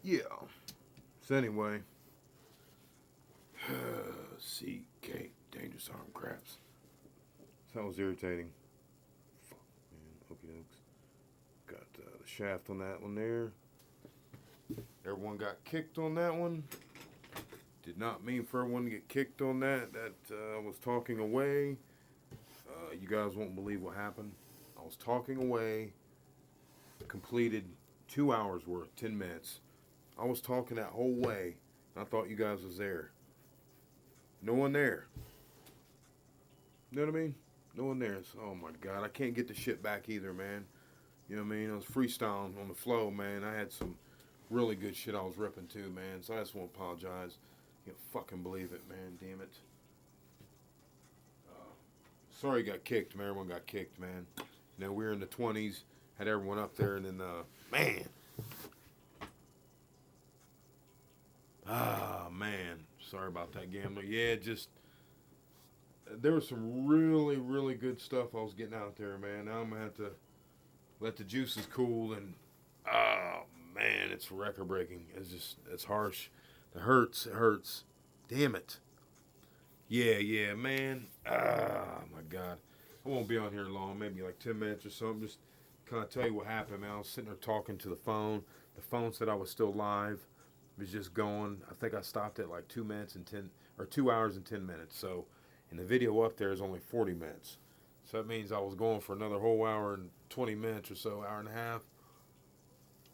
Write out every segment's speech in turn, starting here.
Yeah. So anyway, CK Dangerous Arm Craps. So that was irritating. Fuck, man. Okie dokes. Got the shaft on that one there. Everyone got kicked on that one. Did not mean for everyone to get kicked on that. That I was talking away. You guys won't believe what happened. I was talking away. Completed 2 hours worth, 10 minutes. I was talking that whole way. I thought you guys was there. No one there. You know what I mean? No one there. So, oh my god, I can't get the shit back either, man. You know what I mean? I was freestyling on the flow, man. I had some really good shit I was ripping too, man. So I just want to apologize. You can't fucking believe it, man. Damn it. Sorry you got kicked, man. Everyone got kicked, man. You know, we were in the 20s, had everyone up there, and then, man. Ah, man. Sorry about that, gambler. Yeah, just, there was some really, really good stuff I was getting out there, man. Now I'm going to have to let the juices cool, and, oh, man, it's record breaking. It's just, it's harsh. It hurts. It hurts. Damn it. Yeah, man. Ah, my God. I won't be on here long, maybe like 10 minutes or something. Just kind of tell you what happened, man. I was sitting there talking to the phone. The phone said I was still live. It was just going. I think I stopped at like 2 minutes and 10, or 2 hours and 10 minutes. So, and the video up there is only 40 minutes. So that means I was going for another whole hour and 20 minutes or so, hour and a half.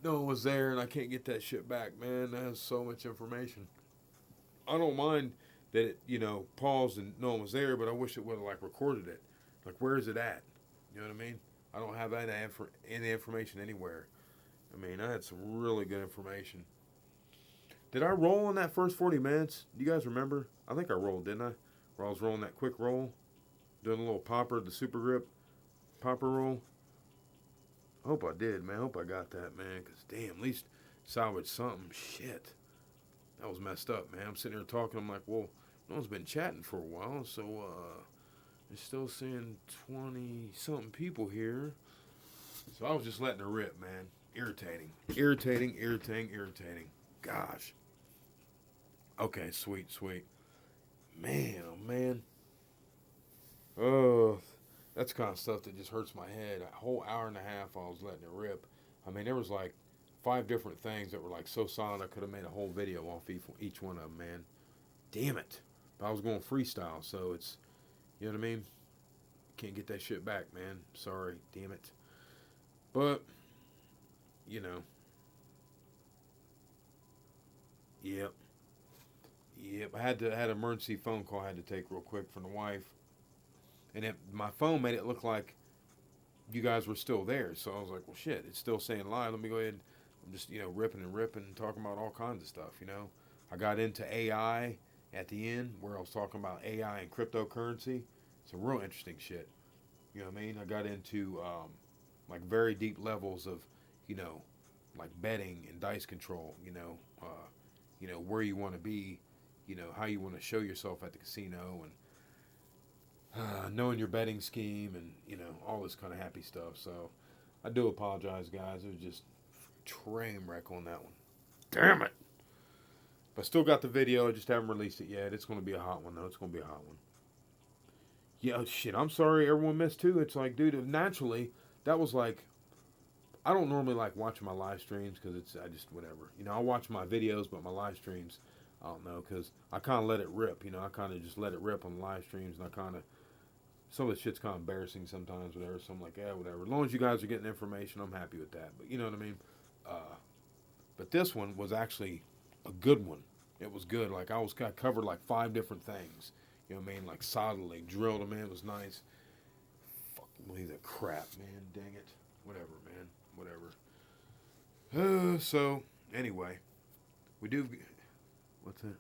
No one was there, and I can't get that shit back, man. That has so much information. I don't mind that it, paused and no one was there, but I wish it would have like recorded it. Like, where is it at? You know what I mean? I don't have that any information anywhere. I mean, I had some really good information. Did I roll in that first 40 minutes? Do you guys remember? I think I rolled, didn't I? Where I was rolling that quick roll, doing a little popper, the super grip popper roll. I hope I did, man. I hope I got that, man. Because, damn, at least salvage something. Shit. That was messed up, man. I'm sitting here talking. I'm like, well, no one's been chatting for a while, so I'm still seeing 20 something people here. So I was just letting it rip, man. Irritating. Irritating. Gosh. Okay, sweet. Man, oh man. Oh, that's the kind of stuff that just hurts my head. A whole hour and a half I was letting it rip. I mean, there was like 5 different things that were like so solid I could have made a whole video off each one of them, man. Damn it. But I was going freestyle, so it's, you know what I mean? Can't get that shit back, man. Sorry, damn it. But, you know, yep. I had an emergency phone call I had to take real quick from the wife. And my phone made it look like you guys were still there. So I was like, well, shit, it's still saying live. Let me go ahead. I'm just, ripping and talking about all kinds of stuff. I got into AI at the end where I was talking about AI and cryptocurrency. Some real interesting shit. You know what I mean? I got into like very deep levels of, you know, like betting and dice control. Where you want to be, how you want to show yourself at the casino, and knowing your betting scheme, and all this kind of happy stuff. So I do apologize, guys. It was just train wreck on that one. Damn it! But I still got the video. I just haven't released it yet. It's going to be a hot one, though. It's going to be a hot one. Yeah, shit. I'm sorry everyone missed too. It's like, dude, naturally, that was like, I don't normally like watching my live streams because I just, whatever. I watch my videos, but my live streams, I don't know, because I kind of let it rip. I kind of just let it rip on the live streams, and I kind of, some of the shit's kind of embarrassing sometimes, whatever. So I'm like, yeah, whatever. As long as you guys are getting information, I'm happy with that. But you know what I mean? But this one was actually a good one. It was good. Like, I covered like 5 different things. You know what I mean? Like, solidly drilled them in. It was nice. Fucking believe that crap, man. Dang it. Whatever, man. Whatever. So, anyway. We do... What's that?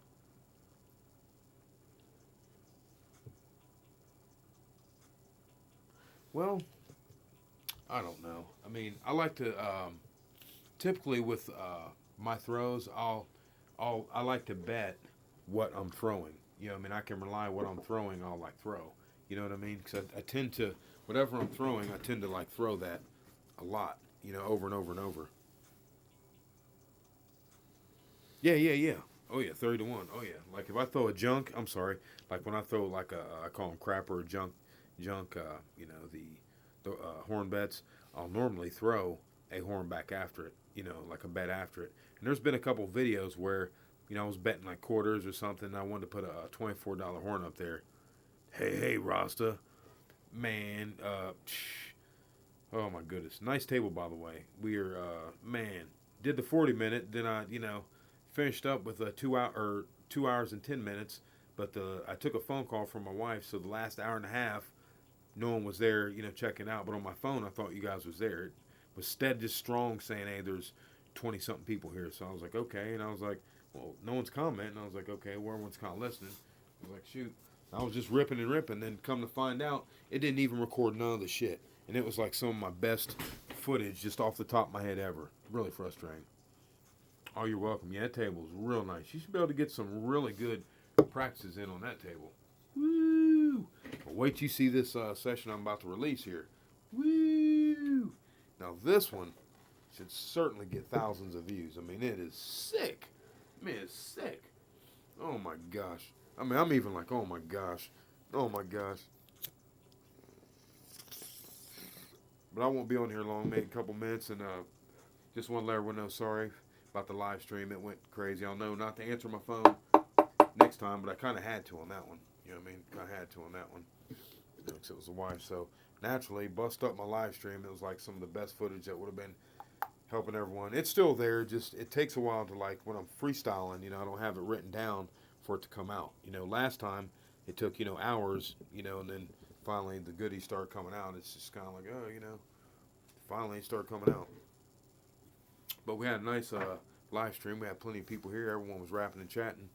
Well, I don't know. I mean, I like to... typically with my throws, I like to bet what I'm throwing. You know what I mean? I can rely on what I'm throwing, I'll like throw. You know what I mean? Because I tend to, whatever I'm throwing, I tend to like throw that a lot, over and over and over. Yeah. Oh yeah, 30 to 1. Oh yeah. Like if I throw a junk, I'm sorry. Like when I throw like I call them crapper or junk. You know the horn bets. I'll normally throw a horn back after it. You know, like a bet after it. And there's been a couple videos where, you know, I was betting like quarters or something. And I wanted to put a $24 horn up there. Hey, Rasta, man. Oh my goodness, nice table by the way. We are man did the 40 minute. Then I finished up with a 2 hour or 2 hours and 10 minutes. But I took a phone call from my wife, so the last hour and a half, no one was there, you know, checking out. But on my phone, I thought you guys was there. It was steady, strong, saying, "Hey, there's 20 something people here." So I was like, okay, and I was like, well, no one's commenting. I was like, okay, well, everyone's kind of listening. I was like, shoot, I was just ripping and ripping. Then come to find out, it didn't even record none of the shit, and it was like some of my best footage just off the top of my head ever. Really frustrating. Oh, you're welcome. Yeah, that table's real nice. You should be able to get some really good practices in on that table. Woo! But wait till you see this session I'm about to release here. Woo! Now this one should certainly get thousands of views. I mean, it is sick. Man, it's sick. Oh my gosh. I mean, I'm even like, oh my gosh. Oh my gosh. But I won't be on here long, maybe a couple minutes, and just want to let everyone know, sorry about the live stream. It went crazy. I'll know not to answer my phone next time, but I kind of had to on that one. You know what I mean? Kind of had to on that one. You know, because it was the wife. So naturally, bust up my live stream. It was like some of the best footage that would have been helping everyone. It's still there. Just it takes a while to, like, when I'm freestyling, you know, I don't have it written down for it to come out. You know, last time it took, you know, hours, you know, and then finally the goodies start coming out. It's just kind of like, oh, you know, finally it started coming out. But we had a nice live stream. We had plenty of people here. Everyone was rapping and chatting.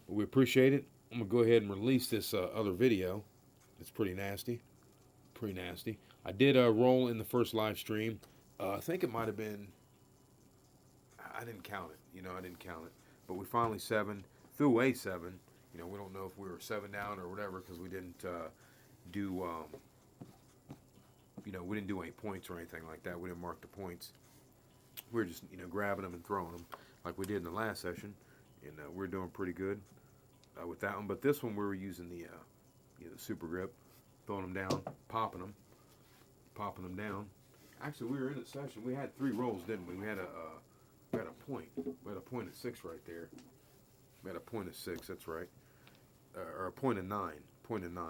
But we appreciate it. I'm going to go ahead and release this other video. It's pretty nasty. Pretty nasty. I did roll in the first live stream. I think it might have been, I didn't count it. You know, I didn't count it. But we finally threw a 7. You know, we don't know if we were 7 down or whatever because we didn't do, you know, we didn't do any points or anything like that. We didn't mark the points. We were just, you know, grabbing them and throwing them like we did in the last session. And we're doing pretty good with that one. But this one we were using the, you know, the super grip, throwing them down, popping them down. Actually, we were in a session. We had 3 rolls, didn't we? We had a point. We had a point at 6 right there. We had a point at 6. That's right. Or a point at 9. Point at 9.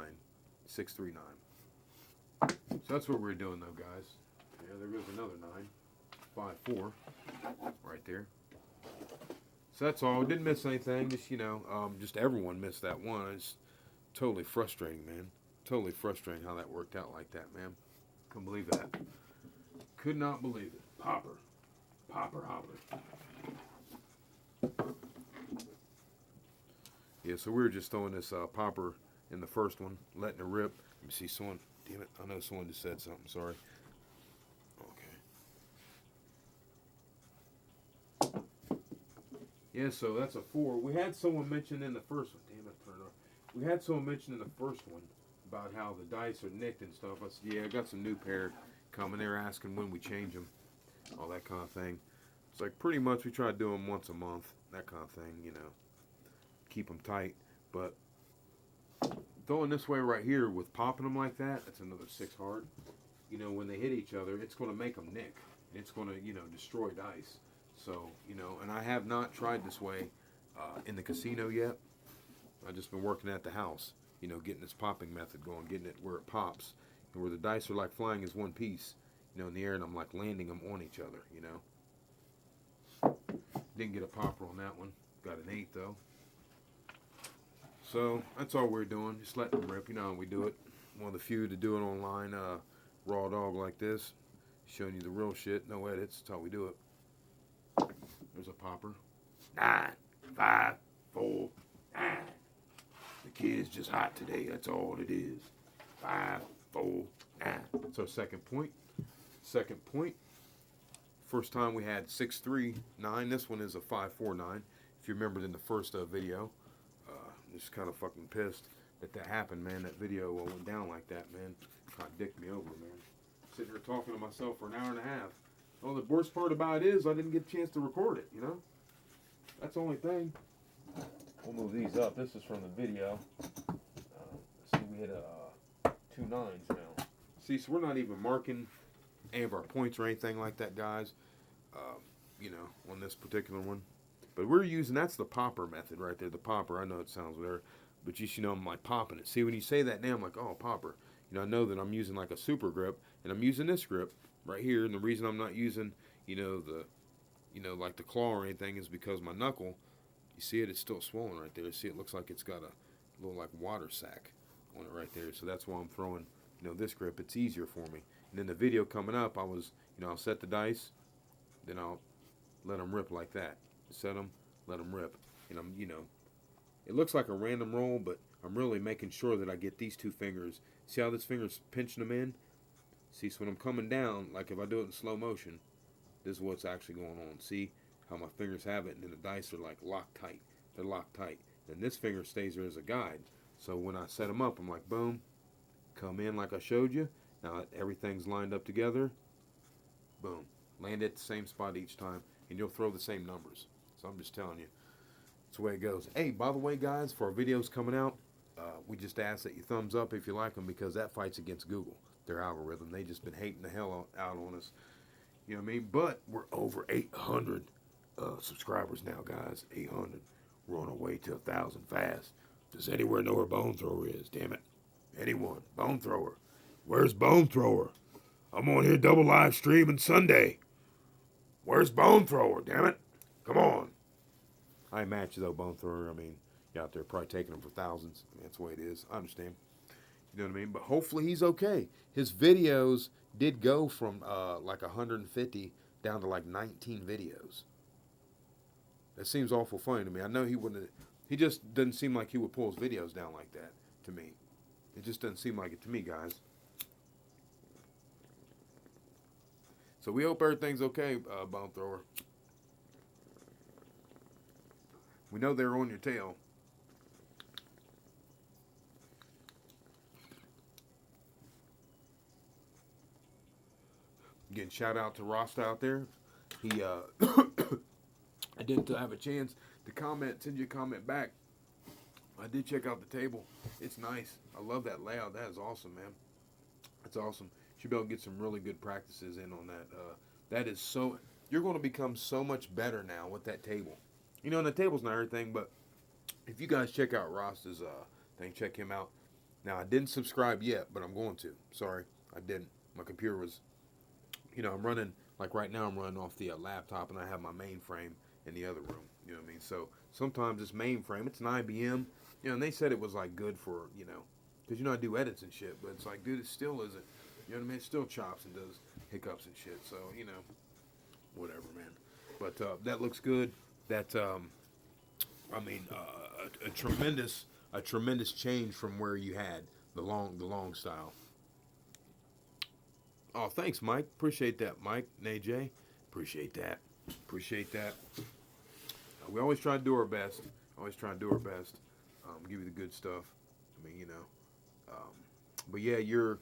6, 3, 9. So that's what we're doing, though, guys. Yeah, there goes another 9. 5, 4. Right there. So that's all. Didn't miss anything. Just, you know, just everyone missed that one. It's totally frustrating, man. Totally frustrating how that worked out like that, man. Couldn't believe that. Could not believe it. Popper. Hopper. Yeah, so we were just throwing this popper in the first one, letting it rip. Let me see someone. Damn it. I know someone just said something. Sorry. Okay. Yeah, so that's a 4. We had someone mention in the first one. Damn it, turn it off. We had someone mention in the first one about how the dice are nicked and stuff. I said, yeah, I got some new pair coming. They're asking when we change them, all that kind of thing. It's like pretty much we try to do them once a month, that kind of thing, you know. Keep them tight. But throwing this way right here with popping them like that, that's another 6 hard. You know, when they hit each other, it's going to make them nick. It's going to, you know, destroy dice. So, you know, and I have not tried this way in the casino yet. I've just been working at the house, you know, getting this popping method going, getting it where it pops. And where the dice are like flying as one piece, you know, in the air, and I'm like landing them on each other, you know. Didn't get a popper on that one. Got an 8, though. So, that's all we're doing. Just letting them rip. You know how we do it. One of the few to do it online, raw dog like this. Showing you the real shit. No edits. That's how we do it. There's a popper. 9, 5, 4, 9. The kid's just hot today. That's all it is. 5, 4, 9. So second point. Second point. First time we had 6, 3, 9. This one is a 5, 4, 9. If you remembered in the first video, just kind of fucking pissed that happened, man. That video went down like that, man. Kind of dicked me over, man. Sitting here talking to myself for an hour and a half. Well, the worst part about it is I didn't get a chance to record it, you know? That's the only thing. We'll move these up. This is from the video. See, we hit a 2 9s now. See, so we're not even marking any of our points or anything like that, guys. You know, on this particular one. But we're using, that's the popper method right there. The popper, I know it sounds weird, but you know, I'm like popping it. See, when you say that now, I'm like, oh, popper. You know, I know that I'm using like a super grip, and I'm using this grip right here. And the reason I'm not using, you know, like the claw or anything is because my knuckle, you see it, it's still swollen right there. See, it looks like it's got a little like water sac on it right there. So that's why I'm throwing, you know, this grip. It's easier for me. And then the video coming up, I was, you know, I'll set the dice, then I'll let them rip like that. Set them, let them rip. And I'm, you know, it looks like a random roll, but I'm really making sure that I get these 2 fingers. See how this finger's pinching them in? See, so when I'm coming down, like if I do it in slow motion, this is what's actually going on. See how my fingers have it, and then the dice are like locked tight. They're locked tight. And this finger stays there as a guide. So when I set them up, I'm like, boom, come in like I showed you. Now everything's lined up together. Boom. Land at the same spot each time, and you'll throw the same numbers. So I'm just telling you, that's the way it goes. Hey, by the way, guys, for our videos coming out, we just ask that you thumbs up if you like them, because that fights against Google, their algorithm. They just been hating the hell out on us. You know what I mean? But we're over 800 subscribers now, guys. 800. We're on our way to 1,000 fast. Does anyone know where Bone Thrower is? Damn it. Anyone? Bone Thrower. Where's Bone Thrower? I'm on here double live streaming Sunday. Where's Bone Thrower? Damn it. Come on. I match you though, Bone Thrower. I mean, you're out there probably taking them for thousands. I mean, that's the way it is. I understand. You know what I mean? But hopefully he's okay. His videos did go from like 150 down to like 19 videos. That seems awful funny to me. I know he wouldn't. He just doesn't seem like he would pull his videos down like that to me. It just doesn't seem like it to me, guys. So we hope everything's okay, Bone Thrower. We know they're on your tail. Again, shout out to Rasta out there. He, I didn't have a chance to comment, send you a comment back. I did check out the table. It's nice. I love that layout. That is awesome, man. That's awesome. Should be able to get some really good practices in on that. That is so. You're going to become so much better now with that table. You know, and the table's not everything, but if you guys check out Rasta's thing, check him out. Now, I didn't subscribe yet, but I'm going to. Sorry, I didn't. My computer was, you know, I'm running, like right now I'm running off the laptop, and I have my mainframe in the other room. You know what I mean? So sometimes this mainframe, it's an IBM, you know, and they said it was like good for, you know, because, you know, I do edits and shit, but it's like, dude, it still isn't. You know what I mean? It still chops and does hiccups and shit. So, you know, whatever, man. But that looks good. That, I mean, a tremendous change from where you had the long style. Oh, thanks, Mike. Appreciate that, Mike. NAJ. Appreciate that. We always try to do our best. Give you the good stuff. I mean, you know. But yeah, your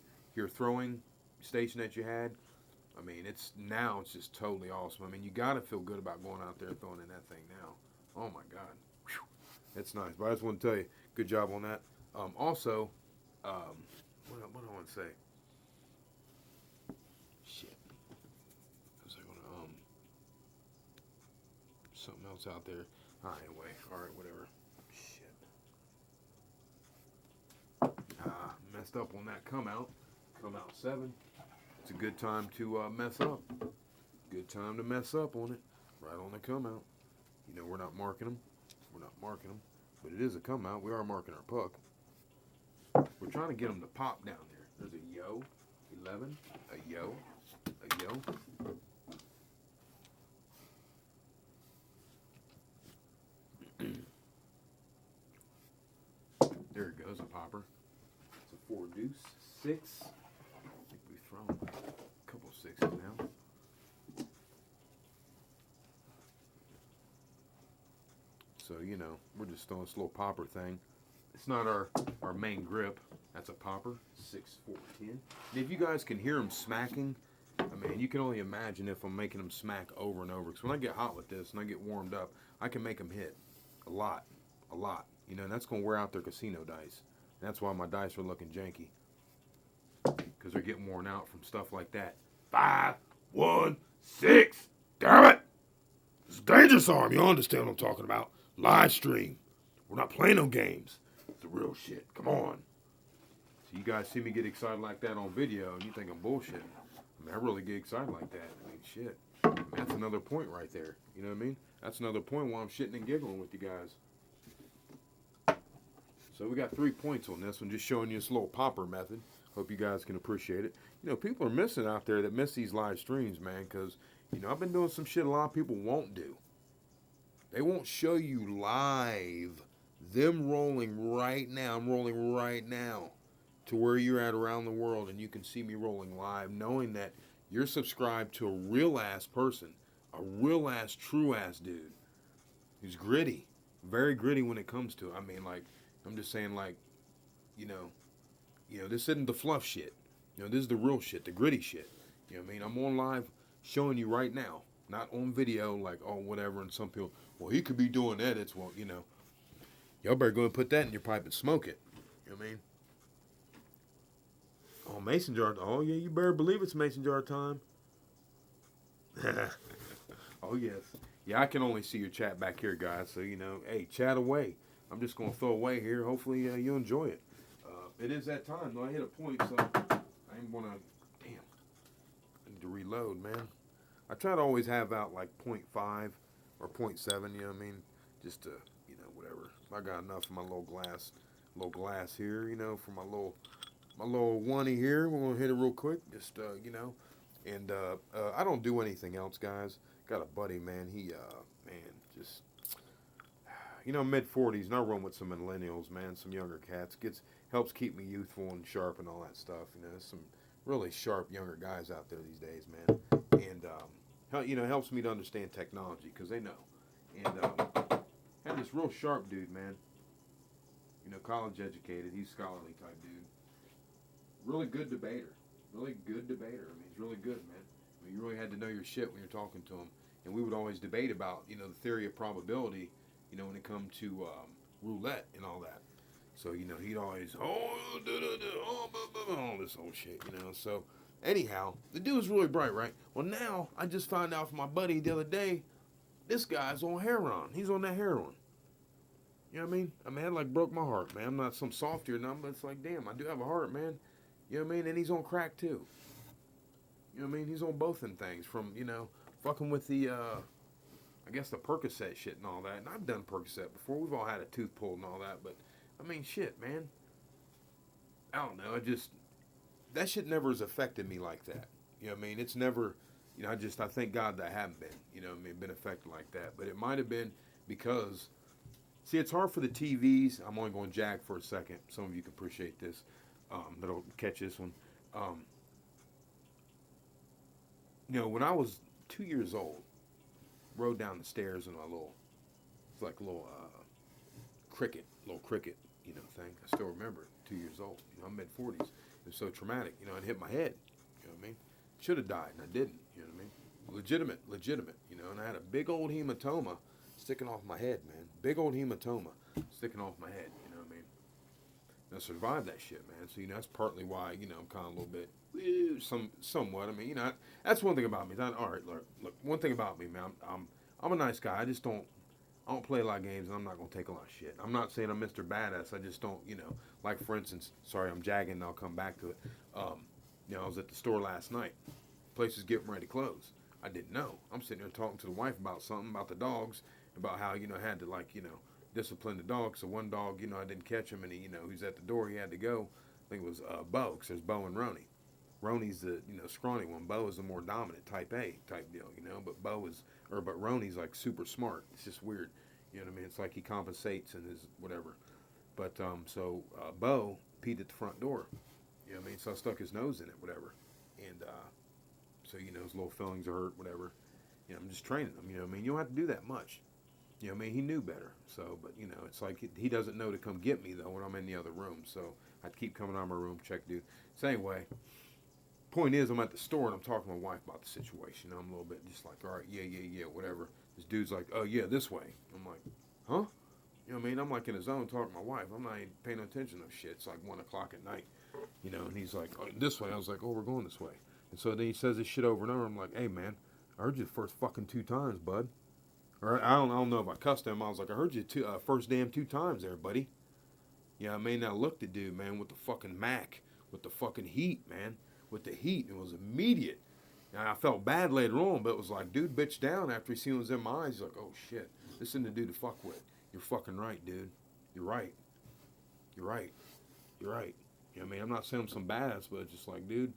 throwing station that you had, I mean, it's just totally awesome. I mean, you got to feel good about going out there throwing in that thing now. Oh my God. Whew. That's nice. But I just want to tell you, good job on that. Also, what do I want to say? Shit. Was I going to, something else out there? Anyway, alright, whatever. Shit. Messed up on that come out 7. It's a good time to mess up. Good time to mess up on it. Right on the come out. You know, we're not marking them. But it is a come out. We are marking our puck. We're trying to get them to pop down there. There's a yo, 11, a yo. There it goes, a popper. It's a 4 deuce, 6. I think we've thrown a couple 6s now. So, you know, we're just throwing this little popper thing. It's not our main grip. That's a popper, 6, 4, 10. And if you guys can hear them smacking, I mean, you can only imagine if I'm making them smack over and over. Because when I get hot with this and I get warmed up, I can make them hit a lot, a lot. You know, and that's going to wear out their casino dice. And that's why my dice are looking janky. Because they're getting worn out from stuff like that. 5, 1, 6. Damn it! It's Dangerous Arm. You understand what I'm talking about? Live stream. We're not playing no games. It's the real shit. Come on. So you guys see me get excited like that on video, and you think I'm bullshitting. I mean, I really get excited like that. I mean, shit. I mean, that's another point right there. You know what I mean? That's another point while I'm shitting and giggling with you guys. So we got 3 points on this one, just showing you this little popper method. Hope you guys can appreciate it. You know, people are missing out there that miss these live streams, man, because, you know, I've been doing some shit a lot of people won't do. They won't show you live them rolling right now. I'm rolling right now to where you're at around the world, and you can see me rolling live, knowing that you're subscribed to a real-ass person, a real-ass, true-ass dude who's gritty, very gritty when it comes to it. I mean, like, I'm just saying, like, you know, this isn't the fluff shit. You know, this is the real shit, the gritty shit. You know what I mean? I'm on live showing you right now, not on video, like, oh, whatever, and some people, well, he could be doing edits. Well, you know, y'all better go and put that in your pipe and smoke it. You know what I mean? Oh, mason jar. Oh, yeah, you better believe it's mason jar time. Oh, yes. Yeah, I can only see your chat back here, guys. So, you know, hey, chat away. I'm just going to throw away here. Hopefully, you'll enjoy it. It is that time, though. I hit a point, so I ain't going to... Damn. I need to reload, man. I try to always have out, like, 0.5 or 0.7, you know what I mean? Just to, you know, whatever. I got enough for my little glass here, you know, for my little 1 here. We're going to hit it real quick, just, you know. And I don't do anything else, guys. Got a buddy, man. He, man, just... You know, mid-40s, and I run with some millennials, man, some younger cats. Helps keep me youthful and sharp and all that stuff. You know, there's some really sharp younger guys out there these days, man. And, you know, helps me to understand technology, because they know. And had this real sharp dude, man. You know, college educated. He's scholarly type dude. Really good debater. Really good debater. I mean, he's really good, man. I mean, you really had to know your shit when you're talking to him. And we would always debate about, you know, the theory of probability, you know, when it comes to roulette and all that. So, you know, he'd always, all this old shit, you know. So, anyhow, the dude's really bright, right? Well, now, I just found out from my buddy the other day, this guy's on heroin. He's on that heroin. You know what I mean? I mean, that like broke my heart, man. I'm not some softy or nothing, but it's like, damn, I do have a heart, man. You know what I mean? And he's on crack, too. You know what I mean? He's on both them things from, you know, fucking with the, I guess the Percocet shit and all that. And I've done Percocet before. We've all had a tooth pulled and all that. But, I mean, shit, man. I don't know. That shit never has affected me like that. You know what I mean? It's never, you know, I thank God that I haven't been, you know what I mean, been affected like that. But it might have been because, see, it's hard for the TVs. I'm only going jag for a second. Some of you can appreciate this. That'll catch this one. You know, when I was 2 years old, rode down the stairs in my it's like a little cricket, you know, thing. I still remember it, 2 years old. You know, I'm mid-40s. It was so traumatic. You know, it hit my head. You know what I mean? Should have died, and I didn't. You know what I mean? Legitimate. You know, and I had a big old hematoma sticking off my head, man. Big old hematoma sticking off my head. You know what I mean? And I survived that shit, man. So, you know, that's partly why, you know, I'm kind of a little bit, somewhat. I mean, you know, that's one thing about me. All right, look, one thing about me, man. I'm a nice guy. I don't play a lot of games, and I'm not going to take a lot of shit. I'm not saying I'm Mr. Badass. I just don't, you know, like, for instance, sorry, I'm jagging, and I'll come back to it. You know, I was at the store last night. Place is getting ready to close. I didn't know. I'm sitting there talking to the wife about something, about the dogs, about how, you know, I had to, like, you know, discipline the dog. So one dog, you know, I didn't catch him, and he, you know, he's at the door. He had to go. I think it was Bo, because there's Bo and Roni. Roni's the, you know, scrawny one. Bo is the more dominant, type A type deal, you know. But Roni's like super smart. It's just weird, you know what I mean? It's like he compensates and his whatever. But so Bo peed at the front door, you know what I mean? So I stuck his nose in it, whatever. And so, you know, his little feelings are hurt, whatever. You know, I'm just training him, you know what I mean? You don't have to do that much. You know what I mean? He knew better. So, but, you know, it's like he doesn't know to come get me, though, when I'm in the other room. So I'd keep coming out of my room, check dude. So anyway, point is, I'm at the store and I'm talking to my wife about the situation. I'm a little bit just like, all right, yeah, whatever. This dude's like, oh yeah, this way. I'm like, huh? You know what I mean? I'm like in a zone talking to my wife. I'm not even paying attention to shit. It's like 1 o'clock at night, you know. And he's like, oh, this way. I was like, oh, we're going this way. And so then he says this shit over and over. I'm like, hey man, I heard you the first fucking 2 times, bud. Or I don't know if I cussed him. I was like, I heard you first damn 2 times there, buddy. Yeah, I mean, I looked at dude, man, with the fucking Mac, with the fucking heat, man, with the heat. It was immediate. And I felt bad later on, but it was like, dude bitched down after he seen what was in my eyes. He's like, oh shit, this isn't the dude to fuck with. You're fucking right, dude. You're right. You're right. You're right. You know what I mean? I'm not saying I'm some badass, but it's just like, dude,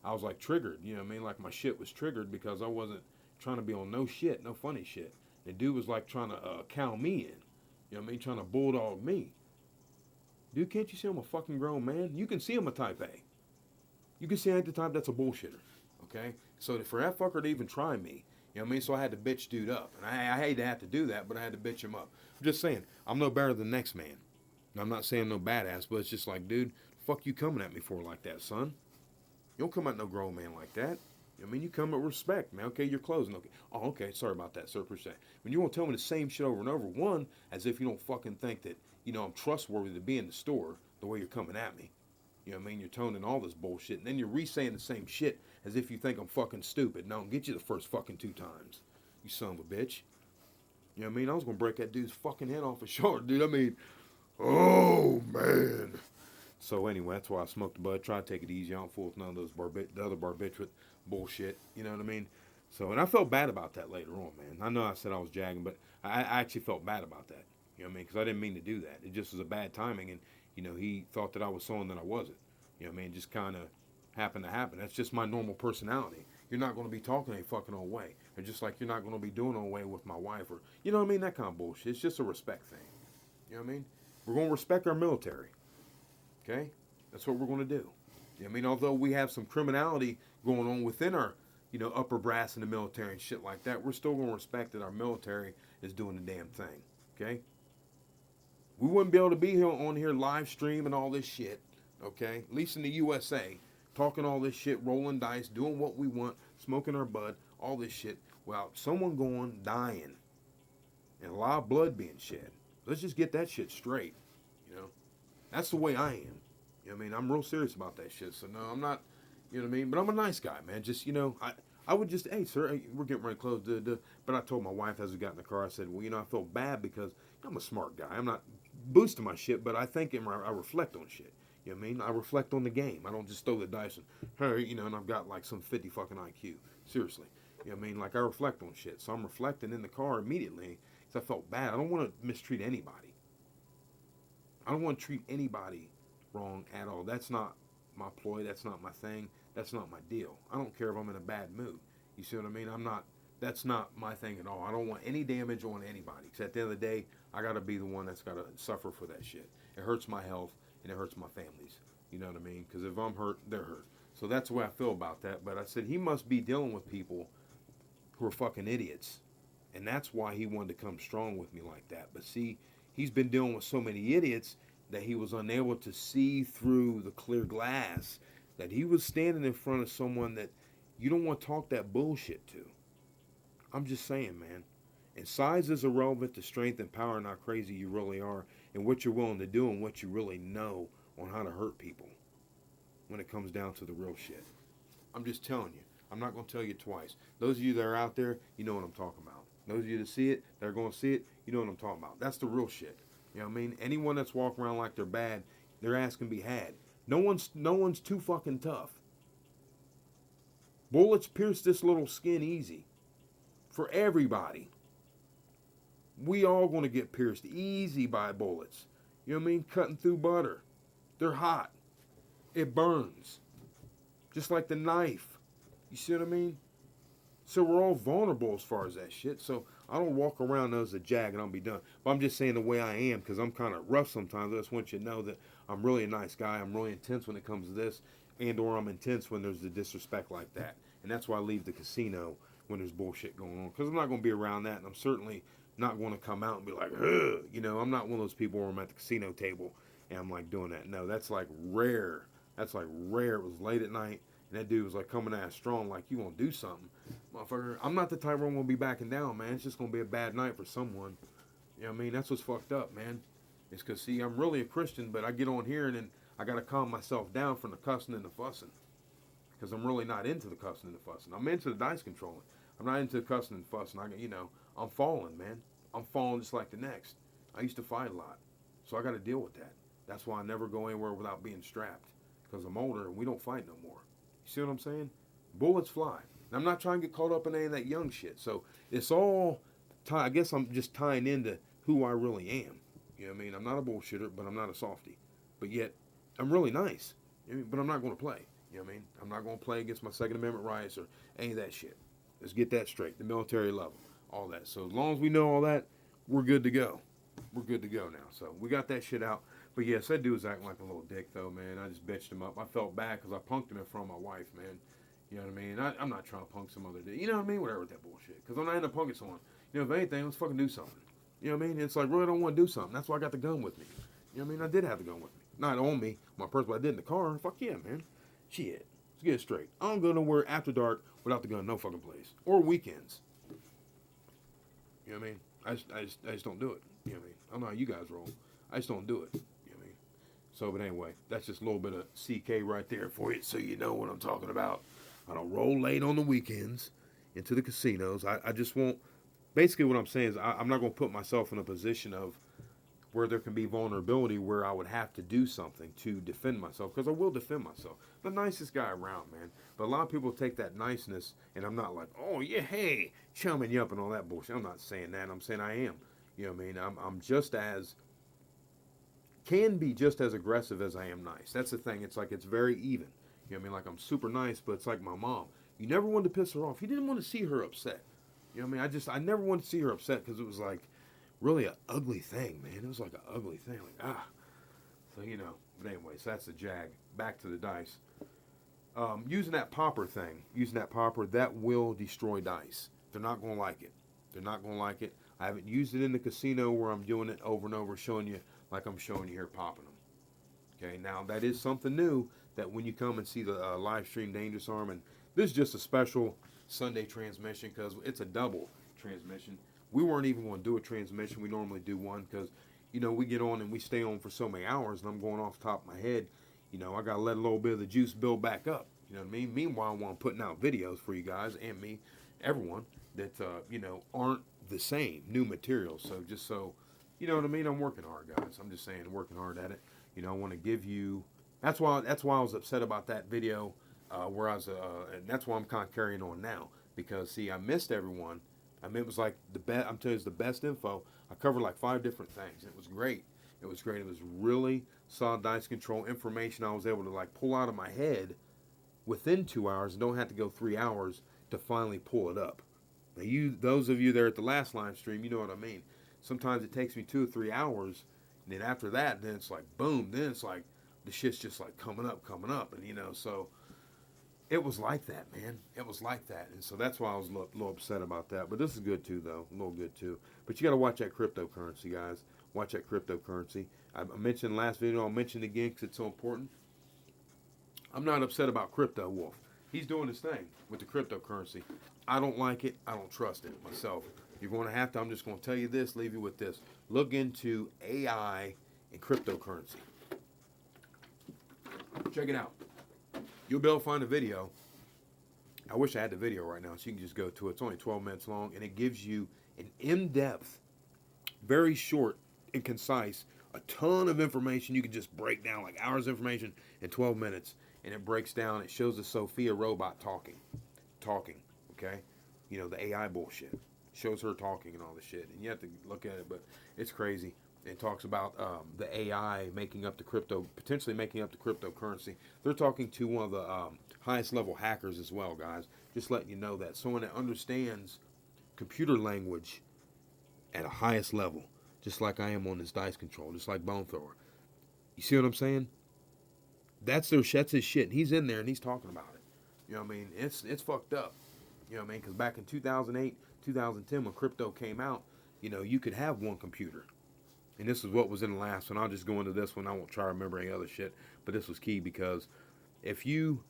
I was like triggered. You know what I mean? Like my shit was triggered because I wasn't trying to be on no shit, no funny shit. The dude was like trying to cow me in. You know what I mean? Trying to bulldog me. Dude, can't you see I'm a fucking grown man? You can see I'm a type A. You can see I ain't the type that's a bullshitter. Okay? So for that fucker to even try me, you know what I mean? So I had to bitch dude up. And I hate to have to do that, but I had to bitch him up. I'm just saying, I'm no better than the next man. And I'm not saying no badass, but it's just like, dude, fuck you coming at me for like that, son? You don't come at no grown man like that. I mean, you come with respect, man. Okay, you're closing. Okay. Oh, okay. Sorry about that, sir, per se. When you won't tell me the same shit over and over, one, as if you don't fucking think that, you know, I'm trustworthy to be in the store the way you're coming at me. You know what I mean? You're toning all this bullshit, and then you're re-saying the same shit as if you think I'm fucking stupid. No, I'll get you the first fucking 2 times. You son of a bitch. You know what I mean? I was going to break that dude's fucking head off his shoulder, dude. I mean, oh, man. So anyway, that's why I smoked the bud. Try to take it easy. I don't fool with none of those the other barbiturate bullshit. You know what I mean? So, and I felt bad about that later on, man. I know I said I was jagging, but I actually felt bad about that. You know what I mean? Because I didn't mean to do that. It just was a bad timing, and you know he thought that I was someone that I wasn't. You know what I mean? It just kind of happened to happen. That's just my normal personality. You're not going to be talking a fucking old way, or just like you're not going to be doing old way with my wife, or you know what I mean? That kind of bullshit. It's just a respect thing. You know what I mean? We're going to respect our military. Okay? That's what we're going to do. You know what I mean? Although we have some criminality going on within our, you know, upper brass in the military and shit like that, we're still going to respect that our military is doing the damn thing. Okay? We wouldn't be able to be here on here live stream and all this shit. Okay? At least in the USA. Talking all this shit, rolling dice, doing what we want, smoking our bud, all this shit, without someone going, dying, and a lot of blood being shed. Let's just get that shit straight. You know? That's the way I am. You know what I mean? I'm real serious about that shit. So, no, I'm not, you know what I mean? But I'm a nice guy, man. Just, you know, I would just, hey, sir, hey, we're getting ready to close. But I told my wife as we got in the car, I said, well, you know, I felt bad because I'm a smart guy. I'm not boosting my shit, but I think I reflect on shit. You know what I mean? I reflect on the game. I don't just throw the dice and, hey, you know, and I've got like some 50 fucking IQ. Seriously. You know what I mean? Like, I reflect on shit. So I'm reflecting in the car immediately because I felt bad. I don't want to mistreat anybody. I don't want to treat anybody wrong at all. That's not my ploy. That's not my thing. That's not my deal. I don't care if I'm in a bad mood. You see what I mean? That's not my thing at all. I don't want any damage on anybody. Because at the end of the day, I got to be the one that's got to suffer for that shit. It hurts my health and it hurts my families. You know what I mean? Because if I'm hurt, they're hurt. So that's the way I feel about that. But I said he must be dealing with people who are fucking idiots. And that's why he wanted to come strong with me like that. But see, he's been dealing with so many idiots that he was unable to see through the clear glass, that he was standing in front of someone that you don't want to talk that bullshit to. I'm just saying, man. And size is irrelevant to strength and power and how crazy you really are and what you're willing to do and what you really know on how to hurt people when it comes down to the real shit. I'm just telling you. I'm not going to tell you twice. Those of you that are out there, you know what I'm talking about. Those of you that see it, that are going to see it, you know what I'm talking about. That's the real shit. You know what I mean? Anyone that's walking around like they're bad, their ass can be had. No one's too fucking tough. Bullets pierce this little skin easy. For everybody. We all going to get pierced easy by bullets. You know what I mean? Cutting through butter. They're hot. It burns. Just like the knife. You see what I mean? So we're all vulnerable as far as that shit. So I don't walk around as a jag and I'll be done. But I'm just saying the way I am because I'm kind of rough sometimes. I just want you to know that I'm really a nice guy. I'm really intense when it comes to this. And or I'm intense when there's the disrespect like that. And that's why I leave the casino when there's bullshit going on. Because I'm not going to be around that. And I'm certainly not going to come out and be like, ugh. You know, I'm not one of those people where I'm at the casino table and I'm like doing that. No, that's like rare. That's like rare. It was late at night. And that dude was like coming at strong, like, you gonna do something. Motherfucker, I'm not the type where I'm gonna be backing down, man. It's just gonna be a bad night for someone. You know what I mean? That's what's fucked up, man. It's because, see, I'm really a Christian, but I get on here and then I gotta calm myself down from the cussing and the fussing. Because I'm really not into the cussing and the fussing. I'm into the dice controlling. I'm not into the cussing and fussing. I'm falling, man. I'm falling just like the next. I used to fight a lot. So I got to deal with that. That's why I never go anywhere without being strapped. Because I'm older and we don't fight no more. You see what I'm saying? Bullets fly. And I'm not trying to get caught up in any of that young shit. So it's all, I guess I'm just tying into who I really am. You know what I mean? I'm not a bullshitter, but I'm not a softie. But yet, I'm really nice. But I'm not going to play. You know what I mean? I'm not going to play against my Second Amendment rights or any of that shit. Let's get that straight. The military level. All that. So as long as we know all that, we're good to go. We're good to go now. So we got that shit out. But yes, that dude was acting like a little dick, though, man. I just bitched him up. I felt bad because I punked him in front of my wife, man. You know what I mean? I'm not trying to punk some other dude. You know what I mean? Whatever with that bullshit. Because I'm not into punking someone. You know, if anything, let's fucking do something. You know what I mean? It's like, really don't want to do something. That's why I got the gun with me. You know what I mean? I did have the gun with me. Not on me, my purse, but I did in the car. Fuck yeah, man. Shit. Let's get it straight. I don't go nowhere after dark without the gun, no fucking place. Or weekends. You know what I mean? I just don't do it. You know what I mean? I don't know how you guys roll. I just don't do it. You know what I mean? So, but anyway, that's just a little bit of CK right there for you so you know what I'm talking about. I don't roll late on the weekends into the casinos. I just won't. Basically, what I'm saying is I'm not going to put myself in a position of where there can be vulnerability where I would have to do something to defend myself, because I will defend myself. The nicest guy around, man. But a lot of people take that niceness, and I'm not like, oh yeah, hey, chumming you up and all that bullshit. I'm not saying that. I'm saying I am. You know what I mean? I'm just as, can be just as aggressive as I am nice. That's the thing. It's like it's very even. You know what I mean? Like I'm super nice, but it's like my mom. You never wanted to piss her off. You didn't want to see her upset. You know what I mean? I never wanted to see her upset because it was like really an ugly thing, man. It was like an ugly thing. Like, So, you know. But anyways, that's the jag. Back to the dice. Using that popper thing, that will destroy dice. They're not going to like it. They're not going to like it. I haven't used it in the casino where I'm doing it over and over, showing you like I'm showing you here, popping them. Okay, now that is something new that when you come and see the live stream Dangerous Arm, and this is just a special Sunday transmission because it's a double transmission. We weren't even going to do a transmission. We normally do one because, you know, we get on and we stay on for so many hours, and I'm going off the top of my head. You know, I got to let a little bit of the juice build back up. You know what I mean? Meanwhile, while I'm putting out videos for you guys and me, everyone that, you know, aren't the same, new materials. So just so, you know what I mean? I'm working hard, guys. I'm just saying, I'm working hard at it. You know, I want to give you, that's why I was upset about that video where I was, and that's why I'm kind of carrying on now. Because, see, I missed everyone. I mean, it was like the best, I'm telling you, it's the best info. I covered like 5 different things. It was great. It was great. It was really solid dice control information I was able to like pull out of my head within 2 hours and don't have to go 3 hours to finally pull it up. Now, those of you there at the last live stream, you know what I mean. Sometimes it takes me 2 or 3 hours, and then after that, then it's like boom. Then it's like the shit's just like coming up, and you know. So it was like that, man. It was like that, and so that's why I was a little upset about that. But this is good too, though. A little good too. But you got to watch that cryptocurrency, guys. Watch that cryptocurrency. I mentioned last video. I'll mention it again because it's so important. I'm not upset about Crypto Wolf. He's doing his thing with the cryptocurrency. I don't like it. I don't trust it myself. You're going to have to. I'm just going to tell you this. Leave you with this. Look into AI and cryptocurrency. Check it out. You'll be able to find a video. I wish I had the video right now so you can just go to it. It's only 12 minutes long, and it gives you an in-depth, very short and concise, a ton of information you can just break down, like hours of information in 12 minutes. And it breaks down. It shows the Sophia robot talking, okay? You know, the AI bullshit. Shows her talking and all this shit. And you have to look at it, but it's crazy. It talks about the AI potentially making up the cryptocurrency. They're talking to one of the highest level hackers as well, guys. Just letting you know that. Someone that understands computer language at a highest level. Just like I am on this dice control. Just like Bone Thrower. You see what I'm saying? That's his shit. And he's in there and he's talking about it. You know what I mean? It's fucked up. You know what I mean? Because back in 2008, 2010, when crypto came out, you know, you could have one computer. And this is what was in the last one. I'll just go into this one. I won't try to remember any other shit. But this was key because if you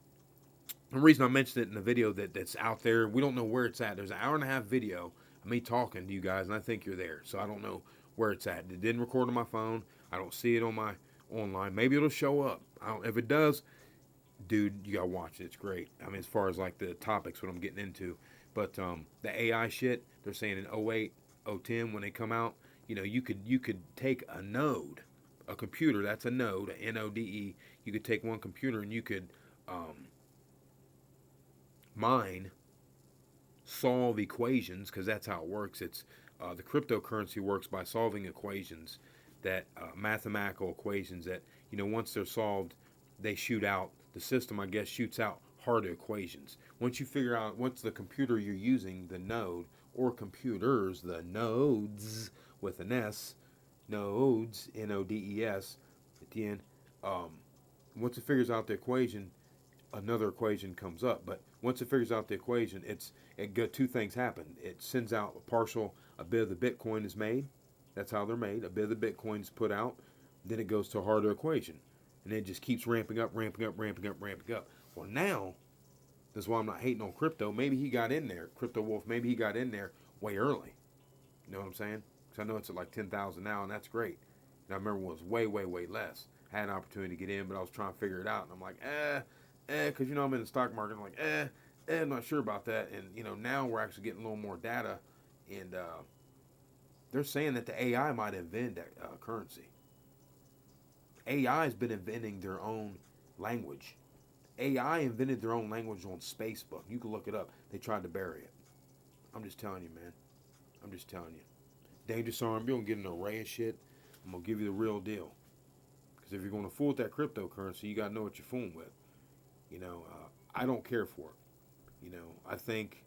The reason I mentioned it in the video that's out there, we don't know where it's at. There's an hour and a half video of me talking to you guys, and I think you're there. So I don't know where it's at. It didn't record on my phone. I don't see it on my online. Maybe it'll show up. If it does, dude, you gotta watch it. It's great. I mean, as far as like the topics, what I'm getting into, but the AI shit, they're saying in '08, '10 when they come out, you could take a node, a computer. That's a node, a NODE. You could take one computer and you could mine, solve equations, because that's how it works. It's the cryptocurrency works by solving equations that mathematical equations that once they're solved, they shoot out the system. I guess shoots out harder equations. Once you figure out once the computer you're using, the node or computers, the nodes with an S, nodes, NODES at the end. Once it figures out the equation, another equation comes up. But once it figures out the equation, two things happen. It sends out a bit of the Bitcoin is made. That's how they're made. A bit of the Bitcoin is put out. Then it goes to a harder equation. And it just keeps ramping up, ramping up, ramping up, ramping up. Well, now, that's why I'm not hating on crypto. Maybe he got in there, Crypto Wolf, maybe he got in there way early. You know what I'm saying? Because I know it's at like 10,000 now, and that's great. And I remember when it was way, way, way less. I had an opportunity to get in, but I was trying to figure it out. And I'm like, because, I'm in the stock market. I'm like, I'm not sure about that. And, now we're actually getting a little more data. And they're saying that the AI might invent that currency. AI has been inventing their own language. AI invented their own language on Facebook. You can look it up. They tried to bury it. I'm just telling you, man. I'm just telling you. Dangerous Arm, you're going to get an array of shit. I'm going to give you the real deal. Because if you're going to fool with that cryptocurrency, you got to know what you're fooling with. I don't care for it. I think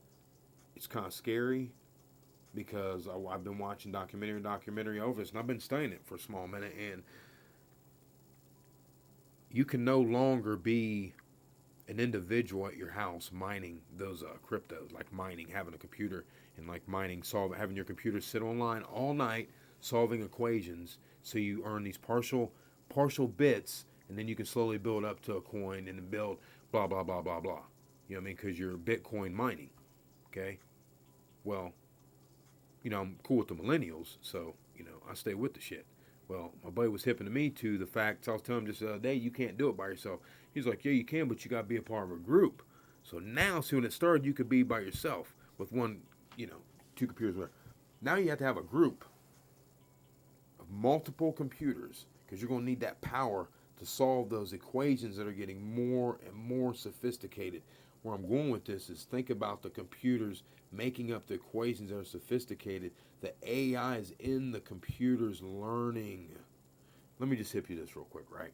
it's kind of scary because I've been watching documentary over this, and I've been studying it for a small minute, and you can no longer be an individual at your house mining those cryptos, like mining, having a computer and like mining, having your computer sit online all night solving equations, so you earn these partial bits, and then you can slowly build up to a coin and then build blah blah blah blah blah. You know what I mean? Because you're Bitcoin mining. Okay. Well, I'm cool with the millennials, so I stay with the shit. Well, my buddy was hipping to me to the fact, I was telling him just the other day, you can't do it by yourself. He's like, yeah, you can, but you got to be a part of a group. So now, see, when it started, you could be by yourself with one, two computers, whatever. Now you have to have a group of multiple computers because you're going to need that power to solve those equations that are getting more and more sophisticated. Where I'm going with this is think about the computers making up the equations that are sophisticated. The AI is in the computers learning. Let me just hit you this real quick, right?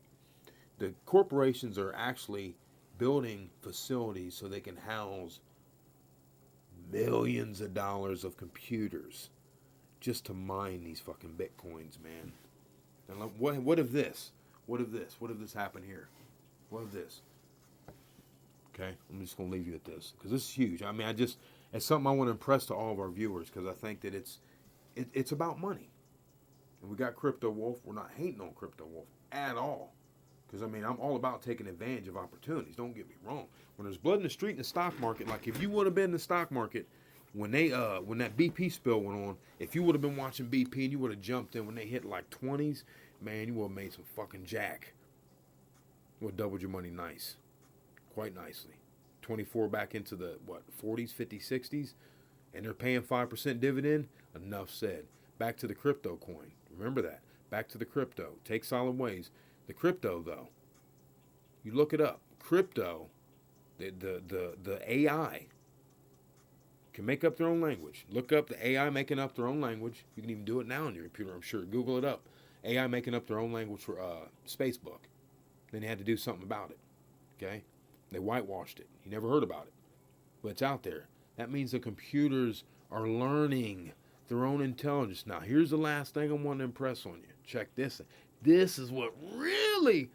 The corporations are actually building facilities so they can house millions of dollars of computers just to mine these fucking Bitcoins, man. And what if this? What if this? What if this happened here? What if this? Okay, I'm just going to leave you with this because this is huge. I mean, it's something I want to impress to all of our viewers because I think that it's about money. And we got Crypto Wolf. We're not hating on Crypto Wolf at all because, I'm all about taking advantage of opportunities. Don't get me wrong. When there's blood in the street in the stock market, like if you would have been in the stock market when that BP spill went on, if you would have been watching BP and you would have jumped in when they hit like 20s, man, you would have made some fucking jack. You would have doubled your money quite nicely. 24 back into the 40s, 50s, 60s, and they're paying 5% dividend. Enough said. Back to the crypto coin. Remember that. Back to the crypto. Take solid ways. The crypto though, you look it up. Crypto, the AI can make up their own language. Look up the AI making up their own language. You can even do it now on your computer, I'm sure. Google it up. AI making up their own language for Facebook. Then they had to do something about it. Okay? They whitewashed it. You never heard about it. But it's out there. That means the computers are learning their own intelligence. Now, here's the last thing I want to impress on you. Check this. This is what really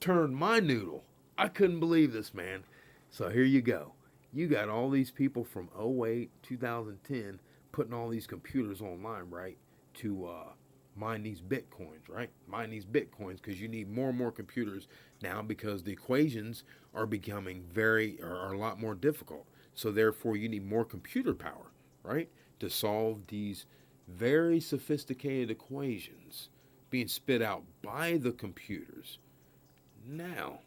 turned my noodle. I couldn't believe this, man. So here you go. You got all these people from '08, 2010 putting all these computers online, right, to mine these bitcoins, right? Mine these bitcoins because you need more and more computers now because the equations are becoming are a lot more difficult. So therefore, you need more computer power, right, to solve these very sophisticated equations being spit out by the computers. Now,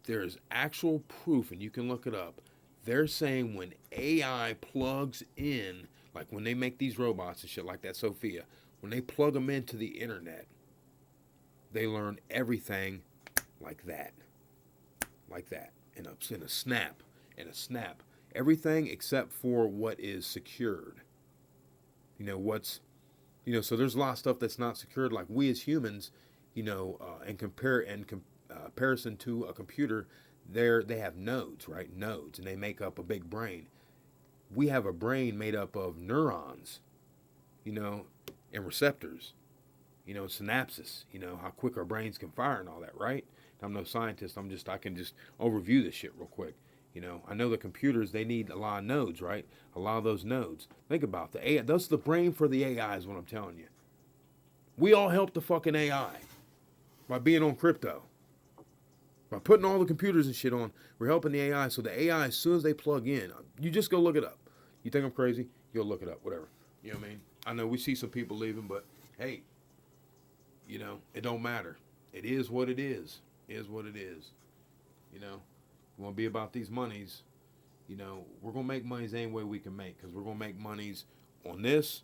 there's actual proof, and you can look it up. They're saying when AI plugs in, like when they make these robots and shit like that, Sophia, when they plug them into the internet, they learn everything like that. Like that. In a snap. In a snap. Everything except for what is secured. So there's a lot of stuff that's not secured. Like we as humans, in comparison to a computer, they have nodes, right? Nodes, and they make up a big brain. We have a brain made up of neurons, and receptors, synapses, how quick our brains can fire and all that, right? I'm no scientist. I can just overview this shit real quick. I know the computers, they need a lot of nodes, right? A lot of those nodes. Think about the AI. That's the brain for the AI is what I'm telling you. We all help the fucking AI by being on crypto. By putting all the computers and shit on, we're helping the AI. So the AI, as soon as they plug in, you just go look it up. You think I'm crazy? You'll look it up, whatever. You know what I mean? I know we see some people leaving, but hey, it don't matter. It is what it is. It is what it is. We want to be about these monies. We're going to make monies any way we can make because we're going to make monies on this,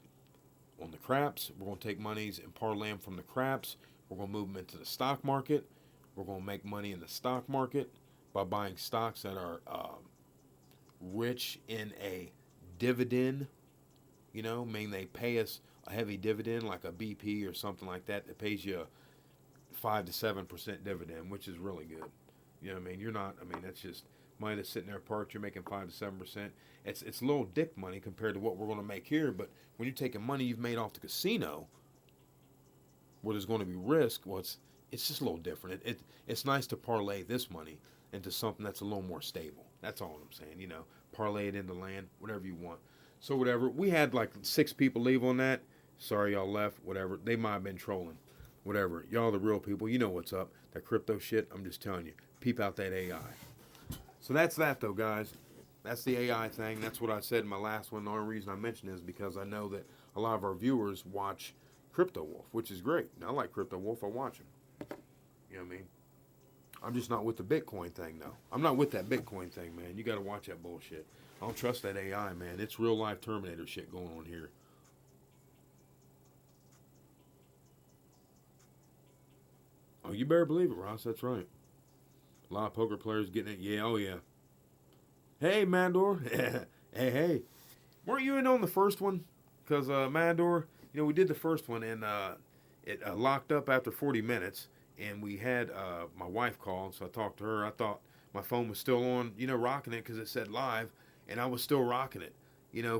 on the craps. We're going to take monies and parlay them from the craps. We're going to move them into the stock market. We're going to make money in the stock market by buying stocks that are rich in a dividend, meaning they pay us a heavy dividend like a BP or something like that pays you a 5 to 7% dividend, which is really good. You know what I mean? That's just money that's sitting there parked. You're making 5 to 7%. It's little dick money compared to what we're going to make here. But when you're taking money you've made off the casino, where there's going to be risk, well, it's just a little different. It's nice to parlay this money into something that's a little more stable. That's all I'm saying. Parlay it into land, whatever you want. So whatever. We had like 6 people leave on that. Sorry y'all left. Whatever. They might have been trolling. Whatever. Y'all the real people. You know what's up. That crypto shit. I'm just telling you. Peep out that AI. So that's that though, guys. That's the AI thing. That's what I said in my last one. The only reason I mentioned it is because I know that a lot of our viewers watch Crypto Wolf, which is great. I like Crypto Wolf. I watch him. You know what I mean? I'm just not with the Bitcoin thing, though. I'm not with that Bitcoin thing, man. You got to watch that bullshit. I don't trust that AI, man. It's real life Terminator shit going on here. Oh, you better believe it, Ross. That's right. A lot of poker players getting it. Yeah, oh yeah. Hey, Mandor. hey. Weren't you in on the first one? Because, Mandor, we did the first one, and it locked up after 40 minutes. And we had my wife call, so I talked to her. I thought my phone was still on, rocking it because it said live, and I was still rocking it,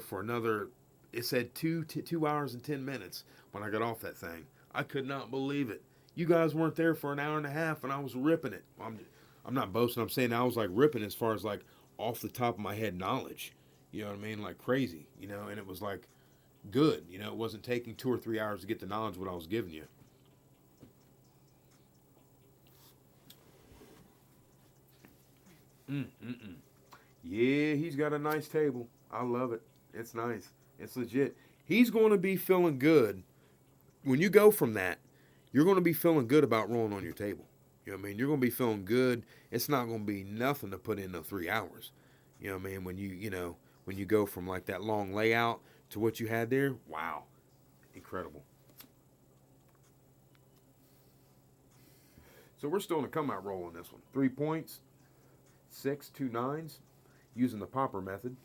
for another, it said 2 hours and 10 minutes when I got off that thing. I could not believe it. You guys weren't there for an hour and a half, and I was ripping it. I'm not boasting. I'm saying I was like ripping as far as like off the top of my head knowledge. You know what I mean? Like crazy, and it was like good. It wasn't taking 2 or 3 hours to get the knowledge what I was giving you. Yeah, he's got a nice table. I love it. It's nice. It's legit. He's going to be feeling good. When you go from that, you're going to be feeling good about rolling on your table. You know what I mean? You're going to be feeling good. It's not going to be nothing to put in the 3 hours. You know what I mean? When you go from like that long layout to what you had there, wow. Incredible. So we're still in a come out roll on this one. 3 points. 6, 2 9s, using the popper method.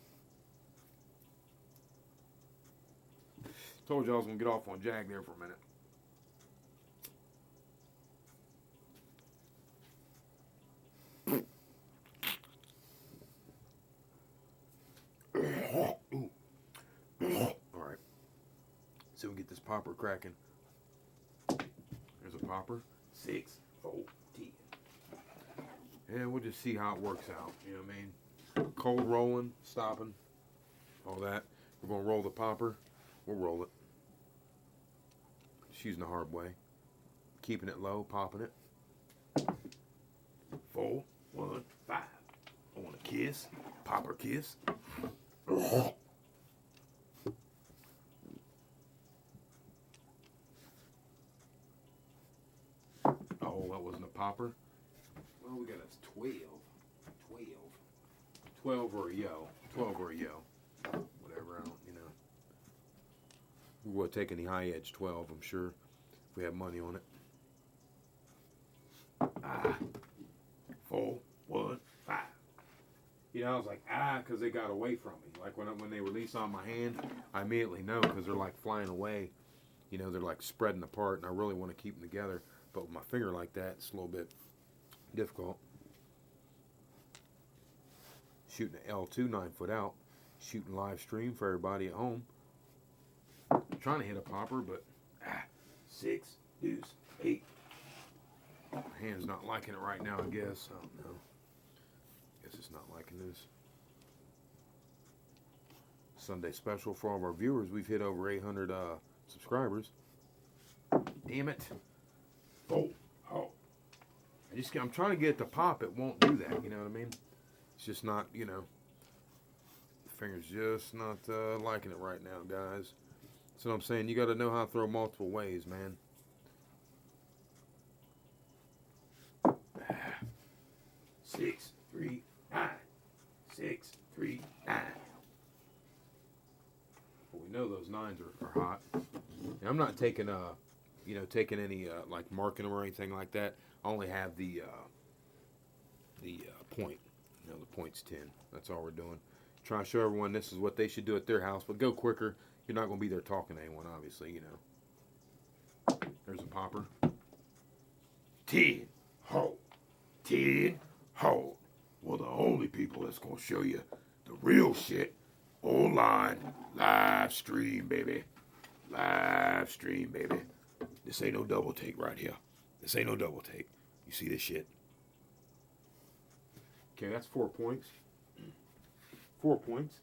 Told you I was going to get off on Jag there for a minute. All right. So we get this popper cracking. There's a popper. 6, 4, 10. And we'll just see how it works out. You know what I mean? Cold rolling, stopping, all that. We're going to roll the popper. We'll roll it. using the hard way. Keeping it low, popping it. 4, 1, 5. I want a kiss. Popper kiss. Oh, that wasn't a popper. Well, we got a 12. 12 or a yo. 12 or a yo. Whatever, I don't, We would take any high edge 12, I'm sure, if we had money on it. 4, 1, 5. I was like, because they got away from me. Like when they release on my hand, I immediately know because they're like flying away. They're like spreading apart, and I really want to keep them together. But with my finger like that, it's a little bit difficult. Shooting an L2 9-foot out. Shooting live stream for everybody at home. Trying to hit a popper, but 6, deuce, 8. My hand's not liking it right now, I guess. I don't know. Guess it's not liking this. Sunday special for all of our viewers. We've hit over 800 subscribers. Damn it. Oh. I'm trying to get it to pop. It won't do that. You know what I mean? It's just not, the finger's just not liking it right now, guys. That's what I'm saying. You got to know how to throw multiple ways, man. 6, 3, 9. 6, 3, 9. Well, we know those 9s are hot. And I'm not taking taking any like marking them or anything like that. I only have the point. The point's 10. That's all we're doing. Trying to show everyone this is what they should do at their house, but go quicker. You're not going to be there talking to anyone, obviously. There's a popper. 10. Hold. 10. Hold. Well, the only people that's going to show you the real shit online, live stream, baby. Live stream, baby. This ain't no double take right here. This ain't no double take. You see this shit? Okay, that's 4 points. 4 points.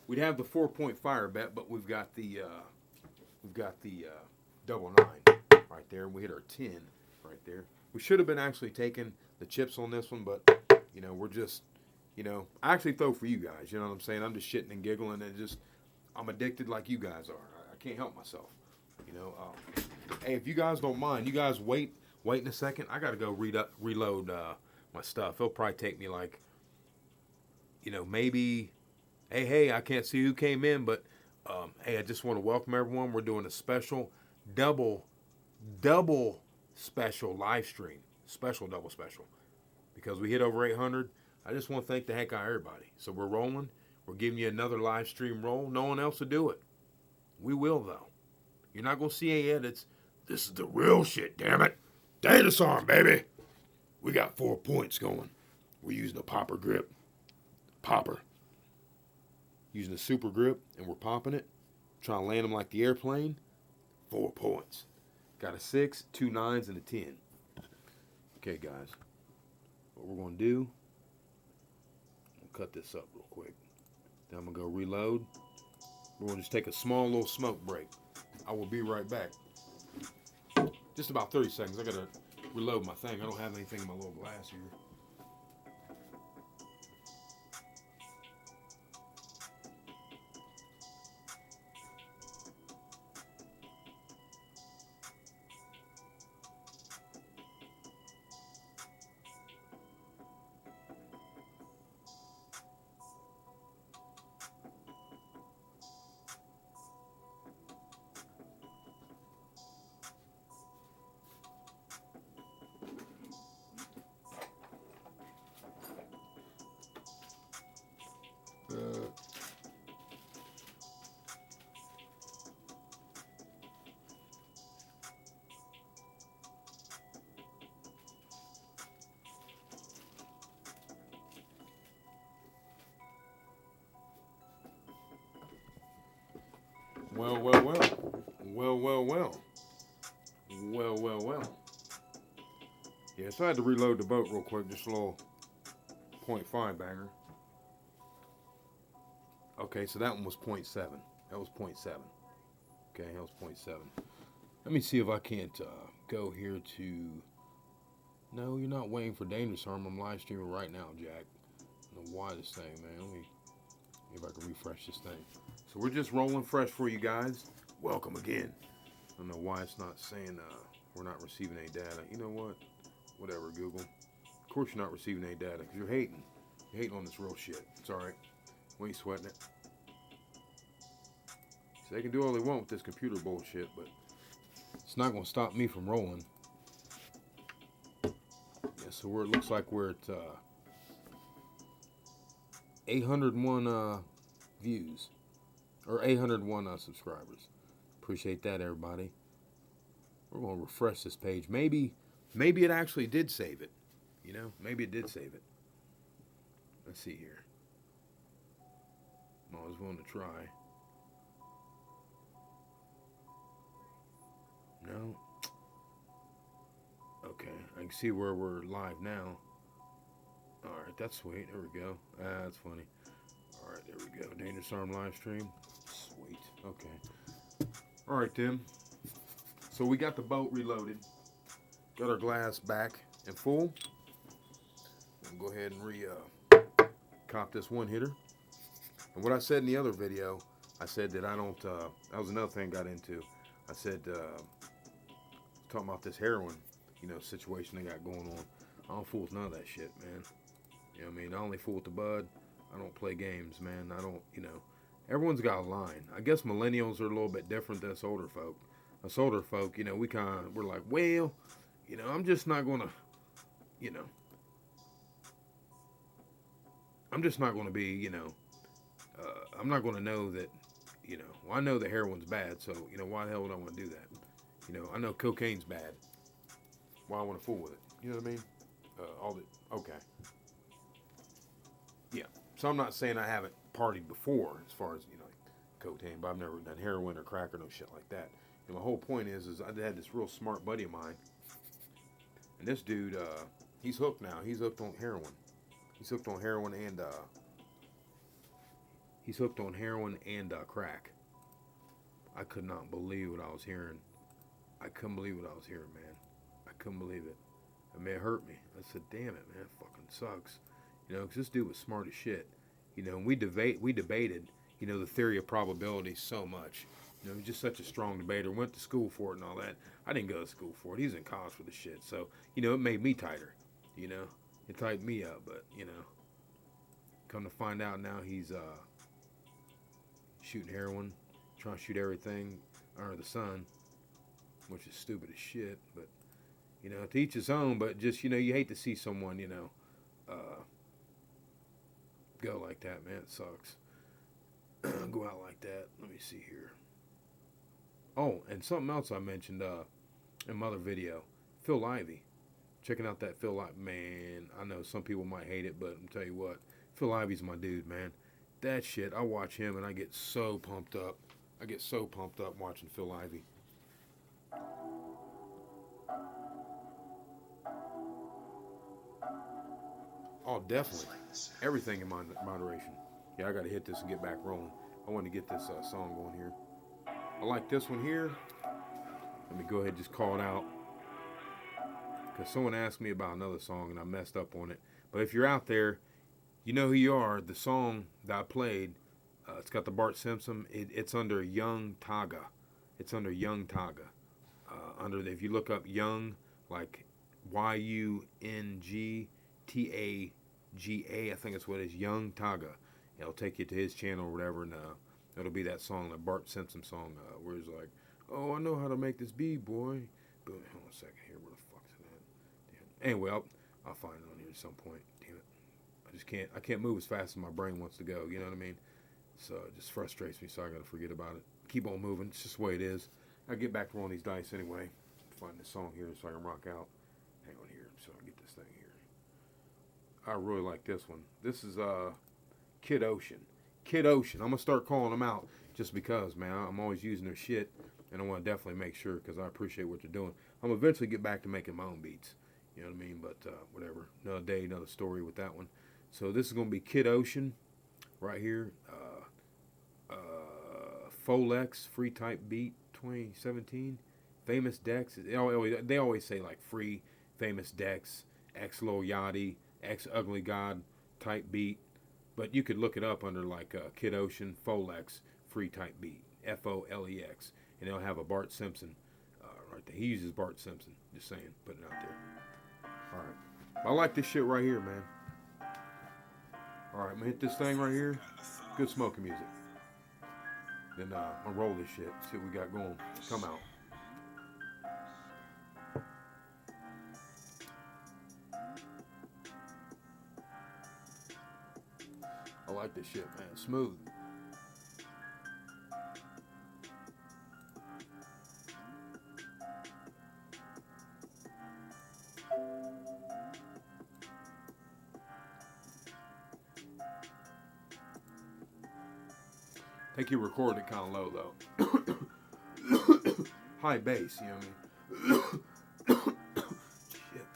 We'd have the 4-point fire bet, but we've got the double 9 right there, and we hit our 10 right there. We should have been actually taking the chips on this one, but we're just I actually throw for you guys. You know what I'm saying? I'm just shitting and giggling, and I'm addicted like you guys are. I can't help myself. Hey, if you guys don't mind, you guys wait in a second. I got to go reload my stuff. It'll probably take me like, maybe, hey, I can't see who came in, but, hey, I just want to welcome everyone. We're doing a special double special live stream. Double special. Because we hit over 800. I just want to thank the heck out of everybody. So we're rolling. We're giving you another live stream roll. No one else will do it. We will, though. You're not going to see any edits. This is the real shit, damn it. Data baby. We got 4 points going. We're using a popper grip. Popper. Using a super grip, and we're popping it. Trying to land them like the airplane. 4 points. Got a 6, 2 9s, and a 10. Okay, guys. What we're going to do, we'll cut this up real quick. Then I'm going to go reload. We're going to just take a small little smoke break. I will be right back. Just about 30 seconds. I got to reload my thing. I don't have anything in my little glass here. Well. Yeah, so I had to reload the boat real quick. Just a little .5 banger. Okay, so that one was .7. That was .7. Okay, health 0.7. Let me see if I can't go here to... No, you're not waiting for Dangerous Arm. I'm live streaming right now, Jack. I don't know why this thing, man. Let me see if I can refresh this thing. So we're just rolling fresh for you guys. Welcome again. I don't know why it's not saying we're not receiving any data. You know what? Whatever, Google. Of course you're not receiving any data because you're hating. You're hating on this real shit. It's alright. We ain't sweating it. So they can do all they want with this computer bullshit, but it's not going to stop me from rolling. Yeah, so it looks like we're at 801 views. Or 801 subscribers. Appreciate that, everybody. We're going to refresh this page. Maybe it actually did save it. You know, maybe it did save it. Let's see here. I was willing to try. No. Okay, I can see where we're live now. Alright, that's sweet. There we go. That's funny. Alright, there we go. Dangerous Arm live stream. Sweet. Okay. Alright, then. So we got the boat reloaded. Got our glass back and full. We'll go ahead and cop this one hitter. And what I said in the other video, I said that I don't, that was another thing I got into. I said, talking about this heroin, you know, situation they got going on. I don't fool with none of that shit, man. You know what I mean? I only fool with the bud. I don't play games, man. I don't, you know. Everyone's got a line. I guess millennials are a little bit different than us older folk. Us older folk, you know, we're like, well, you know, I'm just not going to, you know. I'm just not going to be, you know, I'm not going to know that, you know, well, I know that heroin's bad, so, you know, why the hell would I want to do that? You know, I know cocaine's bad. Why I want to fool with it? You know what I mean? Okay. Yeah. So I'm not saying I haven't partied before as far as, you know, like cocaine, but I've never done heroin or crack or no shit like that. And my whole point is I had this real smart buddy of mine. And this dude, he's hooked now. He's hooked on heroin. He's hooked on heroin and crack. I could not believe what I was hearing. I couldn't believe what I was hearing, man. I couldn't believe it. I mean, it hurt me. I said, damn it, man, it fucking sucks. You know, because this dude was smart as shit. You know, and we debated, you know, the theory of probability so much. You know, he's just such a strong debater. Went to school for it and all that. I didn't go to school for it. He's in college for the shit. So, you know, it made me tighter. You know, it tightened me up. But, you know, come to find out now he's shooting heroin, trying to shoot everything under the sun, which is stupid as shit. But, you know, to each his own. But just, you know, you hate to see someone, you know, go like that, man. It sucks. Go out like that. Let me see here. Oh, and something else I mentioned in my other video. Phil Ivey. Checking out that Phil Ivey. Man, I know some people might hate it, but I'm tell you what. Phil Ivey's my dude, man. That shit, I watch him and I get so pumped up. I get so pumped up watching Phil Ivey. Oh, definitely. Everything in moderation. Yeah, I got to hit this and get back rolling. I want to get this song going here. I like this one here. Let me go ahead and just call it out. Because someone asked me about another song and I messed up on it. But if you're out there, you know who you are. The song that I played, it's got the Bart Simpson. It's under Young Taga. It's under Young Taga. If you look up Young, like YUNGTAGA, I think that's what it is, Young Taga. It'll take you to his channel or whatever, and it'll be that song, that Bart Simpson song, where he's like, oh, I know how to make this beat, boy. But hold on a second here, where the fuck's it at? Damn. Anyway, I'll find it on here at some point. Damn it. I can't move as fast as my brain wants to go, you know what I mean? So it just frustrates me, so I gotta forget about it. Keep on moving, it's just the way it is. I'll get back to rolling these dice anyway. Find this song here so I can rock out. Hang on here, so I can get this thing here. I really like this one. This is Kid Ocean. Kid Ocean. I'm gonna start calling them out just because, man. I'm always using their shit, and I want to definitely make sure because I appreciate what they're doing. I'm gonna eventually get back to making my own beats. You know what I mean? But whatever. Another day, another story with that one. So this is gonna be Kid Ocean, right here. Folex free type beat 2017. Famous decks. They always say like free famous decks, X Lil Yachty, X Ugly God type beat. But you could look it up under like Kid Ocean, Folex, free type beat, Folex. And they'll have a Bart Simpson right there. He uses Bart Simpson. Just saying, putting it out there. All right. I like this shit right here, man. All right, I'm going to hit this thing right here. Good smoking music. Then I'm going to roll this shit. See what we got going. Come out. I like this shit, man. Smooth. I think you recorded it kind of low though. High bass, you know what I mean? Shit.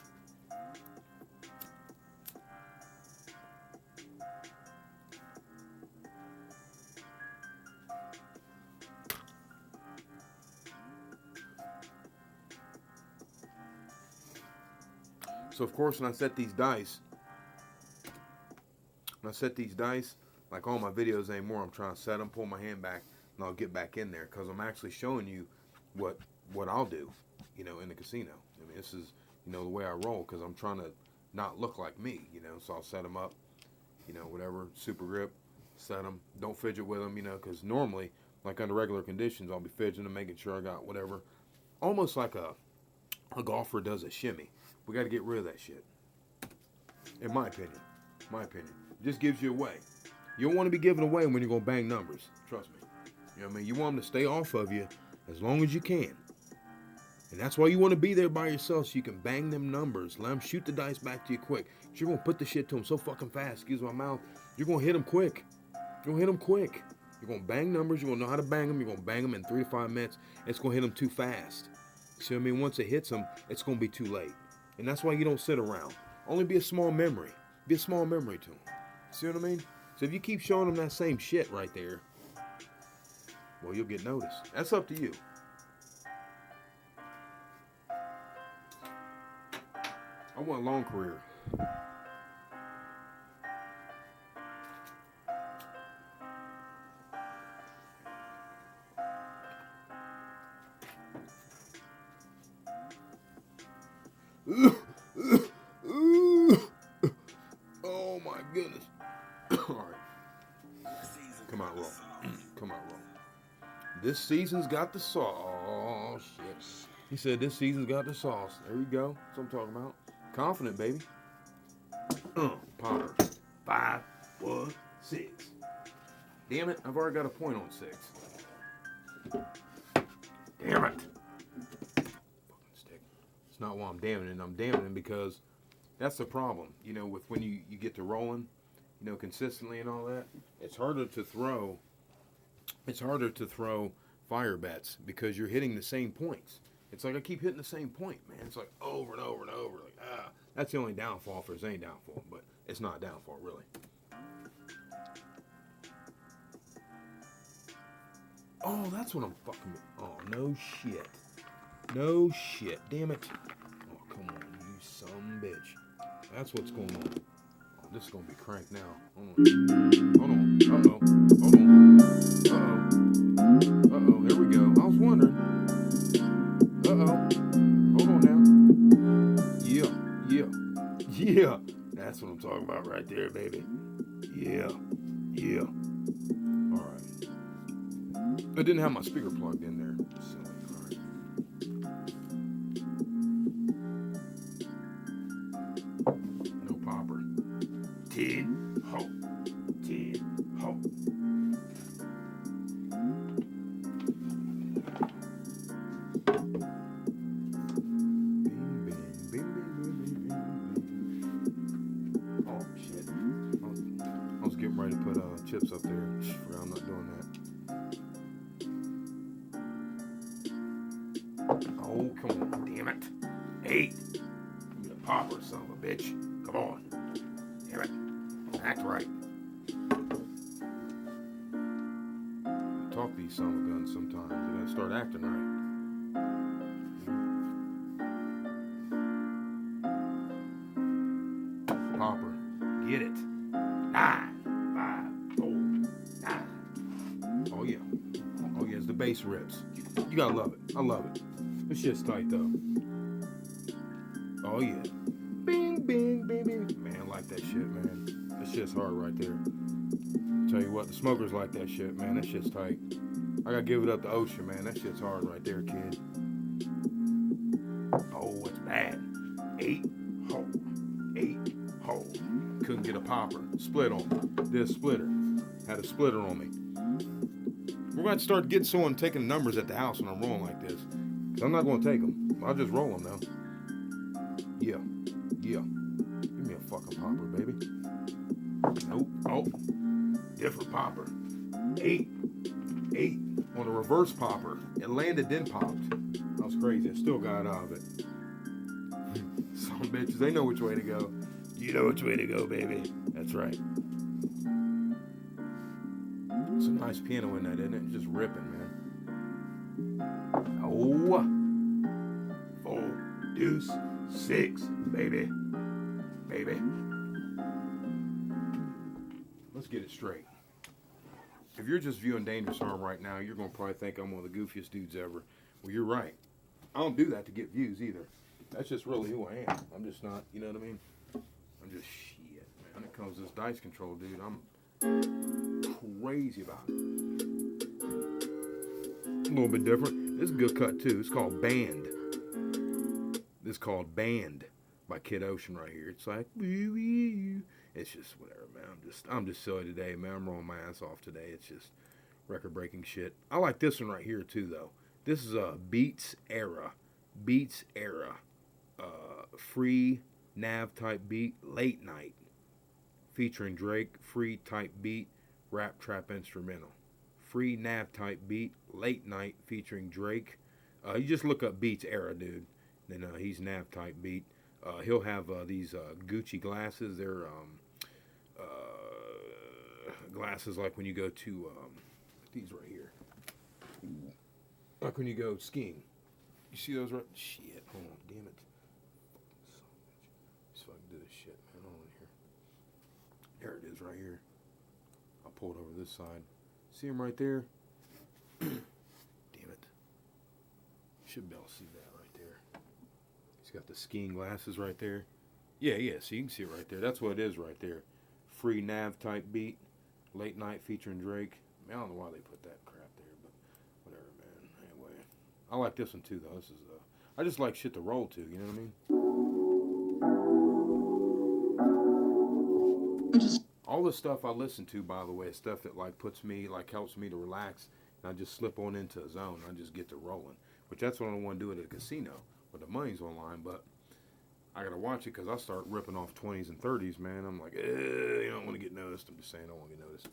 So of course when I set these dice, like all my videos anymore, I'm trying to set them, pull my hand back, and I'll get back in there because I'm actually showing you what I'll do, you know, in the casino. I mean, this is, you know, the way I roll because I'm trying to not look like me, you know. So I'll set them up, you know, whatever, super grip, set them. Don't fidget with them, you know, because normally, like under regular conditions, I'll be fidgeting, making sure I got whatever. Almost like a golfer does a shimmy. We got to get rid of that shit. In my opinion. It just gives you away. You don't want to be giving away when you're going to bang numbers. Trust me. You know what I mean? You want them to stay off of you as long as you can. And that's why you want to be there by yourself so you can bang them numbers. Let them shoot the dice back to you quick. You're going to put the shit to them so fucking fast, excuse my mouth. You're going to hit them quick. You're going to bang numbers. You're going to know how to bang them. You're going to bang them in 3 to 5 minutes. It's going to hit them too fast. See what I mean? Once it hits them, it's going to be too late. And that's why you don't sit around. Only be a small memory. Be a small memory to them. See what I mean? So if you keep showing them that same shit right there, well, you'll get noticed. That's up to you. I want a long career. Oh my goodness. All right. Come on, roll. This season's got the sauce. Oh, shit. He said this season's got the sauce. There we go. That's what I'm talking about. Confident, baby. Popper. 5, 1, 6. Damn it. I've already got a point on 6. Damn it. Fucking stick. It's not why I'm damning it. I'm damning it because that's the problem. You know, with when you get to rolling, you know, consistently and all that, it's harder to throw fire bets because you're hitting the same points. It's like I keep hitting the same point, man. It's like over and over and over. Like, that's the only downfall for his downfall, but it's not a downfall, really. Oh, that's what I'm fucking with. Oh, no shit. No shit. Damn it. Oh, come on, you son of a bitch. That's what's going on. Oh, this is going to be cranked now. Hold on. Uh-oh. Here we go. I was wondering. Uh-oh. Hold on now. Yeah. That's what I'm talking about right there, baby. Yeah. All right. I didn't have my speaker plugged in there. Silly. All right. No popper. Tid ho. Getting ready to put chips up there. I'm not doing that. Oh, come on, damn it. 8. Give me a popper, son of a bitch. Come on. Damn it. Act right. talk these son of a guns sometimes. You gotta start acting right. Popper, get it. 9, 5, 4, 9. Oh yeah. Oh yeah, it's the bass rips. You gotta love it. I love it. This shit's tight though. Oh yeah. Bing, bing, bing, bing. Man, I like that shit, man. That shit's hard right there. Tell you what, the smokers like that shit, man. That shit's tight. I gotta give it up to Ocean, man. That shit's hard right there, kid. Oh, it's bad. 8 hole. 8 hole. Couldn't get a popper. Split on me. Did a splitter. Had a splitter on me. We're going to start getting someone taking numbers at the house when I'm rolling like this. Cause I'm not going to take them. I'll just roll them, though. Yeah. Yeah. Give me a fucking popper, baby. Nope. Oh. Different popper. 8. 8. On a reverse popper. It landed, then popped. That was crazy. I still got out of it. Some bitches, they know which way to go. You know which way to go, baby. That's right. Some nice piano in that, isn't it? Just ripping, man. Oh. 4, deuce, 6, baby. Baby. Let's get it straight. If you're just viewing Dangerous Arm right now, you're going to probably think I'm one of the goofiest dudes ever. Well, you're right. I don't do that to get views either. That's just really who I am. I'm just not, you know what I mean? I'm just shit, man. When it comes to this dice control, dude, I'm crazy about it. A little bit different. This is a good cut, too. It's called Band. This is called Band by Kid Ocean right here. It's like, it's just whatever, man. I'm just silly today, man. I'm rolling my ass off today. It's just record-breaking shit. I like this one right here, too, though. This is a Beats Era. Beats Era. Free nav type beat, Late Night. Featuring Drake. Free type beat, rap trap instrumental. Free nav type beat, Late Night featuring Drake. You just look up Beats Era, dude. Then he's nav type beat. He'll have these Gucci glasses. They're glasses like when you go to these right here. Like when you go skiing. You see those right? Shit. Hold on. Damn it. Just fucking do this shit, man. Hold on here. There it is right here. I'll pull it over this side. See him right there? Damn it. Should be able to see that right there. He's got the skiing glasses right there. Yeah, so you can see it right there. That's what it is right there. Free nav type beat. Late Night featuring Drake. I don't know why they put that crap there, but whatever, man. Anyway, I like this one too, though. This is I just like shit to roll to. You know what I mean? All the stuff I listen to, by the way, is stuff that like puts me, like helps me to relax, and I just slip on into a zone. I just get to rolling, which that's what I want to do at a casino, where the money's online, but I gotta watch it because I start ripping off 20s and 30s, man. I'm like, you don't want to get noticed. I'm just saying I don't want to get noticed.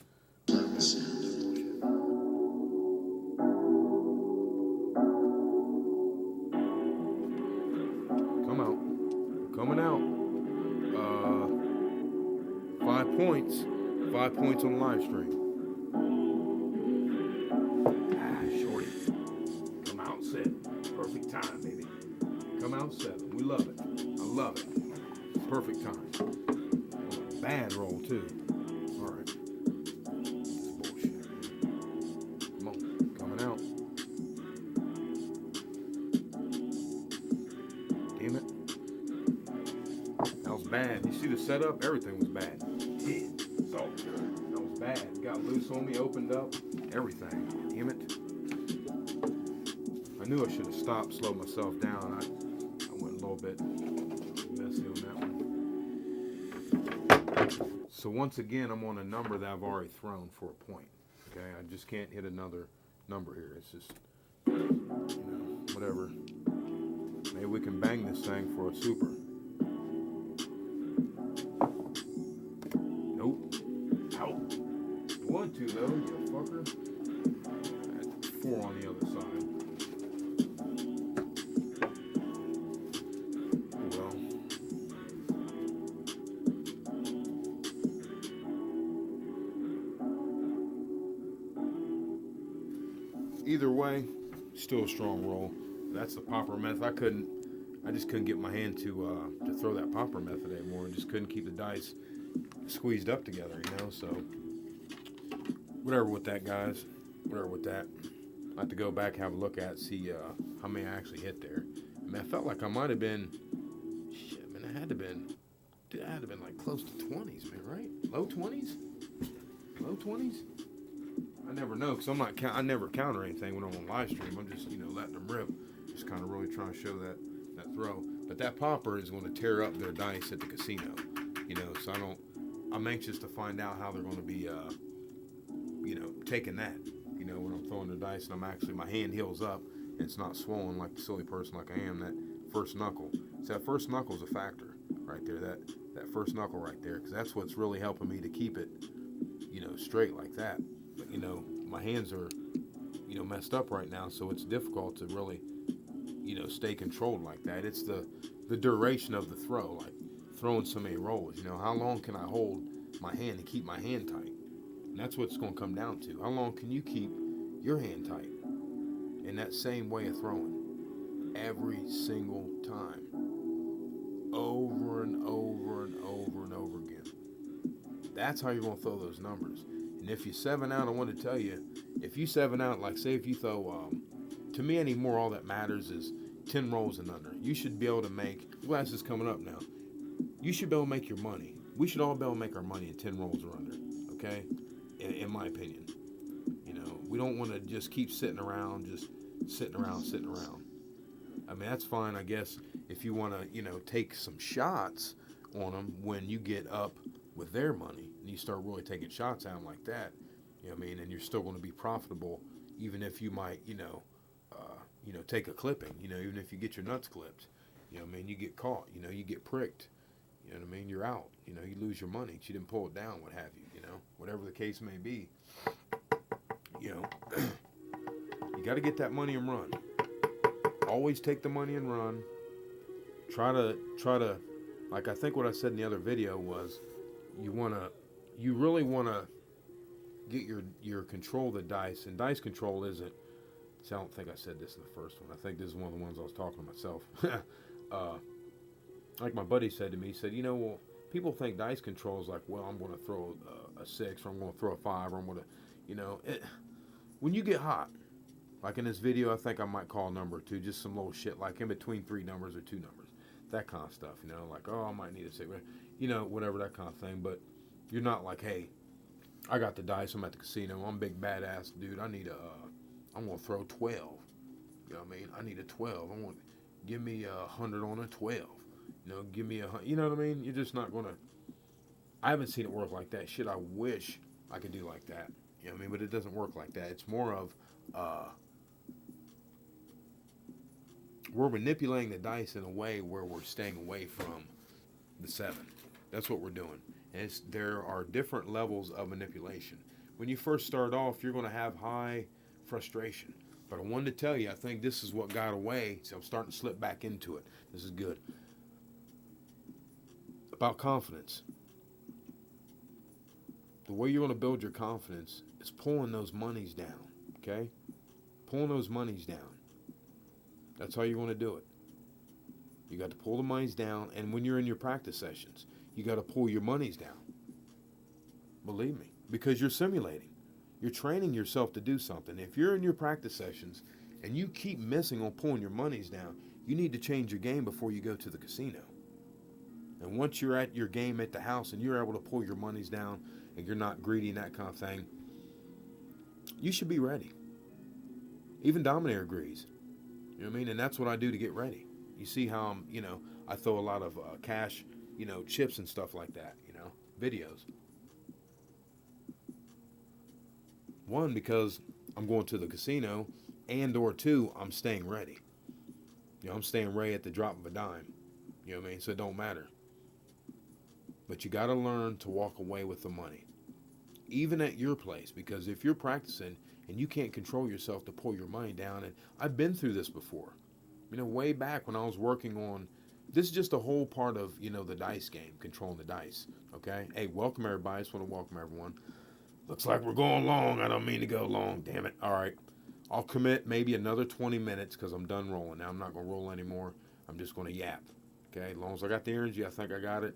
Come out. Coming out. 5 points. 5 points on the live stream. Shorty. Come out 7. Perfect time, baby. Come out 7. We love it. I love it. Perfect time. Bad roll, too. All right. Bullshit. Come on. Coming out. Damn it. That was bad. You see the setup? Everything was bad. So, that was bad. Got loose on me, opened up. Everything. Damn it. I knew I should have stopped, slowed myself down. I went a little bit messy on that one. So once again, I'm on a number that I've already thrown for a point. Okay, I just can't hit another number here. It's just, whatever. Maybe we can bang this thing for a super. Nope. Out. 1, 2 though, you fucker. That's 4 on the other side. either way, still a strong roll. That's the popper method. I just couldn't get my hand to throw that popper method anymore. I just couldn't keep the dice squeezed up together, you know. So whatever with that, guys. Whatever with that. I have to go back and have a look at see how many I actually hit there. I mean, I felt like I might have been. Shit, man, I had to been. Dude, I had to been like close to 20s, man. Right? Low 20s. Low 20s. I never know because I'm not. I never counter anything when I'm on live stream. I'm just letting them rip. Just kind of really trying to show that throw. But that popper is going to tear up their dice at the casino. So I'm anxious to find out how they're going to be, taking that. When I'm throwing the dice and my hand heals up and it's not swollen like the silly person like I am. That first knuckle. So that first knuckle is a factor right there. That first knuckle right there, because that's what's really helping me to keep it, straight like that. But my hands are, messed up right now, so it's difficult to really, stay controlled like that. It's the duration of the throw, like throwing so many rolls. How long can I hold my hand and keep my hand tight? And that's what it's going to come down to. How long can you keep your hand tight in that same way of throwing every single time, over and over and over and over again? That's how you're going to throw those numbers. And if you 7 out, I want to tell you, if you 7 out, like say if you throw, to me anymore, all that matters is 10 rolls and under. You should be able to make, glass is coming up now, you should be able to make your money. We should all be able to make our money in 10 rolls or under, okay? In my opinion. We don't want to just keep sitting around. I mean, that's fine, I guess, if you want to, take some shots on them when you get up with their money and you start really taking shots at them like that, and you're still going to be profitable even if you might, take a clipping, even if you get your nuts clipped, you get caught, you get pricked, you're out, you lose your money, you didn't pull it down, what have you, whatever the case may be, you got to get that money and run. Always take the money and run. Try to, like I think what I said in the other video was, you really want to get your control of the dice, and dice control isn't, see, I don't think I said this in the first one. I think this is one of the ones I was talking to myself. Like my buddy said to me, he said, well, people think dice control is like, well, I'm going to throw a 6, or I'm going to throw a 5, or I'm going to, when you get hot, like in this video, I think I might call a number or 2, just some little shit, like in between 3 numbers or 2 numbers, that kind of stuff, like, oh, I might need a 6, whatever, that kind of thing. But you're not like, hey, I got the dice, I'm at the casino, I'm a big badass dude, I'm going to throw 12, I need a 12, give me 100 on a 12, give me 100, you're just not going to, I haven't seen it work like that. Shit, I wish I could do like that, but it doesn't work like that. It's more of, we're manipulating the dice in a way where we're staying away from the 7. That's what we're doing. And there are different levels of manipulation. When you first start off, you're going to have high frustration. But I wanted to tell you, I think this is what got away. So I'm starting to slip back into it. This is good. About confidence. The way you're going to build your confidence is pulling those monies down. Okay? Pulling those monies down. That's how you're going to do it. You got to pull the monies down, and when you're in your practice sessions, you got to pull your monies down. Believe me, because you're simulating. You're training yourself to do something. If you're in your practice sessions and you keep missing on pulling your monies down, you need to change your game before you go to the casino. And once you're at your game at the house and you're able to pull your monies down and you're not greedy and that kind of thing, you should be ready. Even Dominator agrees. You know what I mean? And that's what I do to get ready. You see how I'm, I throw a lot of cash, chips and stuff like that, videos. One, because I'm going to the casino, and or 2, I'm staying ready. I'm staying ready at the drop of a dime. You know what I mean? So it don't matter. But you got to learn to walk away with the money. Even at your place, because if you're practicing and you can't control yourself to pull your money down, and I've been through this before. Way back when I was working on, this is just a whole part of, the dice game, controlling the dice, okay? Hey, welcome everybody. I just want to welcome everyone. Looks like we're going long. I don't mean to go long, damn it. All right. I'll commit maybe another 20 minutes because I'm done rolling. Now I'm not going to roll anymore. I'm just going to yap. Okay, as long as I got the energy, I think I got it.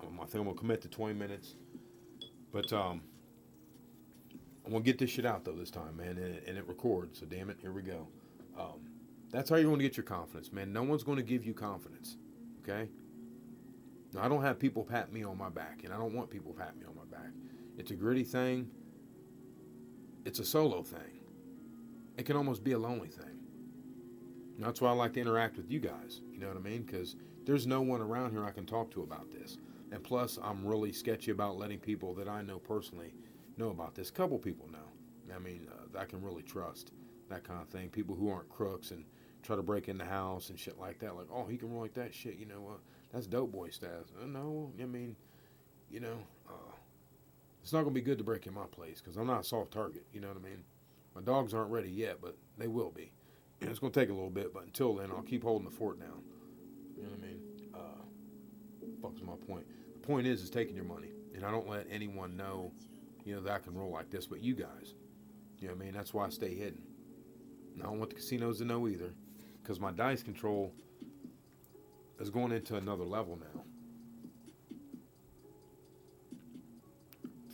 I think I'm going to commit to 20 minutes. But I'm going to get this shit out, though, this time, man. And it records. So, damn it, here we go. That's how you're going to get your confidence, man. No one's going to give you confidence. Okay? Now, I don't have people pat me on my back. And I don't want people pat me on my back. It's a gritty thing. It's a solo thing. It can almost be a lonely thing. And that's why I like to interact with you guys. You know what I mean? Because there's no one around here I can talk to about this. And plus, I'm really sketchy about letting people that I know personally know about this. A couple people know. I mean, that I can really trust. That kind of thing. People who aren't crooks and try to break in the house and shit like that. Like, oh, he can roll like that shit. You know, that's dope boy status. No, I mean, you know, it's not going to be good to break in my place because I'm not a soft target. You know what I mean? My dogs aren't ready yet, but they will be. And it's going to take a little bit, but until then, I'll keep holding the fort down. You know what I mean? Fuck's my point. The point is taking your money. And I don't let anyone know, you know, that I can roll like this, but you guys. You know what I mean? That's why I stay hidden. And I don't want the casinos to know either. Because my dice control is going into another level now.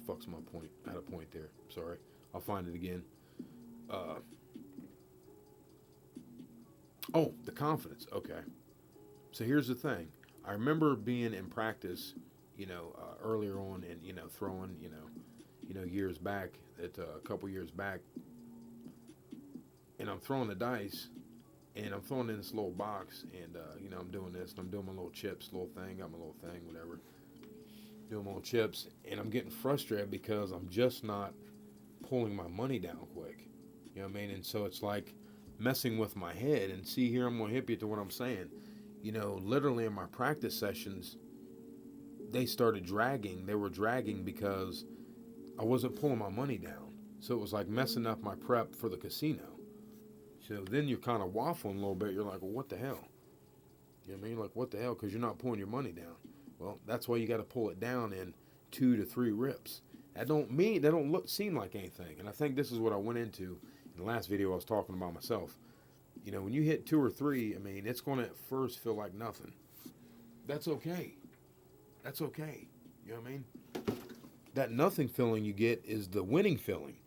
Fuck's my point. I had a point there. Sorry. I'll find it again. Oh, the confidence. Okay. So here's the thing. I remember being in practice, you know, earlier on and, you know, throwing, you know, years back, a couple years back. And I'm throwing the dice and I'm throwing in this little box and, you know, I'm doing this and I'm doing my little chips, little thing, got my little thing, whatever. Doing my little chips and I'm getting frustrated because I'm just not pulling my money down quick. You know what I mean? And so it's like messing with my head. And see here, I'm going to hip you to what I'm saying. You know, literally in my practice sessions, they started dragging. They were dragging because I wasn't pulling my money down. So it was like messing up my prep for the casino. So then you're kind of waffling a little bit. You're like, well, what the hell? You know what I mean? Like, what the hell? Because you're not pulling your money down. Well, that's why you got to pull it down in 2 to 3 rips. That don't seem like anything. And I think this is what I went into in the last video I was talking about myself. You know, when you hit 2 or 3, I mean, it's going to at first feel like nothing. That's okay. That's okay. You know what I mean? That nothing feeling you get is the winning feeling.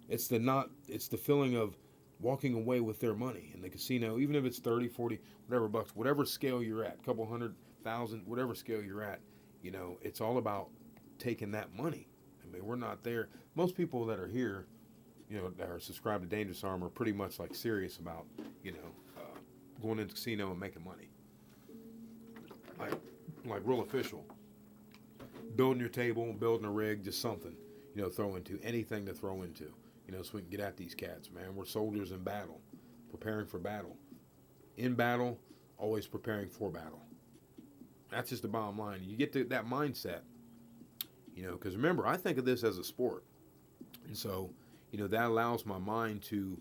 It's the feeling of walking away with their money in the casino, even if it's 30, 40, whatever bucks, whatever scale you're at, couple 100,000, whatever scale you're at, you know, it's all about taking that money. I mean, we're not there. Most people that are here, you know, that are subscribed to Dangerous Arm are pretty much like serious about, you know, going into the casino and making money. Like real official. Building your table, building a rig, just something, you know, throw into, anything to throw into, you know, so we can get at these cats, man. We're soldiers in battle, preparing for battle. In battle, always preparing for battle. That's just the bottom line. You get to that mindset, you know, because remember, I think of this as a sport. And so, you know, that allows my mind to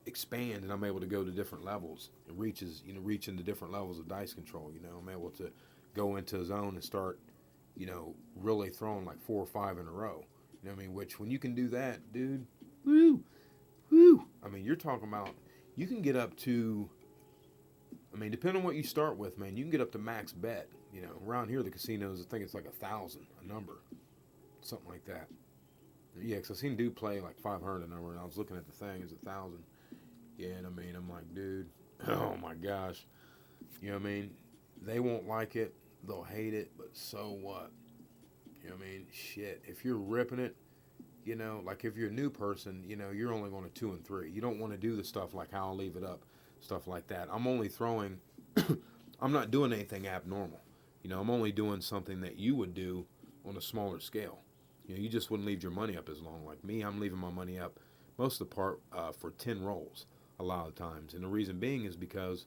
expand and I'm able to go to different levels. It reaches, you know, reach into different levels of dice control. You know, I'm able to go into a zone and start, you know, really throwing like 4 or 5 in a row. You know what I mean? Which when you can do that, dude, woo. I mean, you're talking about, you can get up to, I mean, depending on what you start with, man, you can get up to max bet. You know, around here, the casinos, I think it's like 1,000, a number, something like that. Yeah, because I seen dude play like 500 a number, and I was looking at the thing, it's 1,000. Yeah, and I mean, I'm like, dude, oh my gosh. You know what I mean? They won't like it, they'll hate it, but so what? You know what I mean? Shit, if you're ripping it, you know, like if you're a new person, you know, you're only going to 2 and 3. You don't want to do the stuff like how I'll leave it up, stuff like that. I'm only throwing, I'm not doing anything abnormal. You know, I'm only doing something that you would do on a smaller scale. You know, you just wouldn't leave your money up as long. Like me, I'm leaving my money up most of the part for 10 rolls a lot of times. And the reason being is because,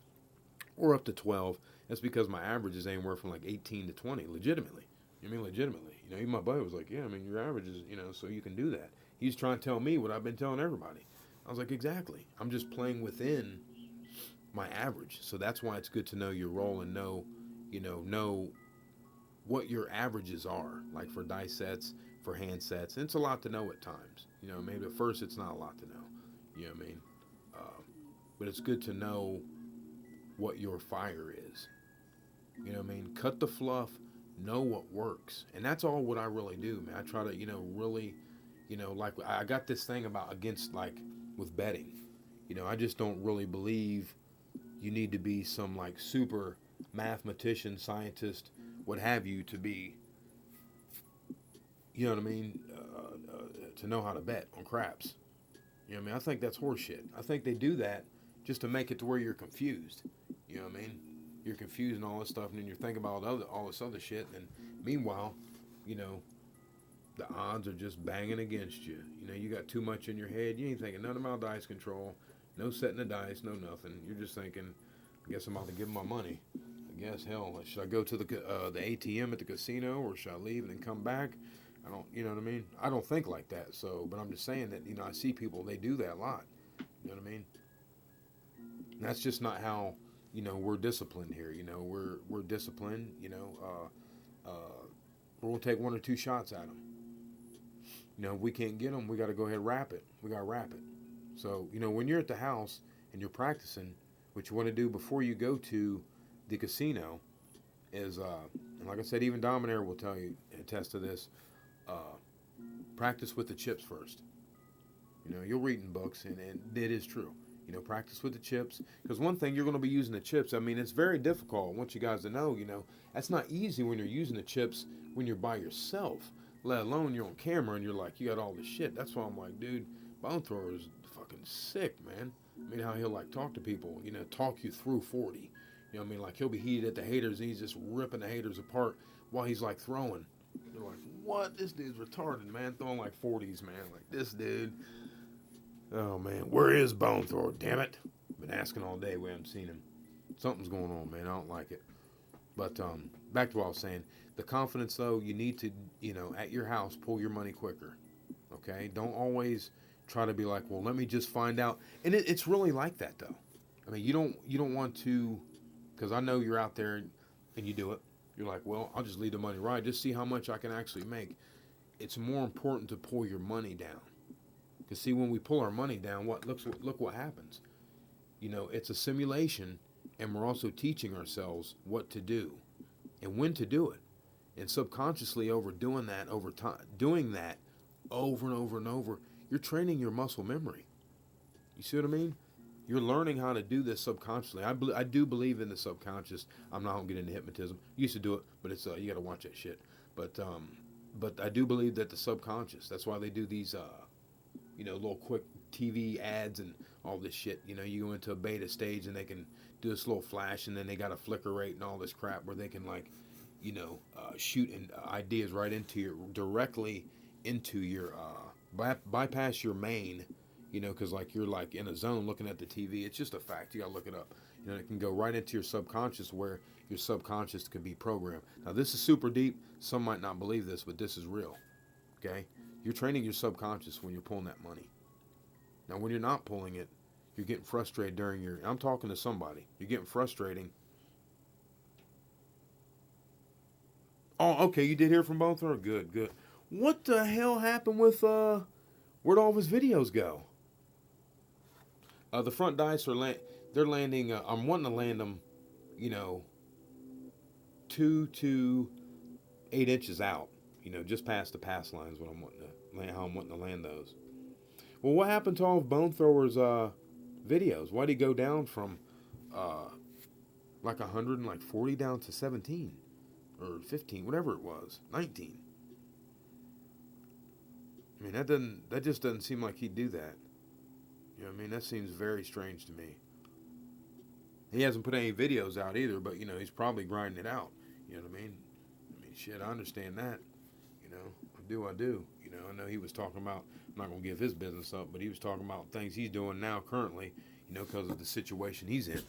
or up to 12, that's because my average is anywhere from like 18 to 20, legitimately. You know what I mean? Legitimately. You know, even my buddy was like, yeah, I mean, your average is, you know, so you can do that. He's trying to tell me what I've been telling everybody. I was like, exactly. I'm just playing within my average. So that's why it's good to know your role and know, you know what your averages are, like for dice sets, for hand sets. And it's a lot to know at times. You know, maybe at first it's not a lot to know. You know what I mean? But it's good to know what your fire is. You know what I mean? Cut the fluff, know what works. And that's all what I really do, man. I try to, really, like I got this thing about against like with betting. I just don't really believe you need to be some like super mathematician, scientist, what have you, to be, you know what I mean, to know how to bet on craps. You know what I mean? I think that's horseshit. I think they do that just to make it to where you're confused. You know what I mean? You're confused and all this stuff, and then you're thinking about all this other shit. And meanwhile, you know, the odds are just banging against you. You got too much in your head. You ain't thinking nothing about dice control, no setting the dice, no nothing. You're just thinking, I guess I'm about to give them my money. I guess, hell, should I go to the ATM at the casino, or should I leave and then come back? I don't, you know what I mean? I don't think like that. So, but I'm just saying that, I see people, they do that a lot. You know what I mean? And that's just not how, we're disciplined here. We're disciplined, we're going to take one or two shots at them. If we can't get them, we got to go ahead and wrap it. We got to wrap it. So, when you're at the house and you're practicing, what you want to do before you go to the casino is, and like I said, even Dominaire will tell you, attest to this, practice with the chips first. You'll read in books, and it is true. Practice with the chips. Because one thing, you're going to be using the chips. I mean, it's very difficult. I want you guys to know, that's not easy when you're using the chips when you're by yourself, let alone you're on camera and you're like, you got all this shit. That's why I'm like, dude, Bone Thrower is fucking sick, man. I mean, how he'll like talk to people, talk you through 40. You know what I mean? Like, he'll be heated at the haters and he's just ripping the haters apart while he's like throwing. They're like, what? This dude's retarded, man. Throwing like 40s, man. Like, this dude. Oh, man. Where is Bone Thrower? Damn it. Been asking all day. We haven't seen him. Something's going on, man. I don't like it. But back to what I was saying. The confidence, though, you need to, at your house, pull your money quicker. Okay? Don't always try to be like, well, let me just find out. And it's really like that, though. I mean, you don't want to, because I know you're out there and you do it. You're like, well, I'll just leave the money right. Just see how much I can actually make. It's more important to pull your money down. Because see, when we pull our money down, look what happens. It's a simulation, and we're also teaching ourselves what to do and when to do it. And subconsciously, doing that over time, doing that over and over and over, you're training your muscle memory. You see what I mean? You're learning how to do this subconsciously. I do believe in the subconscious. I'm not going to get into hypnotism. Used to do it, but it's you got to watch that shit. But I do believe that the subconscious. That's why they do these little quick TV ads and all this shit. You go into a beta stage and they can do this little flash, and then they got a flicker rate and all this crap where they can shoot ideas right directly into your bypass your main. Because like you're like in a zone looking at the TV. It's just a fact. You gotta look it up. It can go right into your subconscious where your subconscious can be programmed. Now this is super deep. Some might not believe this, but this is real. Okay? You're training your subconscious when you're pulling that money. Now when you're not pulling it, you're getting frustrated I'm talking to somebody. You're getting frustrating. Oh, okay, you did hear from Bone Thrower? Good. What the hell happened with where'd all of his videos go? The front dice are they're landing. I'm wanting to land them, 2 to 8 inches out. Just past the pass lines. What I'm wanting to land, how I'm wanting to land those. Well, what happened to all of Bone Thrower's videos? Why'd he go down from like 140 down to 17 or 15, whatever it was, 19? I mean, that just doesn't seem like he'd do that. You know what I mean? That seems very strange to me. He hasn't put any videos out either, but, he's probably grinding it out. You know what I mean? Shit, I understand that. I do. I know he was talking about, I'm not going to give his business up, but he was talking about things he's doing now currently, because of the situation he's in,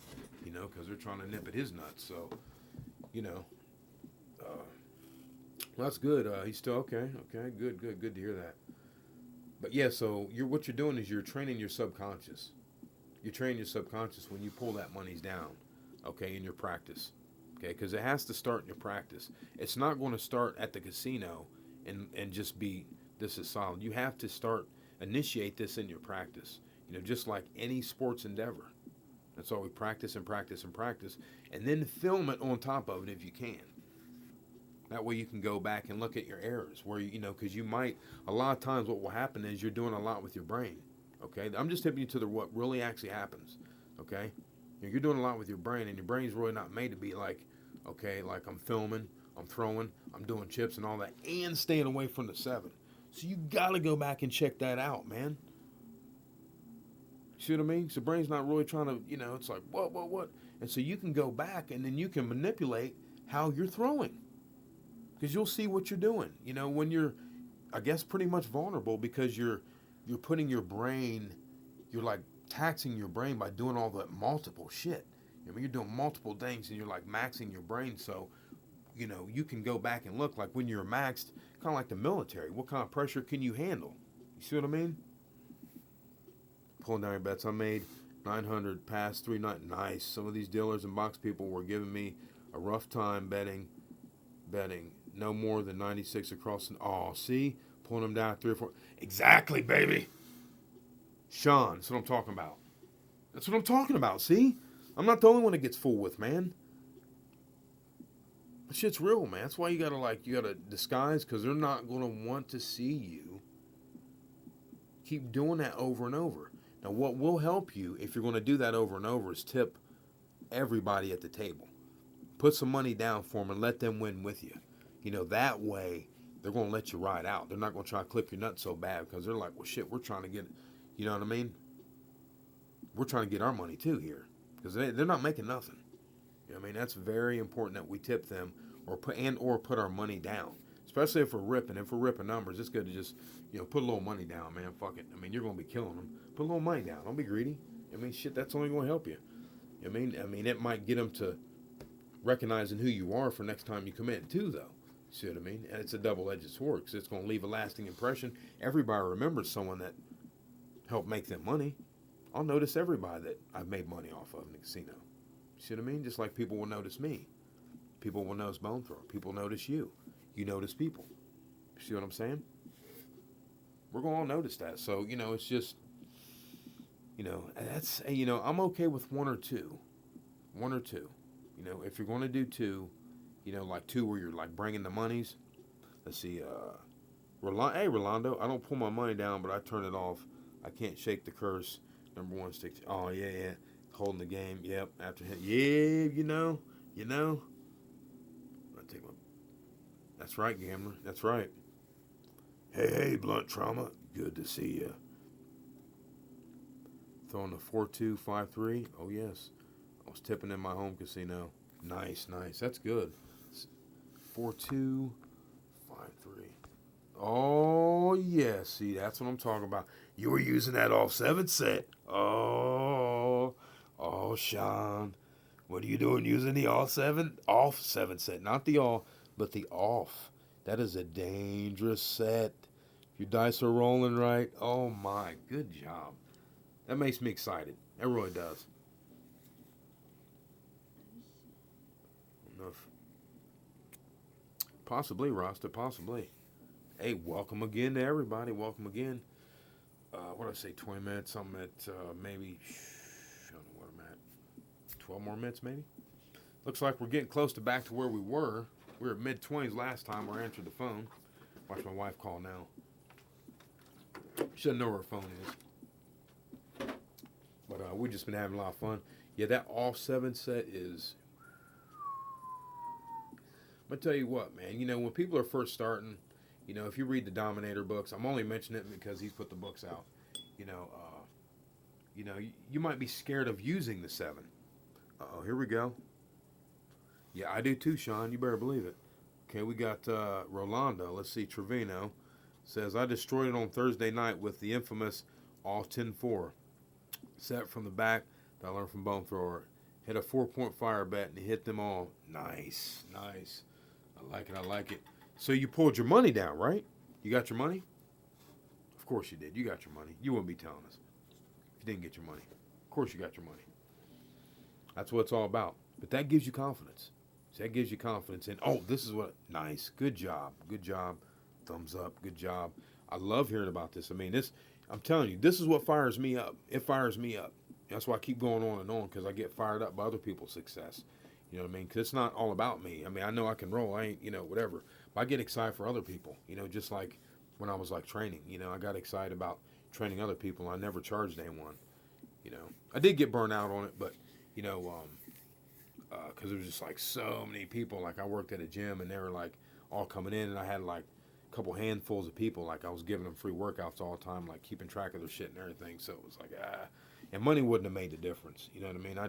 because they're trying to nip at his nuts. So, that's good. He's still okay. Good to hear that. But yeah, so what you're doing is you're training your subconscious. You're training your subconscious when you pull that monies down, okay, in your practice, okay, because it has to start in your practice. It's not going to start at the casino and just be, this is solid. You have to initiate this in your practice. just like any sports endeavor. That's why we practice and practice and practice, and then film it on top of it if you can. That way you can go back and look at your errors where, because you might, a lot of times what will happen is you're doing a lot with your brain. Okay, I'm just tipping you to what really actually happens. Okay, you're doing a lot with your brain, and your brain's really not made to be like, okay, like I'm filming, I'm throwing, I'm doing chips and all that, and staying away from the 7. So you got to go back and check that out, man. See what I mean? So brain's not really trying to, it's like, what? And so you can go back and then you can manipulate how you're throwing. Because you'll see what you're doing. When you're, I guess, pretty much vulnerable because you're putting your brain, you're like taxing your brain by doing all the multiple shit. You're doing multiple things and you're like maxing your brain. So, you can go back and look like when you're maxed, kind of like the military. What kind of pressure can you handle? You see what I mean? Pulling down your bets. I made 900 past 3 night. Nice. Some of these dealers and box people were giving me a rough time betting no more than 96 across. Oh, see? Pulling them down 3 or 4. Exactly, baby. Sean, that's what I'm talking about. That's what I'm talking about, see? I'm not the only one that gets fooled with, man. That shit's real, man. That's why you gotta disguise, because they're not gonna want to see you. Keep doing that over and over. Now, what will help you if you're gonna do that over and over is tip everybody at the table. Put some money down for them and let them win with you. That way they're going to let you ride out. They're not going to try to clip your nuts so bad because they're like, well, shit, we're trying to get, you know what I mean? We're trying to get our money too here because they're not making nothing. That's very important that we tip them or put our money down, especially if we're ripping. If we're ripping numbers, it's good to just, put a little money down, man. Fuck it. You're going to be killing them. Put a little money down. Don't be greedy. Shit, that's only going to help you. It might get them to recognizing who you are for next time you come in too, though. See what I mean? And it's a double-edged sword because it's going to leave a lasting impression. Everybody remembers someone that helped make them money. I'll notice everybody that I've made money off of in the casino. See what I mean? Just like people will notice me. People will notice Bone Thrower. People notice you. You notice people. See what I'm saying? We're going to all notice that. So, it's just, that's, I'm okay with 1 or 2. 1 or 2. If you're going to do 2, like 2 where you're like bringing the monies. Let's see, hey, Rolando, I don't pull my money down, but I turn it off. I can't shake the curse. Number 1 sticks. Oh, yeah. Holding the game. Yep. After hit. Yeah, I take my. That's right, gambler. That's right. Hey, Blunt Trauma. Good to see you. Throwing the 4-2-5-3. Oh, yes. I was tipping in my home casino. Nice. That's good. 4-2-5-3. Oh, yeah. See, that's what I'm talking about. You were using that off 7 set. Oh, Sean. What are you doing using the off 7 set? Not the all, but the off. That is a dangerous set. If your dice are rolling right, oh my, good job. That makes me excited. It really does. Enough. Possibly, Rasta, possibly. Hey, welcome again to everybody. Welcome again. What did I say, 20 minutes? I'm at maybe, I don't know what I'm at, 12 more minutes maybe? Looks like we're getting close to back to where we were. We were at mid-20s last time we answered the phone. Watch my wife call now. She doesn't know where her phone is. But we've just been having a lot of fun. Yeah, that all 7 set is... I'm going to tell you what, man. When people are first starting, if you read the Dominator books, I'm only mentioning it because he's put the books out. You might be scared of using the 7. Uh-oh, here we go. Yeah, I do too, Sean. You better believe it. Okay, we got Rolando. Let's see, Trevino says, I destroyed it on Thursday night with the infamous all 10-4. Set from the back that I learned from Bone Thrower. Hit a 4-point fire bet and he hit them all. Nice. I like it. So you pulled your money down, right? You got your money? Of course you did. You got your money. You wouldn't be telling us if you didn't get your money. Of course you got your money. That's what it's all about. But that gives you confidence. So that gives you confidence in, this is what, nice. Good job. Thumbs up. Good job. I love hearing about this. I mean, this, I'm telling you, this is what fires me up. It fires me up. That's why I keep going on and on, because I get fired up by other people's success. You know what I mean? Because it's not all about me. I mean, I know I can roll. I ain't, whatever. But I get excited for other people. Just like when I was like training. I got excited about training other people. I never charged anyone. I did get burnt out on it, but because it was just like so many people. Like I worked at a gym and they were like all coming in, and I had like a couple handfuls of people. Like I was giving them free workouts all the time, like keeping track of their shit and everything. So it was like and money wouldn't have made the difference. You know what I mean?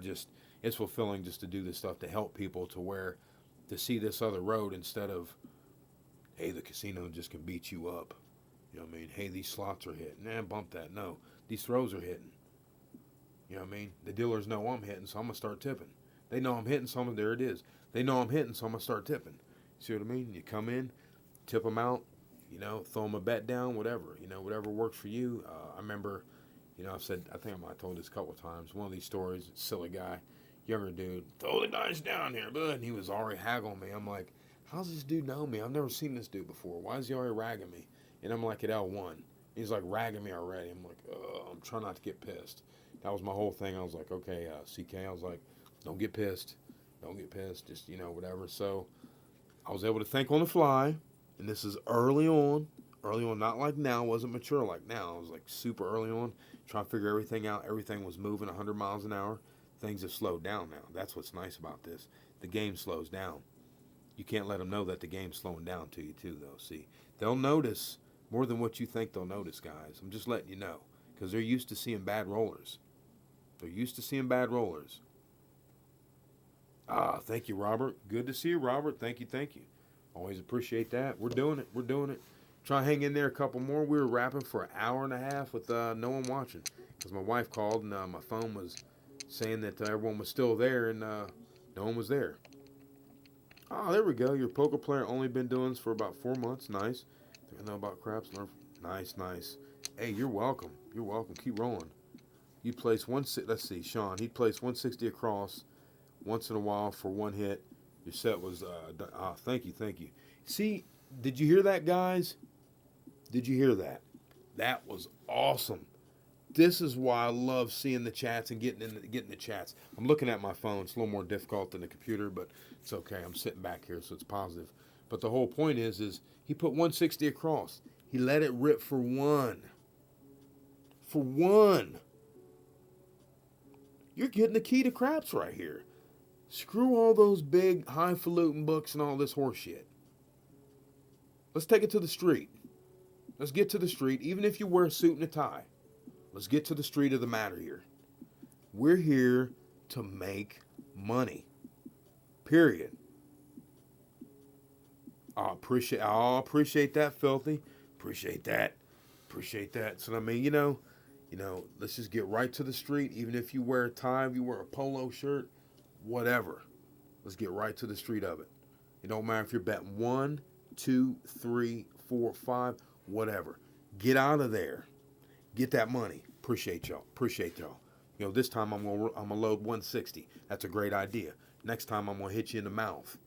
It's fulfilling just to do this stuff to help people to see this other road instead of, hey, the casino just can beat you up. You know what I mean? Hey, these slots are hitting. Nah, bump that. No, these throws are hitting. You know what I mean? The dealers know I'm hitting, so I'm going to start tipping. They know I'm hitting, so there it is. They know I'm hitting, so I'm going to start tipping. See what I mean? You come in, tip them out, throw them a bet down, whatever. Whatever works for you. I remember, I think I might have told this a couple of times. One of these stories, silly guy, younger dude, throw the dice down here, bud. And he was already haggling me. I'm like, how's this dude know me? I've never seen this dude before. Why is he already ragging me? And I'm like at L1. He's like ragging me already. I'm like, I'm trying not to get pissed. That was my whole thing. I was like, okay, CK, I was like, don't get pissed. Don't get pissed. Just, whatever. So I was able to think on the fly. And this is early on. Early on, not like now. Wasn't mature like now. I was like super early on. Trying to figure everything out. Everything was moving 100 miles an hour. Things have slowed down now. That's what's nice about this. The game slows down. You can't let them know that the game's slowing down to you too, though. See, they'll notice more than what you think they'll notice, guys. I'm just letting you know. Because they're used to seeing bad rollers. They're used to seeing bad rollers. Thank you, Robert. Good to see you, Robert. Thank you, thank you. Always appreciate that. We're doing it. We're doing it. Try to hang in there a couple more. We were rapping for an hour and a half with no one watching. Because my wife called and my phone was saying that everyone was still there and no one was there. There we go. Your poker player only been doing this for about 4 months. Nice. I know about craps. Nice, nice. Hey, you're welcome. You're welcome. Keep rolling. You place let's see, Sean. He placed 160 across once in a while for one hit. Your set was thank you. See, did you hear that, guys? Did you hear that? That was awesome. This is why I love seeing the chats and getting the chats. I'm looking at my phone. It's a little more difficult than the computer, but it's okay. I'm sitting back here, so it's positive. But the whole point is he put 160 across. He let it rip for one. For one. You're getting the key to craps right here. Screw all those big highfalutin books and all this horse shit. Let's take it to the street. Let's get to the street, even if you wear a suit and a tie. Let's get to the street of the matter here. We're here to make money. Period. I appreciate that, Filthy. Appreciate that. So I mean, let's just get right to the street. Even if you wear a tie, if you wear a polo shirt, whatever. Let's get right to the street of it. It don't matter if you're betting 1, 2, 3, 4, 5, whatever. Get out of there. Get that money. Appreciate y'all. This time I'm gonna load 160. That's a great idea. Next time I'm gonna hit you in the mouth.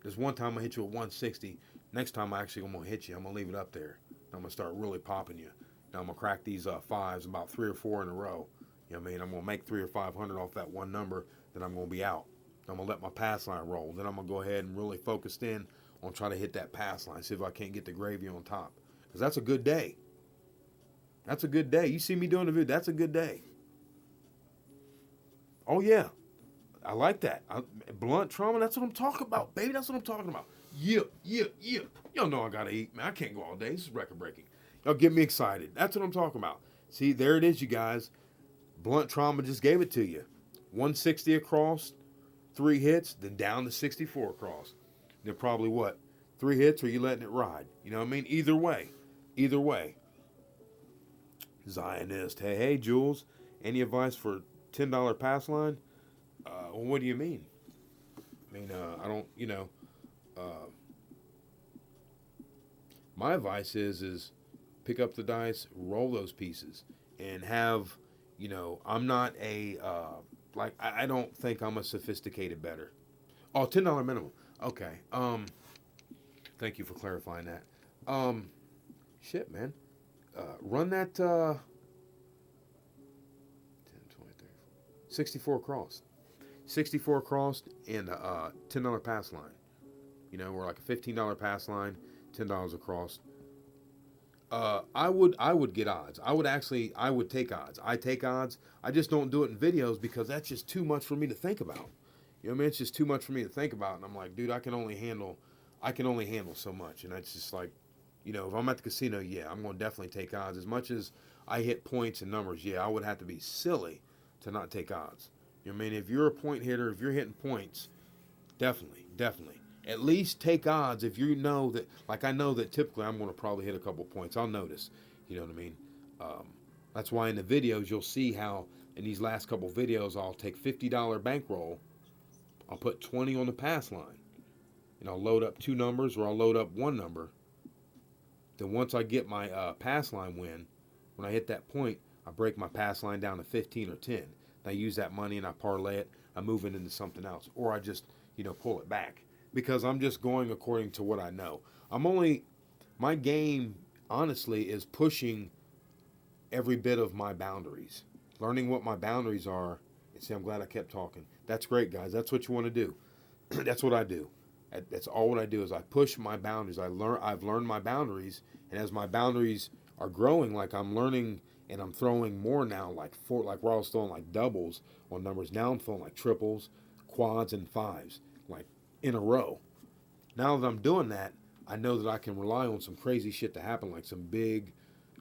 There's one time I hit you at 160. Next time I'm gonna hit you. I'm gonna leave it up there. I'm gonna start really popping you. Now I'm gonna crack these fives about 3 or 4 in a row. You know what I mean? I'm gonna make 300 or 500 off that one number. Then I'm gonna be out. I'm gonna let my pass line roll. Then I'm gonna go ahead and really focus in on trying to hit that pass line. See if I can't get the gravy on top. Because that's a good day. That's a good day. You see me doing the video. That's a good day. Oh yeah, I like that. Blunt trauma. That's what I'm talking about, baby. That's what I'm talking about. Yeah. Y'all know I gotta eat, man. I can't go all day. This is record breaking. Y'all get me excited. That's what I'm talking about. See, there it is, you guys. Blunt trauma just gave it to you. 160 across, 3 hits, then down to 64 across. Then probably what? 3 hits, or you letting it ride? You know what I mean? Either way. Zionist. Hey, Jules. Any advice for $10 pass line? Well, what do you mean? I mean, I don't, my advice is pick up the dice, roll those pieces, and have, I'm not a, I don't think I'm a sophisticated bettor. Oh, $10 minimum. Okay. Thank you for clarifying that. Shit, man. Run that 10, 20, 30, 64 across. 64 across and a $10 pass line. You know, we're like a $15 pass line, $10 across. I would get odds. I would take odds. I take odds. I just don't do it in videos because that's just too much for me to think about. You know what I mean? It's just too much for me to think about, and I'm like, dude, I can only handle so much, and it's just like, you know, if I'm at the casino, yeah, I'm going to definitely take odds. As much as I hit points and numbers, yeah, I would have to be silly to not take odds. You know what I mean? If you're a point hitter, if you're hitting points, definitely, definitely. At least take odds if you know that, like I know that typically I'm going to probably hit a couple points. I'll notice. You know what I mean? Um, that's why in the videos you'll see how in these last couple videos I'll take $50 bankroll. I'll put 20 on the pass line. And I'll load up two numbers or I'll load up one number. Then once I get my pass line win, when I hit that point, I break my pass line down to 15 or 10. And I use that money and I parlay it. I move it into something else. Or I just, you know, pull it back. Because I'm just going according to what I know. My game, honestly, is pushing every bit of my boundaries. Learning what my boundaries are. And see, I'm glad I kept talking. That's great, guys. That's what you want to do. That's what I do. That's all what I do is I push my boundaries. I've learned my boundaries, and as my boundaries are growing, like I'm learning and I'm throwing more now, like where I was throwing like doubles on numbers. Now I'm throwing like triples, quads, and fives, like in a row. Now that I'm doing that, I know that I can rely on some crazy shit to happen, like some big,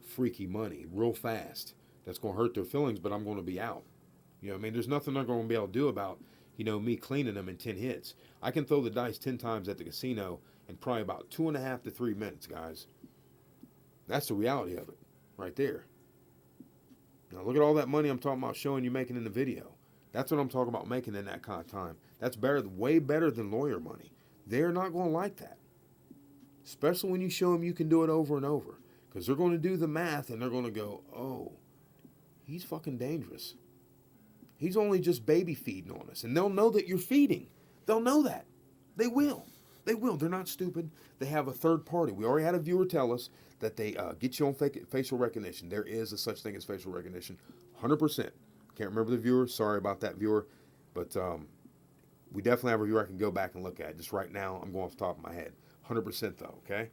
freaky money, real fast. That's gonna hurt their feelings, but I'm gonna be out. You know what I mean? There's nothing they're going to be able to do about, you know, me cleaning them in 10 hits. I can throw the dice 10 times at the casino in probably about 2.5 to 3 minutes, guys. That's the reality of it right there. Now, look at all that money I'm talking about showing you making in the video. That's what I'm talking about making in that kind of time. That's better, way better than lawyer money. They're not going to like that. Especially when you show them you can do it over and over. Because they're going to do the math and they're going to go, oh, he's fucking dangerous. He's only just baby feeding on us. And they'll know that you're feeding. They'll know that. They will. They will. They're not stupid. They have a third party. We already had a viewer tell us that they get you on facial recognition. There is a such thing as facial recognition. 100%. Can't remember the viewer. Sorry about that viewer. But we definitely have a viewer I can go back and look at. Just right now, I'm going off the top of my head. 100% though, okay?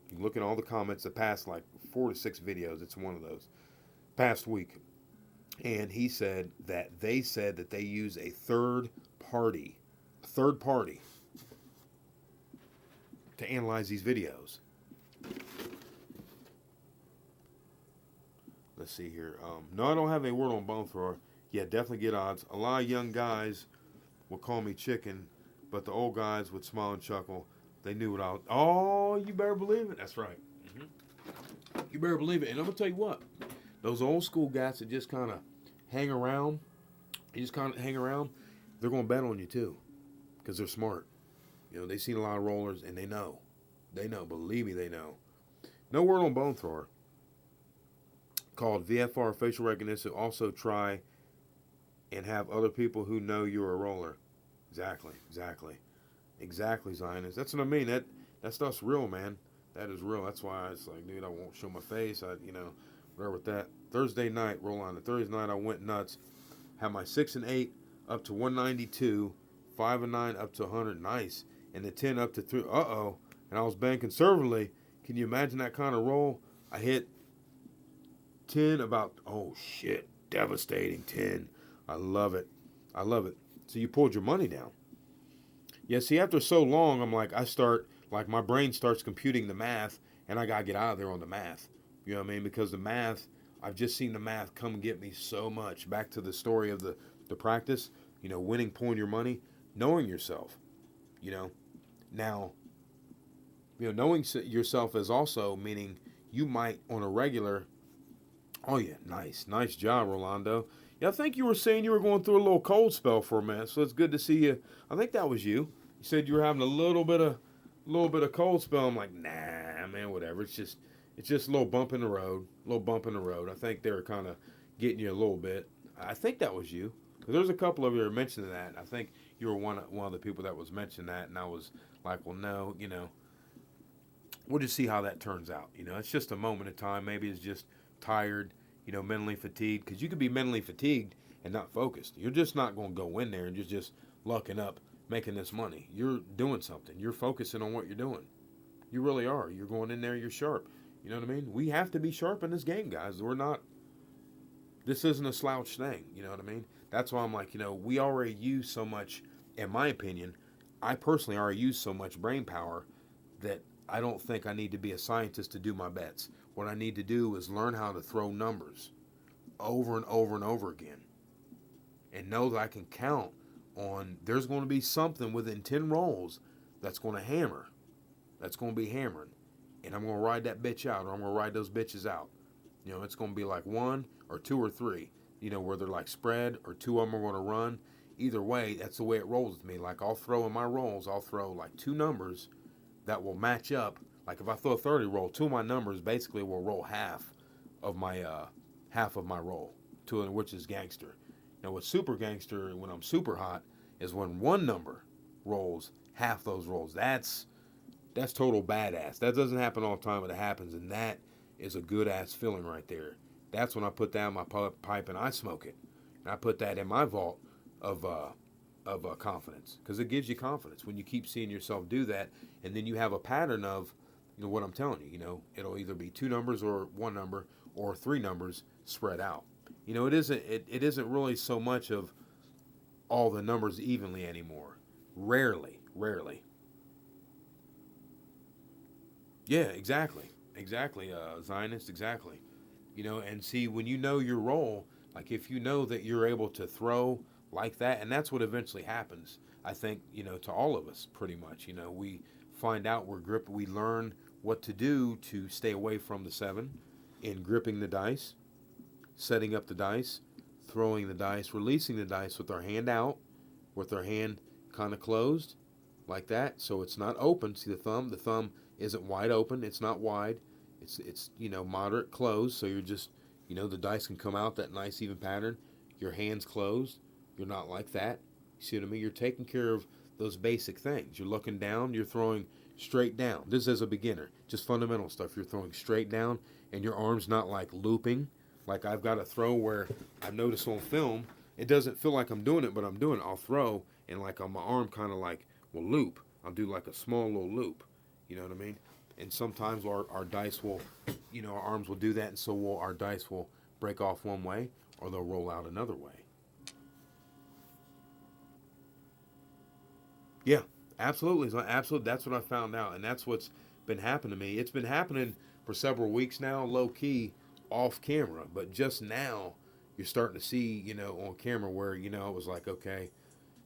You can look at all the comments. The past like 4 to 6 videos. It's one of those. Past week. And he said that they use a third party to analyze these videos. Let's see here. No, I don't have a word on bone thrower. Yeah, definitely get odds. A lot of young guys will call me chicken, but the old guys would smile and chuckle. They knew what I was. Oh, you better believe it. That's right. You better believe it. And I'm going to tell you what. Those old school guys that just kind of hang around, they're going to bet on you too because they're smart. You know, they've seen a lot of rollers and they know. They know. Believe me, they know. No word on bone thrower. Called VFR facial recognition. Also try and have other people who know you're a roller. Exactly, Zionist. That's what I mean. That stuff's real, man. That is real. That's why it's like, dude, I won't show my face. Whatever with that. Thursday night, roll on. The Thursday night, I went nuts. Had my 6 and 8 up to 192, 5 and 9 up to 100. Nice. And the 10 up to 3. And I was betting conservatively. Can you imagine that kind of roll? I hit 10 about, oh shit, devastating 10. I love it. So you pulled your money down. Yeah, see, after so long, I'm like, my brain starts computing the math, and I got to get out of there on the math. You know what I mean? Because the math, I've just seen the math come and get me so much. Back to the story of the practice, you know, winning, pulling your money, knowing yourself, you know. Now, you know, knowing yourself is also meaning you might on a regular, oh yeah, nice job, Rolando. Yeah, I think you were saying you were going through a little cold spell for a minute, so it's good to see you. I think that was you. You said you were having a little bit of cold spell. I'm like, nah, man, whatever. It's just a little bump in the road. I think they were kind of getting you a little bit. I think that was you. Because there's a couple of you who mentioning that. I think you were one of the people that was mentioning that, and I was like, well, no, you know. we'll just see how that turns out. You know, it's just a moment of time. Maybe it's just tired, you know, mentally fatigued. Because you could be mentally fatigued and not focused. You're just not going to go in there and just lucking up, making this money. You're doing something. You're focusing on what you're doing. You really are. You're going in there, you're sharp. You know what I mean? We have to be sharp in this game, guys. We're not, this isn't a slouch thing. You know what I mean? That's why I'm like, you know, we already use so much, in my opinion, I personally already use so much brain power that I don't think I need to be a scientist to do my bets. What I need to do is learn how to throw numbers over and over and over again and know that I can count on, there's going to be something within 10 rolls that's going to hammer. That's going to be hammering. And I'm going to ride that bitch out, or I'm going to ride those bitches out. You know, it's going to be like 1 or 2 or 3, you know, where they're like spread or 2 of them are going to run. Either way, that's the way it rolls with me. Like I'll throw in my rolls, I'll throw like 2 numbers that will match up. Like if I throw a 30 roll, 2 of my numbers basically will roll half of my roll, which is gangster. Now with super gangster, when I'm super hot, is when 1 number rolls half those rolls. That's total badass. That doesn't happen all the time, but it happens, and that is a good ass feeling right there. That's when I put down my pipe and I smoke it, and I put that in my vault of confidence, because it gives you confidence when you keep seeing yourself do that, and then you have a pattern of, you know what I'm telling you. You know, it'll either be 2 numbers or 1 number or 3 numbers spread out. You know, it isn't really so much of all the numbers evenly anymore. Rarely. Yeah, exactly, Zionist, exactly. You know, and see, when you know your role, like if you know that you're able to throw like that, and that's what eventually happens, I think, you know, to all of us, pretty much. You know, we find out we're grip, we learn what to do to stay away from the 7 in gripping the dice, setting up the dice, throwing the dice, releasing the dice with our hand out, with our hand kind of closed, like that, so it's not open. See the thumb? The thumb isn't wide open. It's not wide. It's you know, moderate closed. So you're just, you know, the dice can come out that nice even pattern. Your hand's closed. You're not like that. You see what I mean? You're taking care of those basic things. You're looking down. You're throwing straight down. This is a beginner, just fundamental stuff. You're throwing straight down, and your arm's not like looping. Like I've got a throw where I've noticed on film, it doesn't feel like I'm doing it, but I'm doing it. I'll throw, and like on my arm kind of like will loop. I'll do like a small little loop. You know what I mean? And sometimes our dice will, you know, our arms will do that, and so will our dice will break off one way, or they'll roll out another way. Yeah, absolutely. Absolutely. That's what I found out, and that's what's been happening to me. It's been happening for several weeks now, low key, off camera. But just now, you're starting to see, you know, on camera where, you know, it was like, okay,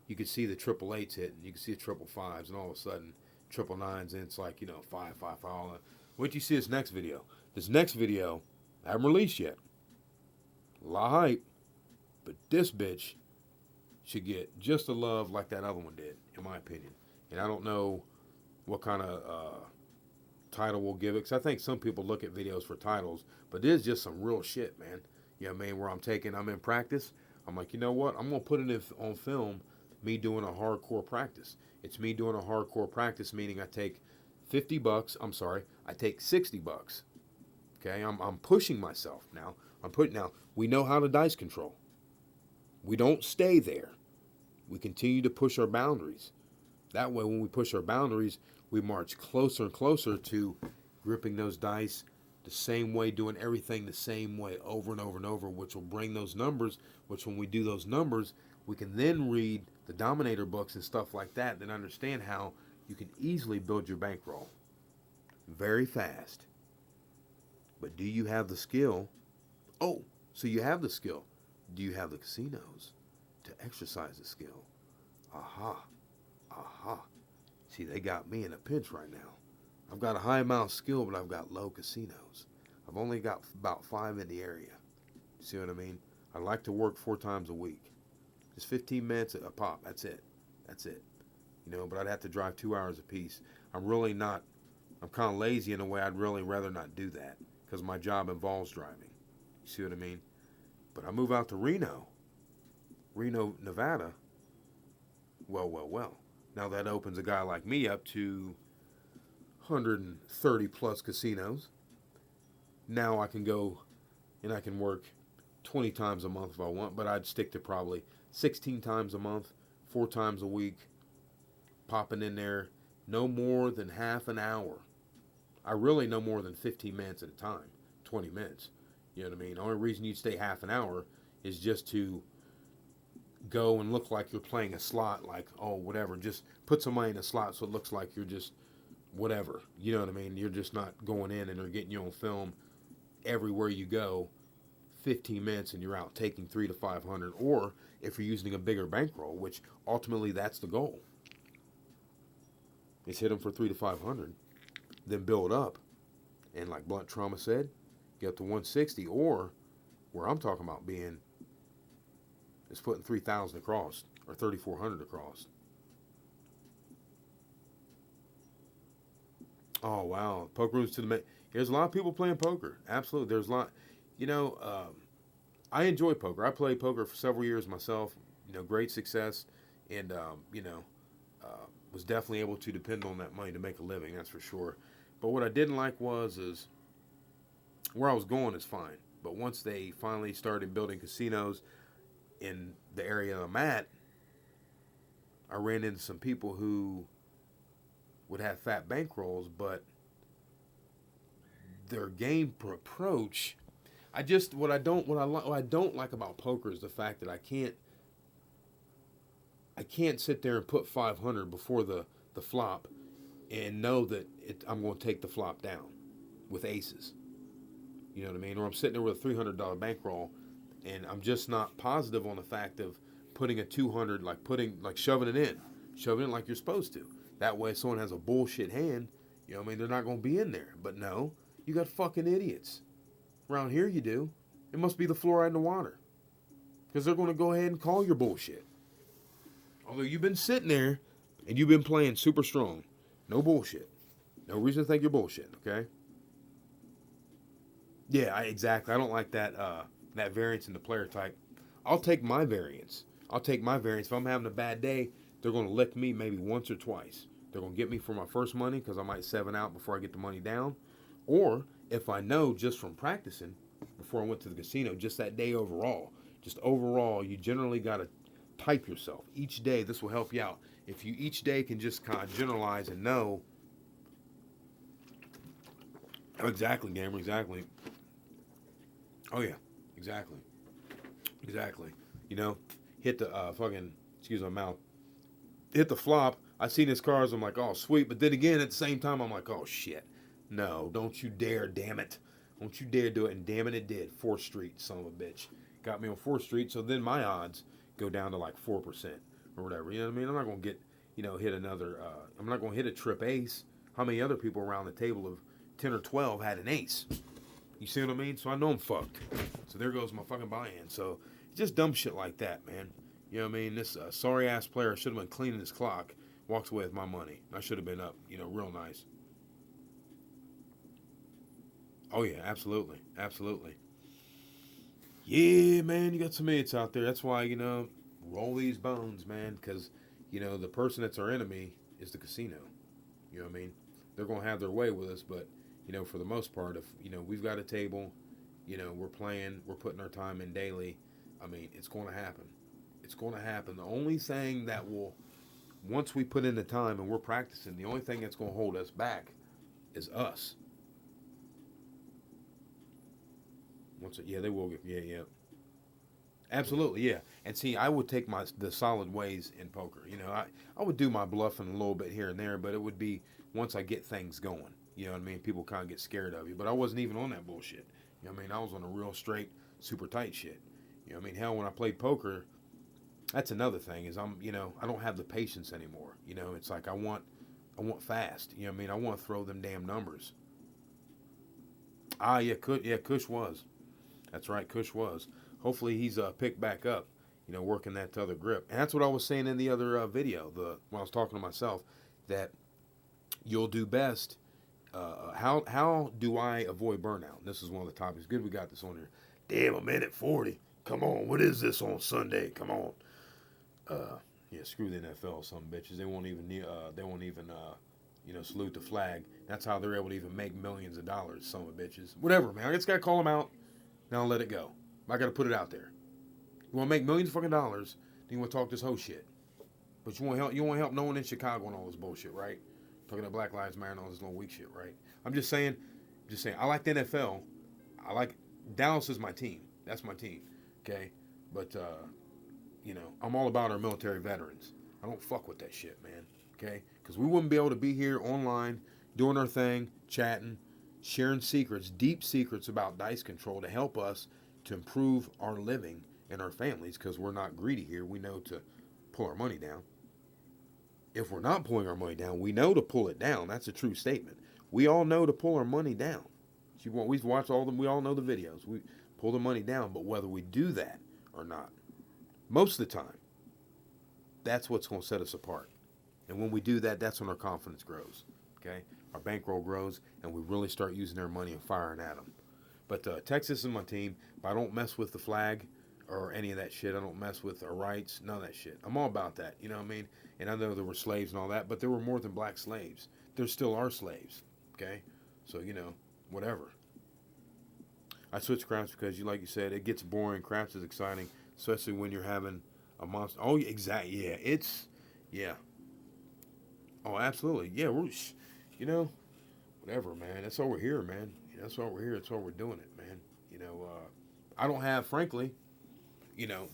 you could see the 888s hit, and you could see the 555s, and all of a sudden, 999s, and it's like, you know, 555 all. Wait till you see this next video. This next video, I haven't released yet. A lot of hype, but this bitch should get just the love like that other one did, in my opinion. And I don't know what kind of title we'll give it, because I think some people look at videos for titles, but this is just some real shit, man. You know what I mean? Where I'm in practice, I'm like, you know what? I'm going to put it on film, me doing a hardcore practice. It's me doing a hardcore practice, meaning I take $50. I take $60. Okay, I'm pushing myself now. Now we know how to dice control. We don't stay there. We continue to push our boundaries. That way, when we push our boundaries, we march closer and closer to gripping those dice the same way, doing everything the same way over and over and over, which will bring those numbers, which when we do those numbers, we can then read the Dominator books and stuff like that, then understand how you can easily build your bankroll very fast. But do you have the skill? Oh, so you have the skill. Do you have the casinos to exercise the skill? Aha. See, they got me in a pinch right now. I've got a high amount of skill, but I've got low casinos. I've only got about 5 in the area. See what I mean? I like to work 4 times a week. Just 15 minutes a pop. That's it. You know, but I'd have to drive 2 hours a piece. I'm kind of lazy in a way. I'd really rather not do that because my job involves driving. You see what I mean? But I move out to Reno, Nevada. Well. Now that opens a guy like me up to, 130 plus casinos. Now I can go and I can work 20 times a month if I want, but I'd stick to probably 16 times a month, 4 times a week, popping in there no more than half an hour. I really no more than 15 minutes at a time, 20 minutes. You know what I mean? The only reason you'd stay half an hour is just to go and look like you're playing a slot, like, oh, whatever. Just put some money in a slot so it looks like you're just whatever. You know what I mean? You're just not going in and they're getting you on film everywhere you go 15 minutes and you're out taking 3 to 500. Or if you're using a bigger bankroll, which ultimately that's the goal, is hit them for 3 to 500, then build up. And like Blunt Trauma said, get up to 160, or where I'm talking about being is putting 3,000 across or 3,400 across. Oh, wow. Poker rooms to the... There's a lot of people playing poker. Absolutely. There's a lot... You know, I enjoy poker. I played poker for several years myself. You know, great success. And, was definitely able to depend on that money to make a living, that's for sure. But what I didn't like is where I was going is fine. But once they finally started building casinos in the area I'm at, I ran into some people who would have fat bankrolls, but their game approach, what I don't like about poker is the fact that I can't sit there and put 500 before the flop and know that I'm going to take the flop down with aces. You know what I mean? Or I'm sitting there with a $300 bankroll and I'm just not positive on the fact of putting a 200, shoving it like you're supposed to. That way, if someone has a bullshit hand, you know what I mean, they're not going to be in there. But no, you got fucking idiots. Around here you do. It must be the fluoride in the water. Because they're going to go ahead and call your bullshit. Although you've been sitting there and you've been playing super strong. No bullshit. No reason to think you're bullshit, okay? Yeah, exactly. I don't like that variance in the player type. I'll take my variance. If I'm having a bad day, they're going to lick me maybe once or twice. They're going to get me for my first money because I might 7 out before I get the money down. Or if I know just from practicing before I went to the casino, just that day overall, you generally got to type yourself. Each day, this will help you out. If you each day can just kind of generalize and know. Oh, exactly, gamer, exactly. Oh, yeah, exactly. You know, hit the excuse my mouth, hit the flop. I seen his cards. I'm like, oh, sweet. But then again, at the same time, I'm like, oh, shit. No, don't you dare, damn it. Don't you dare do it. And damn it, it did. 4th Street, son of a bitch. Got me on 4th Street. So then my odds go down to like 4% or whatever. You know what I mean? I'm not going to get, hit another, I'm not going to hit a trip ace. How many other people around the table of 10 or 12 had an ace? You see what I mean? So I know I'm fucked. So there goes my fucking buy-in. So just dumb shit like that, man. You know what I mean? This sorry-ass player should have been cleaning his clock. Walks away with my money. I should have been up, real nice. Oh, yeah, absolutely. Yeah, man, you got some idiots out there. That's why, roll these bones, man, because, the person that's our enemy is the casino. You know what I mean? They're going to have their way with us, but, for the most part, if, we've got a table, we're playing, we're putting our time in daily, I mean, it's going to happen. It's going to happen. The only thing that will, once we put in the time and we're practicing, the only thing that's going to hold us back is us. They will get, yeah. Absolutely, yeah. And see, I would take the solid ways in poker. I would do my bluffing a little bit here and there, but it would be once I get things going. You know what I mean? People kind of get scared of you. But I wasn't even on that bullshit. You know what I mean? I was on a real straight, super tight shit. You know what I mean? Hell, when I played poker, that's another thing is I don't have the patience anymore. It's like I want fast. You know what I mean? I want to throw them damn numbers. Kush was. That's right, Kush was. Hopefully he's picked back up, working that other grip. And that's what I was saying in the other video, when I was talking to myself, that you'll do best. How do I avoid burnout? And this is one of the topics. Good, we got this on here. Damn, I'm in at 40. Come on, what is this on Sunday? Come on. Screw the NFL, some bitches. They won't even salute the flag. That's how they're able to even make millions of dollars, son of a bitches. Whatever, man. I just got to call them out. Now let it go. I got to put it out there. You want to make millions of fucking dollars, then you want to talk this whole shit. But you want help. You want help no one in Chicago and all this bullshit, right? Talking about Black Lives Matter and all this little weak shit, right? I'm just saying. I like the NFL. I like Dallas is my team. That's my team. Okay, but I'm all about our military veterans. I don't fuck with that shit, man. Okay, because we wouldn't be able to be here online doing our thing, chatting, sharing secrets, deep secrets about dice control to help us to improve our living and our families. Because we're not greedy here. We know to pull our money down. If we're not pulling our money down, we know to pull it down. That's a true statement. We all know to pull our money down. We've watched all them. We all know the videos. We pull the money down. But whether we do that or not, most of the time, that's what's going to set us apart. And when we do that, that's when our confidence grows. Okay, our bankroll grows, and we really start using their money and firing at them. But Texas is my team. But I don't mess with the flag or any of that shit. I don't mess with our rights. None of that shit. I'm all about that. You know what I mean? And I know there were slaves and all that, but there were more than black slaves. There still are slaves. Okay, so whatever. I switch crafts because like you said, it gets boring. Crafts is exciting, especially when you're having a monster. Oh, exactly. Yeah, yeah. Oh, absolutely. Yeah, whatever, man. That's why we're here, man. That's why we're here. That's why we're doing it, man. I don't have, frankly,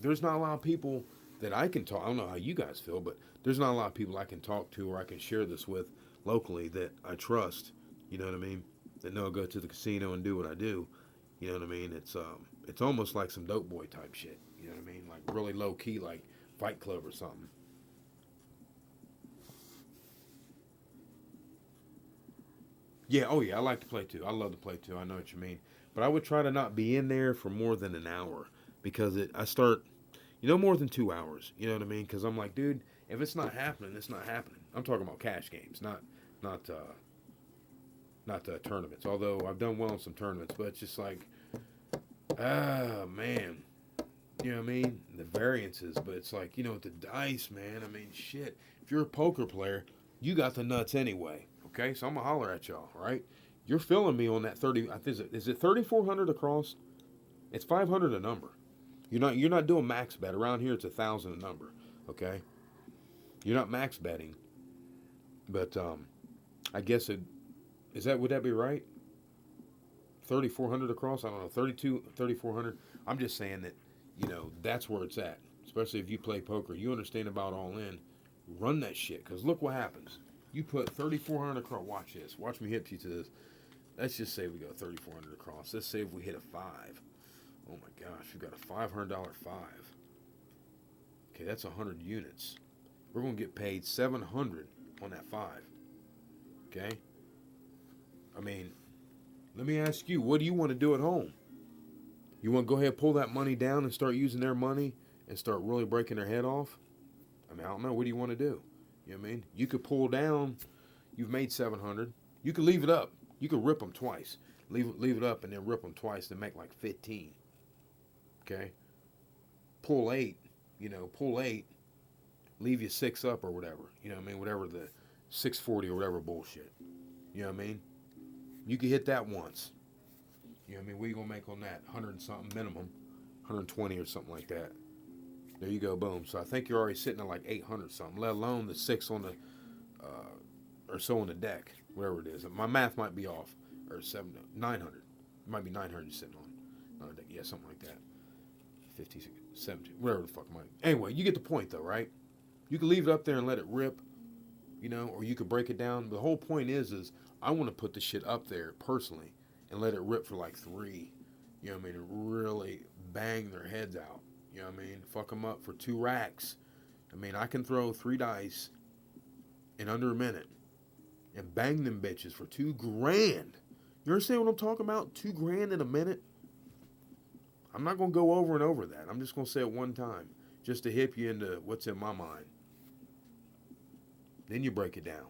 there's not a lot of people that I can talk. I don't know how you guys feel, but there's not a lot of people I can talk to or I can share this with locally that I trust. You know what I mean? That know I go to the casino and do what I do. You know what I mean? It's almost like some dope boy type shit. You know what I mean? Like really low key, like Fight Club or something. Yeah, oh yeah, I like to play too. I love to play too. I know what you mean. But I would try to not be in there for more than an hour because I start, more than 2 hours. You know what I mean? Because I'm like, dude, if it's not happening, it's not happening. I'm talking about cash games, not tournaments. Although I've done well in some tournaments, but it's just like, man, you know what I mean? The variances, but it's like, with the dice, man. I mean, shit. If you're a poker player, you got the nuts anyway. Okay, so I'm gonna holler at y'all, right? You're feeling me on that 30. Is it 3,400 across? It's 500 a number. You're not doing max bet around here. It's 1,000 a number. Okay, you're not max betting, but I guess would that be right? 3,400 across. I don't know. 3,400. I'm just saying that that's where it's at. Especially if you play poker, you understand about all in. Run that shit, because look what happens. You put 3,400 across. Watch this. Watch me hit you to this. Let's just say we go 3,400 across. Let's say if we hit a 5. Oh my gosh, we got a $500 5. Okay, that's 100 units. We're going to get paid 700 on that 5. Okay? I mean, let me ask you, what do you want to do at home? You want to go ahead and pull that money down and start using their money and start really breaking their head off? I mean, I don't know. What do you want to do? You know what I mean? You could pull down. You've made 700. You could leave it up. You could rip them twice. Leave it up and then rip them twice to make like 15. Okay? Pull 8. Pull 8. Leave you 6 up or whatever. You know what I mean? Whatever the 640 or whatever bullshit. You know what I mean? You could hit that once. You know what I mean? What are you going to make on that? 100 and something minimum. 120 or something like that. There you go, boom. So I think you're already sitting at like 800 something, let alone the 6 on the, or so on the deck, whatever it is. My math might be off, or 900. It might be 900 sitting on the deck. Yeah, something like that. 50, 70, whatever the fuck it might be. Anyway, you get the point though, right? You can leave it up there and let it rip, or you could break it down. The whole point is I want to put the shit up there personally and let it rip for like 3. You know what I mean? And really bang their heads out. You know what I mean? Fuck them up for 2 racks. I mean, I can throw 3 dice in under a minute and bang them bitches for $2,000. You understand what I'm talking about? $2,000 in a minute? I'm not going to go over and over that. I'm just going to say it one time just to hip you into what's in my mind. Then you break it down.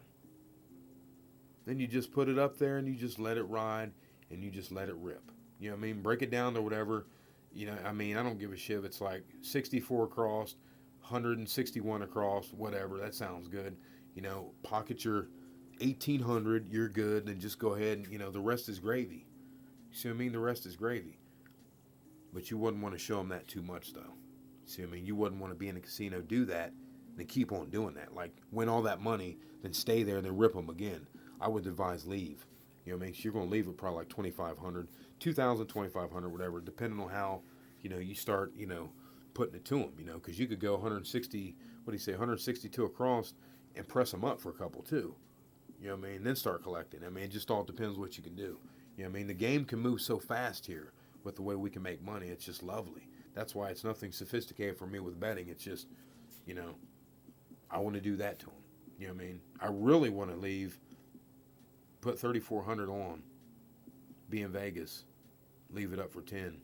Then you just put it up there and you just let it ride and you just let it rip. You know what I mean? Break it down to whatever. I mean, I don't give a shit if it's like 64 across, 161 across, whatever. That sounds good. Pocket your 1,800, you're good. Then just go ahead and, the rest is gravy. You see what I mean? The rest is gravy. But you wouldn't want to show them that too much, though. See what I mean? You wouldn't want to be in a casino, do that, and then keep on doing that. Like, win all that money, then stay there, and then rip them again. I would advise leave. You know what I mean? So you're going to leave with probably like 2,500, 2,000, 2,500, whatever, depending on how, you start, putting it to them, because you could go 160, what do you say, 162 across and press them up for a couple, too. You know what I mean? Then start collecting. I mean, it just all depends what you can do. You know what I mean? The game can move so fast here with the way we can make money. It's just lovely. That's why it's nothing sophisticated for me with betting. It's just, I want to do that to them. You know what I mean? I really want to leave, put 3,400 on, be in Vegas, leave it up for 10.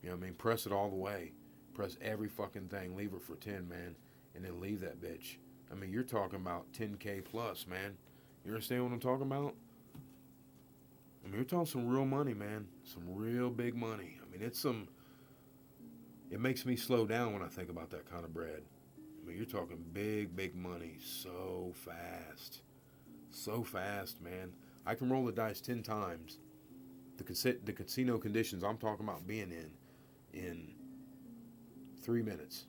You know what I mean? Press it all the way. Press every fucking thing. Leave it for 10, man. And then leave that bitch. I mean, you're talking about 10K plus, man. You understand what I'm talking about? I mean, you're talking some real money, man. Some real big money. I mean, it makes me slow down when I think about that kind of bread. I mean, you're talking big, big money so fast. So fast, man. I can roll the dice 10 times. The casino conditions I'm talking about being in 3 minutes.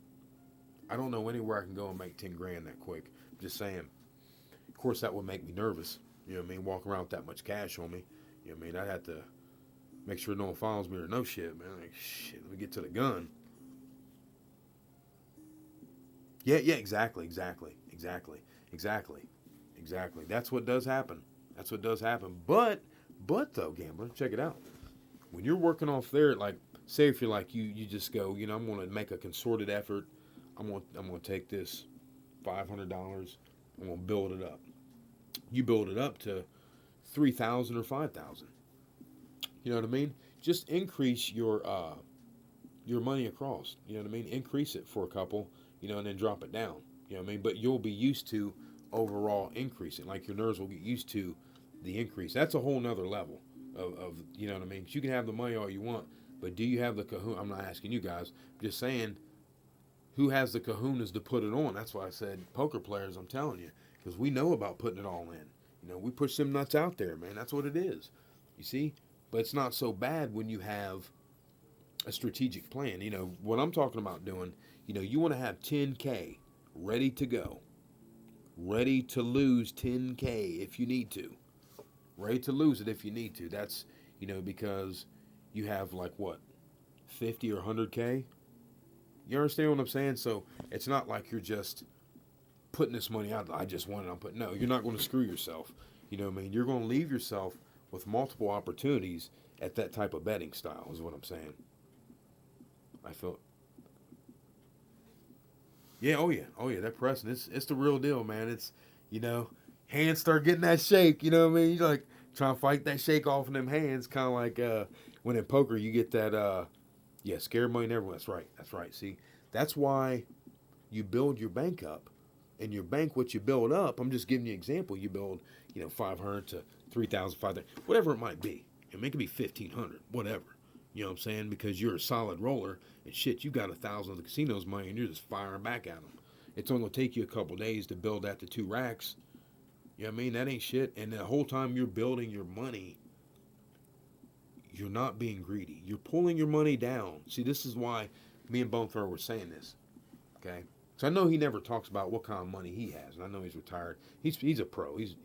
I don't know anywhere I can go and make 10 grand that quick. I'm just saying. Of course, that would make me nervous. You know what I mean? Walk around with that much cash on me. You know what I mean? I'd have to make sure no one follows me or no shit, man. Like, shit, let me get to the gun. Yeah, exactly. That's what does happen. But though, gambler, check it out. When you're working off there, like, say if you're like, you just go, I'm going to make a concerted effort. I'm going to take this $500. I'm going to build it up. You build it up to 3,000 or 5,000. You know what I mean? Just increase your money across. You know what I mean? Increase it for a couple, and then drop it down. You know what I mean? But you'll be used to overall increasing. Like your nerves will get used to the increase. That's a whole nother level of you know what I mean? 'Cause you can have the money all you want, but do you have the kahuna? I'm not asking you guys. I'm just saying, who has the kahunas to put it on? That's why I said poker players, I'm telling you. Because we know about putting it all in. We push them nuts out there, man. That's what it is. You see? But it's not so bad when you have a strategic plan. What I'm talking about doing, you want to have 10K ready to go. Ready to lose 10K if you need to. Ready to lose it if you need to. That's, because you have like what? 50 or 100K? You understand what I'm saying? So it's not like you're just putting this money out. I just want it. No, you're not going to screw yourself. You know what I mean? You're going to leave yourself with multiple opportunities at that type of betting style is what I'm saying. I feel. Yeah, oh yeah, that pressing, it's the real deal, man. It's, hands start getting that shake, you know what I mean? You're like trying to fight that shake off in them hands, kind of like when in poker you get that, scared money never. That's right. See, that's why you build your bank up. And your bank, what you build up, I'm just giving you an example. You build, 500 to 3,000, 5,000, whatever it might be. I mean, it could be 1,500, whatever. You know what I'm saying? Because you're a solid roller, and shit, you got 1,000 of the casino's money, and you're just firing back at them. It's only going to take you a couple days to build that to 2 racks. You know what I mean? That ain't shit. And the whole time you're building your money, you're not being greedy. You're pulling your money down. See, this is why me and Bone Thrower were saying this. Okay? So I know he never talks about what kind of money he has, and I know he's retired. He's a pro. He's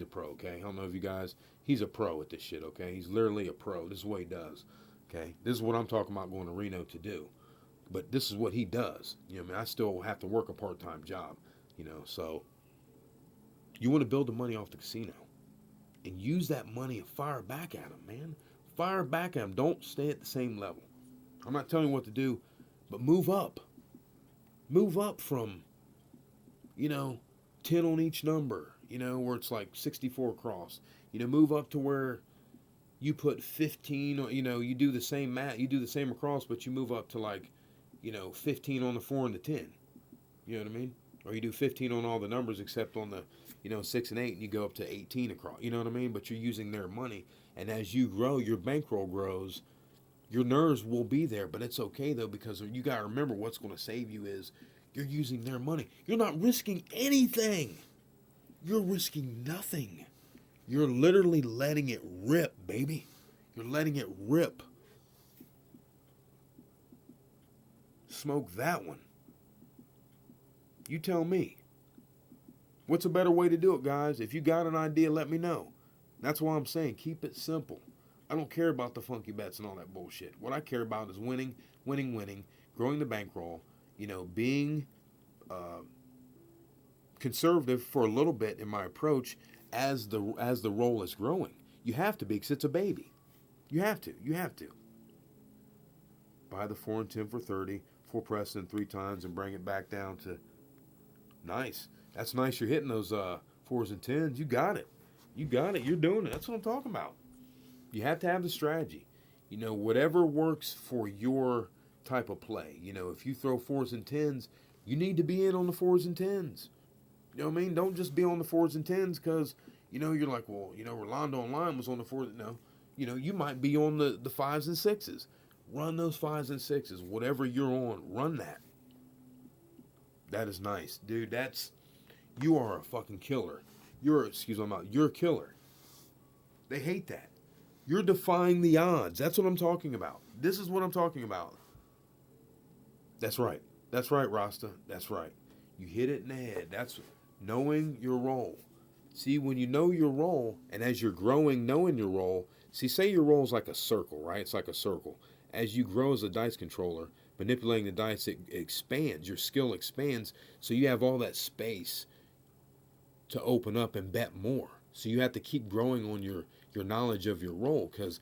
a pro, okay? I don't know if you guys, he's a pro at this shit, okay? He's literally a pro. This is what he does, okay? This is what I'm talking about going to Reno to do. But this is what he does. You know what I mean? I still have to work a part-time job, so you want to build the money off the casino and use that money and fire back at him, man. Fire back at him. Don't stay at the same level. I'm not telling you what to do, but move up. Move up from, 10 on each number, where it's like 64 across. Move up to where you put 15, you do the same you do the same across, but you move up to like, 15 on the 4 and the 10. You know what I mean? Or you do 15 on all the numbers except on the, 6 and 8, and you go up to 18 across. You know what I mean? But you're using their money. And as you grow, your bankroll grows. Your nerves will be there, but it's okay, though, because you got to remember what's going to save you is you're using their money. You're not risking anything. You're risking nothing. You're literally letting it rip, baby. You're letting it rip. Smoke that one. You tell me. What's a better way to do it, guys? If you got an idea, let me know. That's why I'm saying keep it simple. I don't care about the funky bets and all that bullshit. What I care about is winning, winning, winning, growing the bankroll, being conservative for a little bit in my approach as the roll is growing. You have to be, because it's a baby. You have to. Buy the 4 and 10 for 30, full press in 3 times and bring it back down to nice. That's nice. You're hitting those 4s and 10s. You got it. You're doing it. That's what I'm talking about. You have to have the strategy. Whatever works for your type of play. If you throw 4s and 10s, you need to be in on the 4s and 10s. You know what I mean? Don't just be on the 4s and 10s because, you're like, well, Rolando Online was on the 4s. No. You might be on the 5s and 6s. Run those 5s and 6s. Whatever you're on, run that. That is nice. Dude, you are a fucking killer. You're a killer. They hate that. You're defying the odds. That's what I'm talking about. This is what I'm talking about. That's right. That's right, Rasta. That's right. You hit it in the head. That's knowing your role. See, when you know your role, and as you're growing, knowing your role, say your role is like a circle, right? It's like a circle. As you grow as a dice controller, manipulating the dice, it expands. Your skill expands, so you have all that space to open up and bet more. So you have to keep growing on your knowledge of your role, because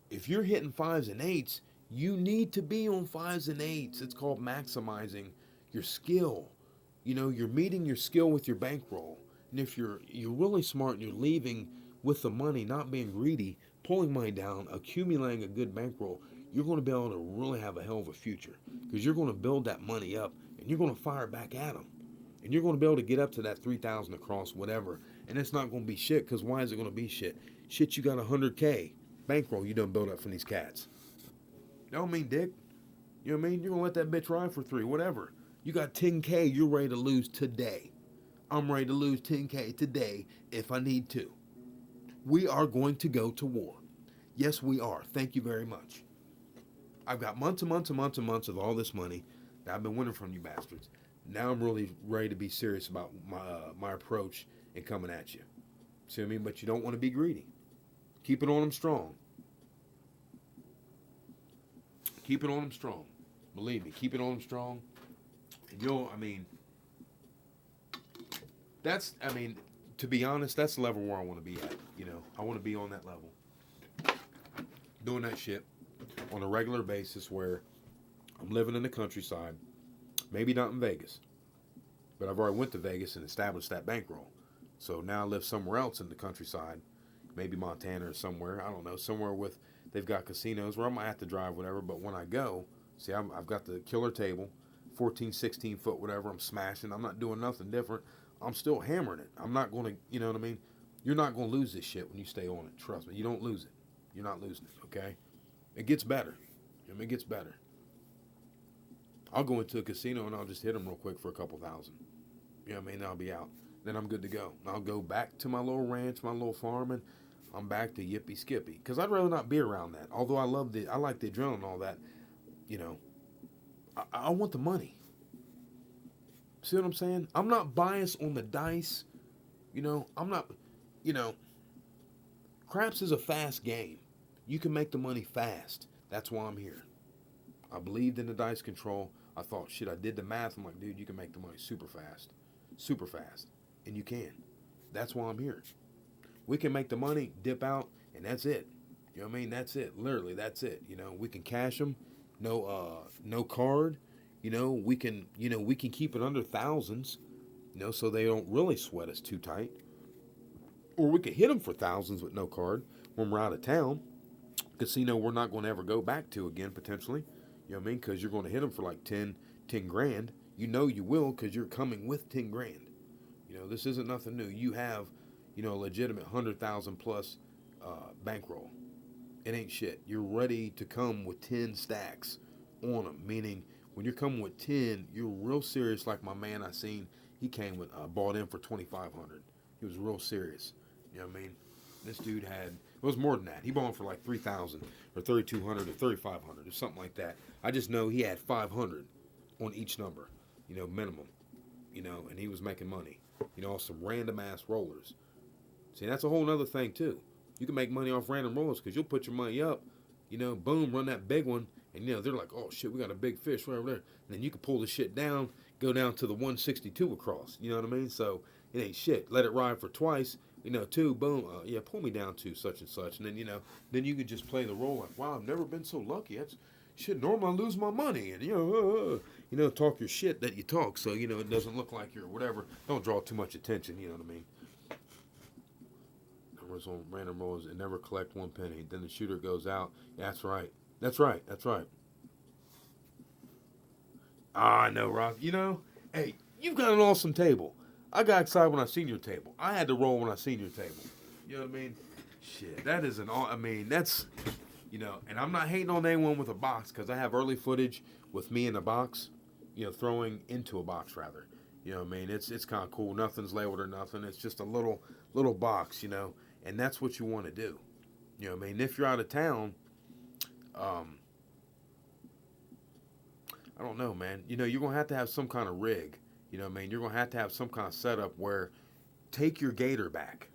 if you're hitting 5s and 8s, you need to be on 5s and 8s. It's called maximizing your skill. You're meeting your skill with your bankroll. And if you're really smart and you're leaving with the money, not being greedy, pulling money down, accumulating a good bankroll, you're going to be able to really have a hell of a future, because you're going to build that money up and you're going to fire back at them. And you're going to be able to get up to that 3,000 across, whatever. And it's not going to be shit, because why is it going to be shit? Shit, you got 100K bankroll you done build up from these cats. Don't mean dick. You know what I mean? You're going to let that bitch ride for 3, whatever. You got 10K you're ready to lose today. I'm ready to lose 10K today if I need to. We are going to go to war. Yes, we are. Thank you very much. I've got months and months and months and months of all this money that I've been winning from you bastards. Now I'm really ready to be serious about my approach and coming at you. See what I mean? But you don't want to be greedy. Keep it on them strong. Keep it on them strong. Believe me, keep it on them strong. And to be honest, that's the level where I want to be at. I want to be on that level. Doing that shit on a regular basis where I'm living in the countryside. Maybe not in Vegas, but I've already went to Vegas and established that bankroll. So now I live somewhere else in the countryside, maybe Montana or somewhere. I don't know, somewhere they've got casinos where I might have to drive, whatever. But when I go, see, I've got the killer table, 14, 16 foot, whatever. I'm smashing. I'm not doing nothing different. I'm still hammering it. I'm not going to, you know what I mean? You're not going to lose this shit when you stay on it. Trust me. You don't lose it. You're not losing it, okay? It gets better. It gets better. I'll go into a casino and I'll just hit them real quick for a couple thousand. You know what I mean? I'll be out. Then I'm good to go. I'll go back to my little ranch, my little farm, and I'm back to yippee skippy. Because I'd rather not be around that. Although I like the adrenaline and all that. I want the money. See what I'm saying? I'm not biased on the dice. I'm not, craps is a fast game. You can make the money fast. That's why I'm here. I believed in the dice control. I thought, shit, I did the math. I'm like, dude, you can make the money super fast. Super fast. And you can. That's why I'm here. We can make the money, dip out, and that's it. You know what I mean? That's it. Literally, that's it. We can cash them. No card. We can keep it under thousands, so they don't really sweat us too tight. Or we could hit them for thousands with no card when we're out of town. Casino we're not going to ever go back to again, potentially. You know what I mean? Because you're going to hit them for like 10 grand. You will, because you're coming with 10 grand. This isn't nothing new. You have, a legitimate 100,000 plus bankroll. It ain't shit. You're ready to come with 10 stacks on them. Meaning, when you're coming with 10, you're real serious, like my man I seen He came with bought in for 2,500. He was real serious. You know what I mean? This dude had, it was more than that. He bought him for like 3,000 or 3,200 or 3,500 or something like that. I just know he had 500 on each number, you know, minimum, you know, and he was making money, you know, off some random ass rollers. See, that's a whole other thing too. You can make money off random rollers because you'll put your money up, you know, boom, run that big one, and you know they're like, oh shit, we got a big fish right over there. And then you can pull the shit down, go down to the 162 across. You know what I mean? So it ain't shit. Let it ride for twice. You know, two, boom, yeah, pull me down to such and such, and then you know, then you can just play the role like, wow, I've never been so lucky. That's shit. Normally I lose my money, and you know, talk your shit that you talk, so you know it doesn't look like you're whatever. Don't draw too much attention. You know what I mean? Numbers on random rolls and never collect one penny. Then the shooter goes out. Yeah, that's right. That's right. That's right. I know, Rob. You know, hey, you've got an awesome table. I got excited when I seen your table. I had to roll when I seen your table. You know what I mean? Shit, that is I mean, that's, you know, and I'm not hating on anyone with a box because I have early footage with me in a box, you know, throwing into a box rather. You know what I mean? It's kind of cool. Nothing's labeled or nothing. It's just a little box, you know, and that's what you want to do. You know what I mean? If you're out of town, I don't know, man. You know, you're going to have some kind of rig. You know what I mean? You're going to have some kind of setup where take your gator back.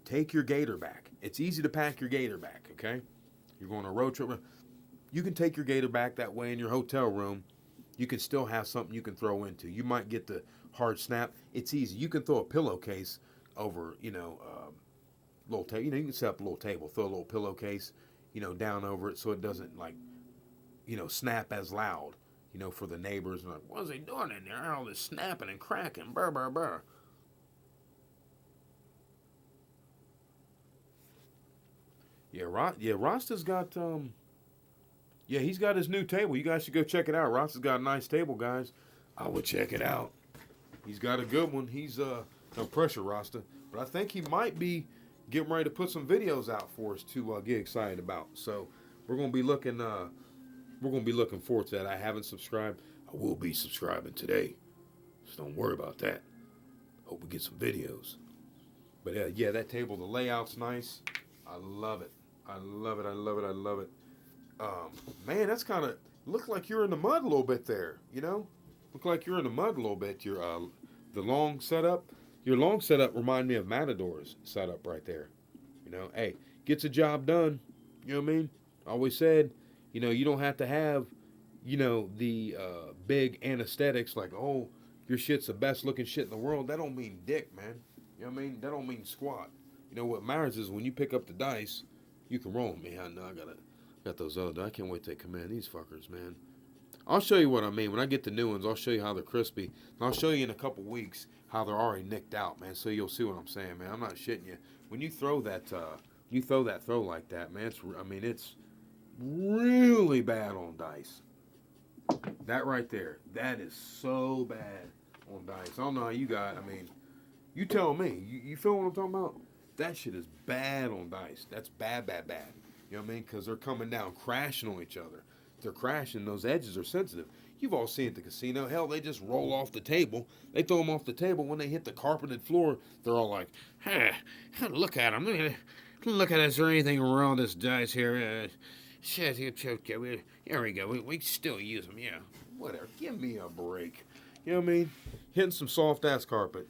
Take your gator back. It's easy to pack your gator back, okay? You're going on a road trip. You can take your gator back that way in your hotel room. You can still have something you can throw into. You might get the hard snap. It's easy. You can throw a pillowcase over, you know, little table. You know, you can set up a little table, throw a little pillowcase, you know, down over it so it doesn't, like, you know, snap as loud. You know, for the neighbors, and like, what's he doing in there? All this snapping and cracking, burr, burr, burr. Yeah, Rasta's got, yeah, he's got his new table. You guys should go check it out. Rasta's got a nice table, guys. I would check it out. He's got a good one. He's, no pressure, Rasta. But I think he might be getting ready to put some videos out for us to get excited about. So we're going to be looking, forward to that. I haven't subscribed. I will be subscribing today. So don't worry about that. Hope we get some videos. But yeah, that table, the layout's nice. I love it. I love it. I love it. I love it. Man, that's kind of look like you're in the mud a little bit there. You know, look like you're in the mud a little bit. Your the long setup. Your long setup remind me of Matador's setup right there. You know, hey, gets a job done. You know what I mean? I always said, you know, you don't have to have, you know, the big anesthetics like, oh, your shit's the best looking shit in the world. That don't mean dick, man. You know what I mean? That don't mean squat. You know what matters is when you pick up the dice, you can roll them. Man, I got those other. I can't wait to come in. These fuckers, man. I'll show you what I mean. When I get the new ones, I'll show you how they're crispy. And I'll show you in a couple weeks how they're already nicked out, man. So you'll see what I'm saying, man. I'm not shitting you. When you throw that, throw like that, man. It's really bad on dice. That right there, that is so bad on dice. I don't know how you got. I mean, you tell me. You feel what I'm talking about? That shit is bad on dice. That's bad, bad, bad. You know what I mean? Because they're coming down, crashing on each other. They're crashing. Those edges are sensitive. You've all seen it at the casino. Hell, they just roll off the table. They throw them off the table. When they hit the carpeted floor, they're all like, hey, look at them. Look at, is there anything wrong with this dice here? Shit, here we go. We still use them, yeah. Whatever. Give me a break. You know what I mean? Hitting some soft-ass carpet.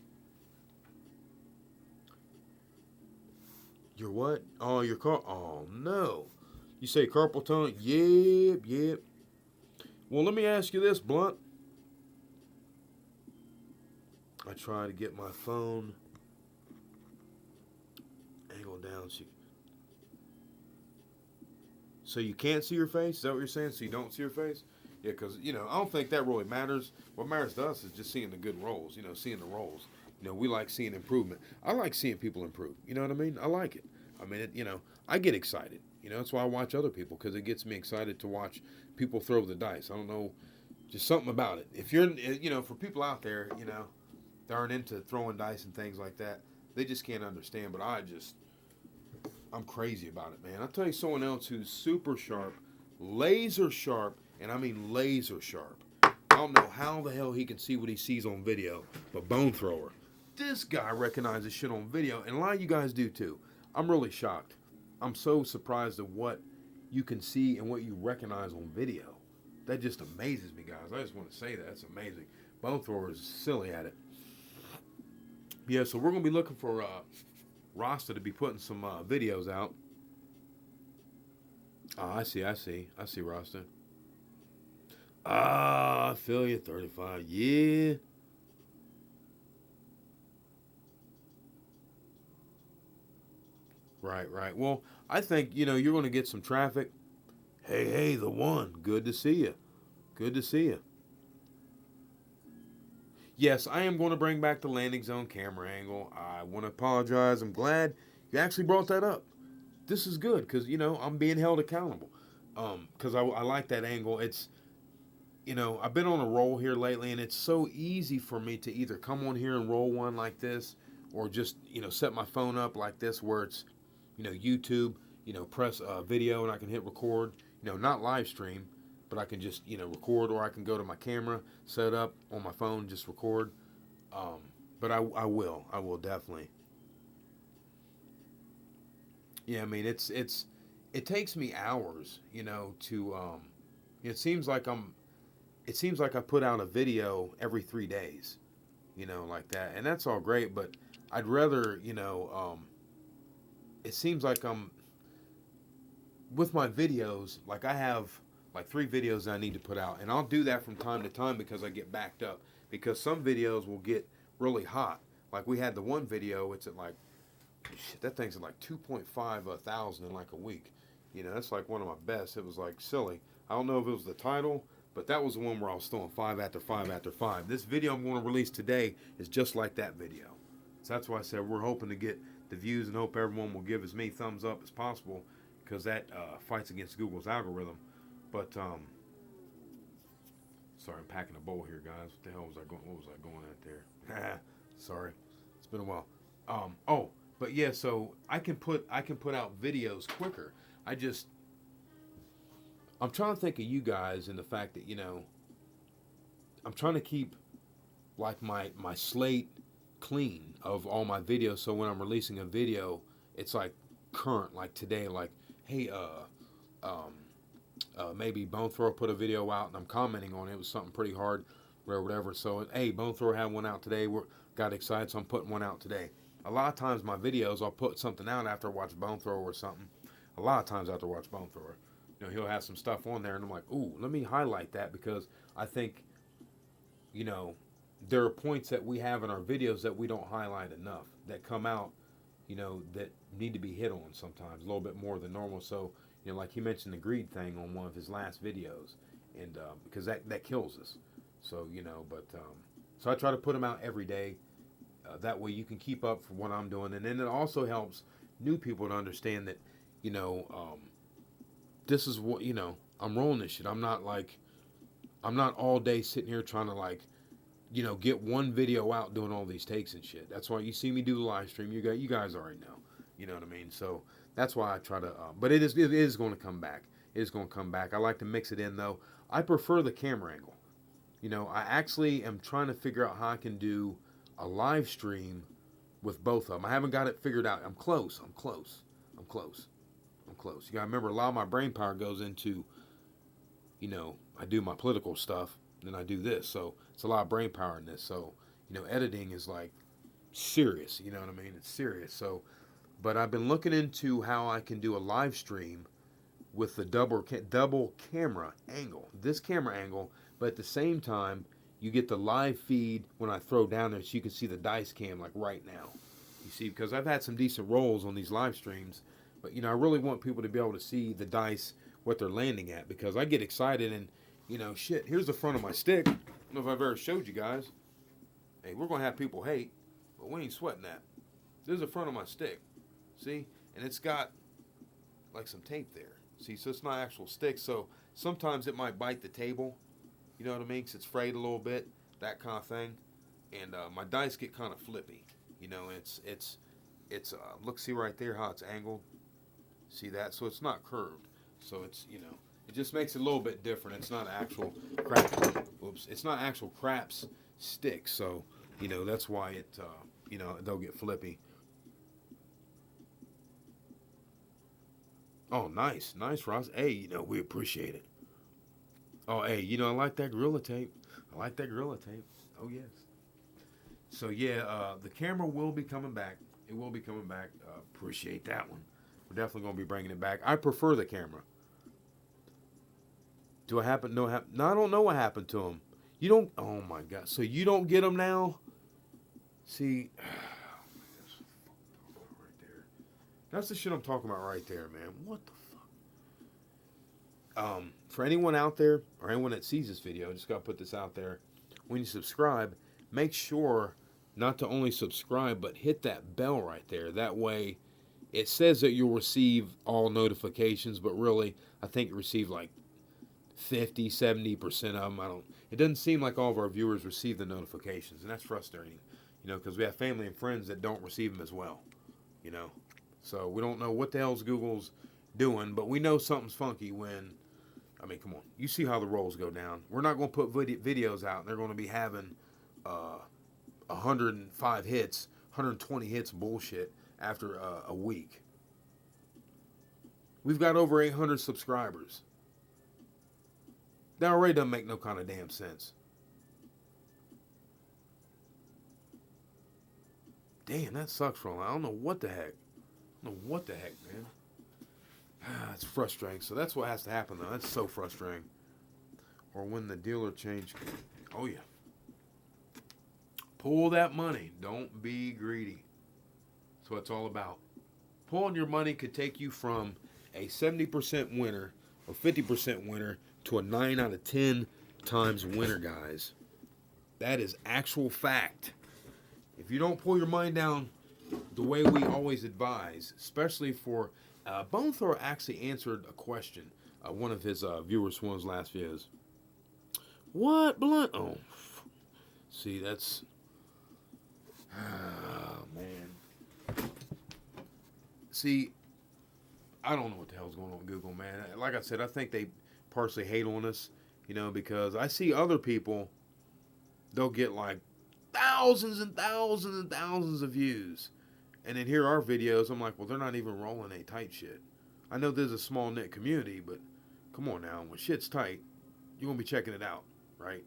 Your what? Oh, your car. Oh, no. You say carpal tunnel? Yep. Well, let me ask you this, Blunt. I try to get my phone angled down so you can't see your face? Is that what you're saying? So you don't see your face? Yeah, because, you know, I don't think that really matters. What matters to us is just seeing the good rolls, you know, seeing the rolls. You know, we like seeing improvement. I like seeing people improve. You know what I mean? I like it. I mean, you know, I get excited. You know, that's why I watch other people, because it gets me excited to watch people throw the dice. I don't know, just something about it. If you're, you know, for people out there, you know, that aren't into throwing dice and things like that, they just can't understand. But I'm crazy about it, man. I'll tell you someone else who's super sharp, laser sharp, and I mean laser sharp. I don't know how the hell he can see what he sees on video, but Bone Thrower, this guy recognizes shit on video, and a lot of you guys do too. I'm really shocked. I'm so surprised at what you can see and what you recognize on video. That just amazes me, guys. I just want to say that. That's amazing. Bone Thrower is silly at it. Yeah, so we're going to be looking for Rasta to be putting some videos out. Oh, I see Rasta. I feel you, 35. Yeah. Right. Well, I think, you're going to get some traffic. Hey, the one. Good to see you. Good to see you. Yes, I am going to bring back the landing zone camera angle. I want to apologize. I'm glad you actually brought that up. This is good because, I'm being held accountable. Because I like that angle. It's, I've been on a roll here lately, and it's so easy for me to either come on here and roll one like this or just, set my phone up like this where it's, YouTube, press video and I can hit record, not live stream, but I can just, record, or I can go to my camera, set up on my phone, just record. But I will definitely. Yeah, I mean, it takes me hours, to, it seems like I put out a video every 3 days, like that. And that's all great, but I'd rather, it seems like with my videos, like I have like 3 videos I need to put out. And I'll do that from time to time because I get backed up. Because some videos will get really hot. Like we had the one video, it's at like, shit, that thing's at like 2.5 thousand in like a week. That's like one of my best. It was like silly. I don't know if it was the title, but that was the one where I was throwing 5 after 5 after 5. This video I'm going to release today is just like that video. So that's why I said we're hoping to get the views and hope everyone will give as many thumbs up as possible because that fights against Google's algorithm. But, sorry, I'm packing a bowl here, guys. What the hell was I going? What was I going at there? Sorry, it's been a while. But yeah, so I can put out videos quicker. I'm trying to think of you guys and the fact that I'm trying to keep like my slate clean of all my videos, so when I'm releasing a video, it's like current, like today, like hey, maybe Bone Thrower put a video out and I'm commenting on it. It was something pretty hard or whatever. So, hey, Bone Thrower had one out today. Got excited, so I'm putting one out today. A lot of times my videos, I'll put something out after I watch Bone Thrower or something. A lot of times after I watch Bone Thrower. He'll have some stuff on there and I'm like, ooh, let me highlight that because I think, there are points that we have in our videos that we don't highlight enough that come out, that need to be hit on sometimes a little bit more than normal. So, like he mentioned the greed thing on one of his last videos, and because that kills us. So, so I try to put them out every day. That way you can keep up for what I'm doing. And then it also helps new people to understand that, this is what, I'm rolling this shit. I'm not all day sitting here trying to get one video out doing all these takes and shit. That's why you see me do the live stream. You guys already know. You know what I mean? So that's why I try to, but it is going to come back. It is going to come back. I like to mix it in though. I prefer the camera angle. I actually am trying to figure out how I can do a live stream with both of them. I haven't got it figured out. I'm close. You gotta remember, a lot of my brain power goes into, I do my political stuff, then I do this. So it's a lot of brain power in this. So, editing is like serious. You know what I mean? It's serious. So, but I've been looking into how I can do a live stream with the double camera angle. This camera angle, but at the same time, you get the live feed when I throw down there, so you can see the dice cam like right now. You see, because I've had some decent rolls on these live streams. But, I really want people to be able to see the dice, what they're landing at, because I get excited and, shit, here's the front of my stick. I don't know if I've ever showed you guys. Hey, we're going to have people hate, but we ain't sweating that. This is the front of my stick. See? And it's got, like, some tape there. See? So it's not actual stick. So sometimes it might bite the table. You know what I mean? Because it's frayed a little bit. That kind of thing. And my dice get kind of flippy. It's look, see right there how it's angled. See that? So it's not curved. So it's, It just makes it a little bit different. It's not actual crap. Oops. It's not actual craps sticks. So, that's why it, they'll get flippy. Oh, nice. Nice, Ross. Hey, we appreciate it. Oh, hey, I like that Gorilla Tape. I like that Gorilla Tape. Oh, yes. So, yeah, the camera will be coming back. It will be coming back. Appreciate that one. We're definitely going to be bringing it back. I prefer the camera. Do I happen? No, no, I don't know what happened to him. You don't. Oh my God. So you don't get them now? See, right there. That's the shit I'm talking about right there, man. What the fuck? For anyone out there or anyone that sees this video, I just gotta put this out there. When you subscribe, make sure not to only subscribe, but hit that bell right there. That way, it says that you'll receive all notifications, but really, I think you receive like 50-70% of them. It doesn't seem like all of our viewers receive the notifications, and that's frustrating, because we have family and friends that don't receive them as well, so we don't know what the hell's Google's doing, but we know something's funky when, come on, you see how the rolls go down. We're not going to put videos out and they're going to be having 105 hits, 120 hits bullshit after a week. We've got over 800 subscribers. That already doesn't make no kind of damn sense. Damn, that sucks for a while. I don't know what the heck. Man. It's frustrating. So that's what has to happen, though. That's so frustrating. Or when the dealer change. Oh, yeah. Pull that money. Don't be greedy. That's what it's all about. Pulling your money could take you from a 70% winner or 50% winner to a 9 out of 10 times winner, guys. That is actual fact. If you don't pull your money down the way we always advise, especially for Bone Thrower actually answered a question. One of his viewers from one of his last videos. What blunt? Oh, see, that's... Oh, man. See, I don't know what the hell's going on with Google, man. Like I said, I think they partially hate on us, because I see other people, they'll get like thousands and thousands and thousands of views. And then here are videos, I'm like, well, they're not even rolling a tight shit. I know there's a small knit community, but come on now, when shit's tight, you're going to be checking it out, right?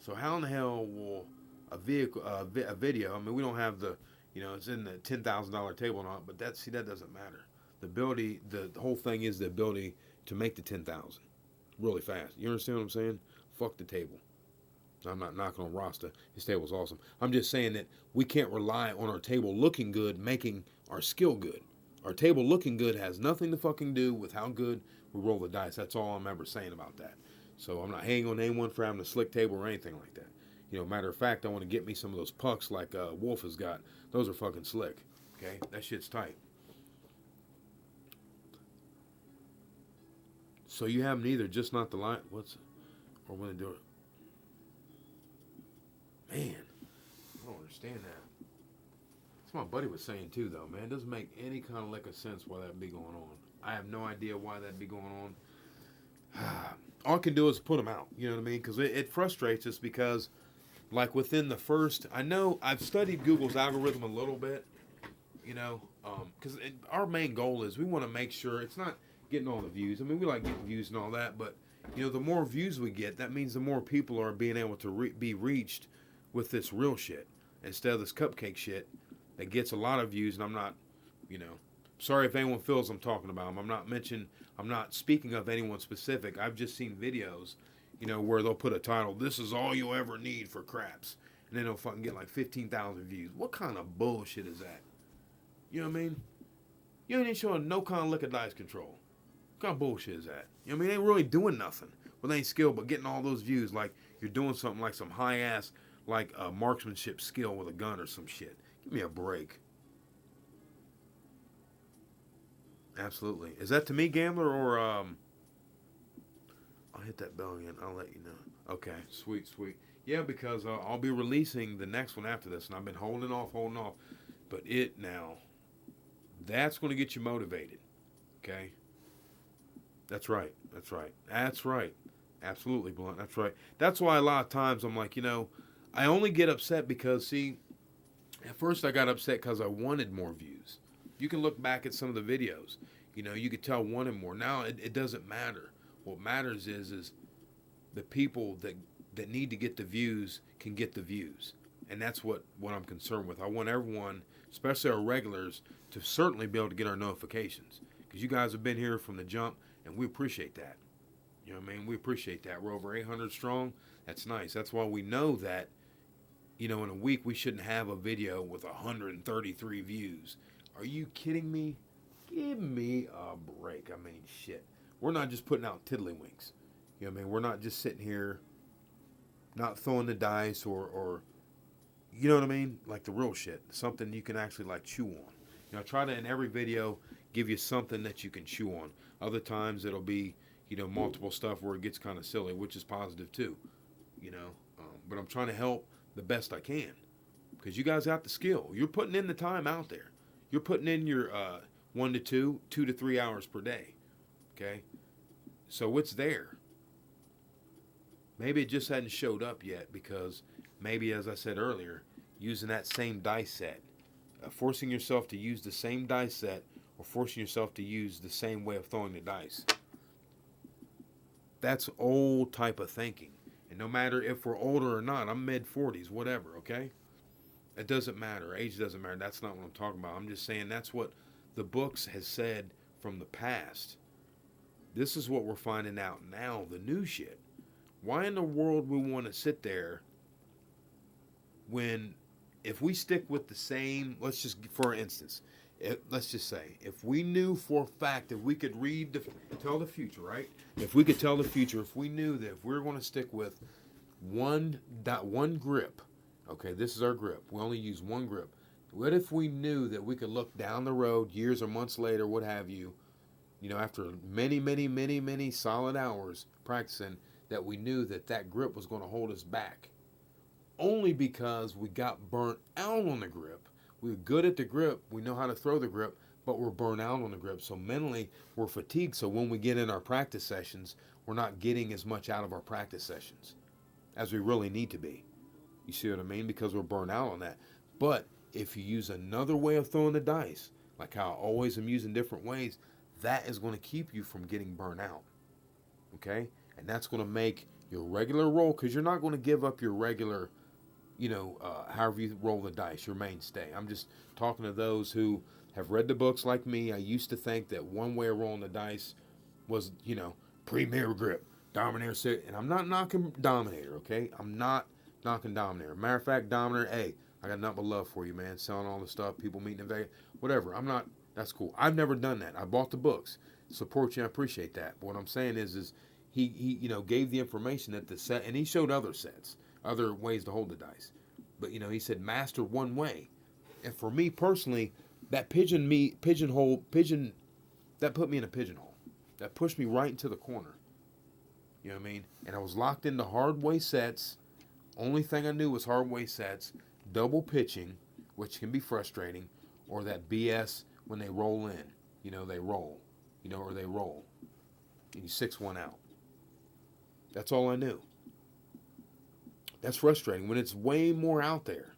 So how in the hell will a video, we don't have the, it's in the $10,000 table and all, but that doesn't matter. The ability, the whole thing is the ability to make the 10,000 really fast. You understand what I'm saying? Fuck the table. I'm not knocking on Rasta. His table's awesome. I'm just saying that we can't rely on our table looking good, making our skill good. Our table looking good has nothing to fucking do with how good we roll the dice. That's all I'm ever saying about that. So I'm not hanging on anyone for having a slick table or anything like that. Matter of fact, I want to get me some of those pucks like Wolf has got. Those are fucking slick. Okay? That shit's tight. So you have neither, just not the line. Or when they do it. Man, I don't understand that. That's what my buddy was saying too, though, man. It doesn't make any kind of lick of sense why that'd be going on. I have no idea why that'd be going on. All I can do is put them out, you know what I mean? Because it frustrates us because, like, within the first... I know I've studied Google's algorithm a little bit, because our main goal is we want to make sure it's not getting all the views. We like getting views and all that, but, the more views we get, that means the more people are being able to be reached with this real shit instead of this cupcake shit that gets a lot of views. And I'm not, sorry if anyone feels I'm talking about them. I'm not speaking of anyone specific. I've just seen videos, where they'll put a title, "This is all you'll ever need for craps," and then they'll fucking get like 15,000 views. What kind of bullshit is that? You know what I mean? You ain't showing no kind of lick of dice control. What kind of bullshit is that? They ain't really doing nothing with any skill but getting all those views like you're doing something like some high ass like a marksmanship skill with a gun or some shit. Give me a break. Absolutely. Is that to me, Gambler, or I'll hit that bell again. I'll let you know. Okay, sweet. Yeah, because I'll be releasing the next one after this, and I've been holding off. But that's going to get you motivated. Okay? That's right. That's right. That's right. Absolutely, Blunt. That's right. That's why a lot of times I'm like, I only get upset because, see, at first I got upset because I wanted more views. You can look back at some of the videos. You could tell I wanted more. Now it doesn't matter. What matters is the people that need to get the views can get the views. And that's what I'm concerned with. I want everyone, especially our regulars, to certainly be able to get our notifications. Because you guys have been here from the jump, and we appreciate that. You know what I mean? We appreciate that. We're over 800 strong. That's nice. That's why we know that, in a week we shouldn't have a video with 133 views. Are you kidding me? Give me a break. I mean, shit. We're not just putting out tiddlywinks. You know what I mean? We're not just sitting here not throwing the dice or you know what I mean? Like the real shit. Something you can actually like chew on. I try to in every video give you something that you can chew on. Other times it'll be, multiple stuff where it gets kind of silly, which is positive too. But I'm trying to help the best I can. Because you guys got the skill. You're putting in the time out there. You're putting in your 1 to 2, 2 to 3 hours per day. Okay? So it's there. Maybe it just hadn't showed up yet because maybe, as I said earlier, using that same dice set, forcing yourself to use the same dice set or forcing yourself to use the same way of throwing the dice. That's old type of thinking. And no matter if we're older or not, I'm mid-40s, whatever, okay? It doesn't matter. Age doesn't matter. That's not what I'm talking about. I'm just saying that's what the books has said from the past. This is what we're finding out now, the new shit. Why in the world we want to sit there when, if we stick with the same, let's just, for instance, let's just say, if we knew for a fact that we could tell the future, right? If we could tell the future, if we knew that if we were going to stick with one grip, okay, this is our grip. We only use one grip. What if we knew that we could look down the road years or months later, what have you, after many, many, many, many solid hours practicing, that we knew that grip was going to hold us back only because we got burnt out on the grip. We were good at the grip. We know how to throw the grip, but we're burnt out on the grip. So mentally, we're fatigued. So when we get in our practice sessions, we're not getting as much out of our practice sessions as we really need to be. You see what I mean? Because we're burnt out on that. But if you use another way of throwing the dice, like how I always am using different ways, that is going to keep you from getting burnt out. Okay? And that's going to make your regular roll, because you're not going to give up your regular, however you roll the dice, your mainstay. I'm just talking to those who have read the books like me. I used to think that one way of rolling the dice was, premier grip, Dominator, and I'm not knocking Dominator, okay? I'm not knocking Dominator. Matter of fact, Dominator, hey, I got nothing but love for you, man. Selling all the stuff, people meeting in Vegas, whatever. That's cool. I've never done that. I bought the books. Support you, I appreciate that. But what I'm saying is he gave the information that the set, and he showed other sets, other ways to hold the dice. But, he said master one way. And for me personally, that pigeonhole, that put me in a pigeonhole. That pushed me right into the corner. You know what I mean? And I was locked into hard way sets. Only thing I knew was hard way sets, double pitching, which can be frustrating, or that BS when they roll in. They roll. Or they roll. And you 6-1 out. That's all I knew. That's frustrating when it's way more out there.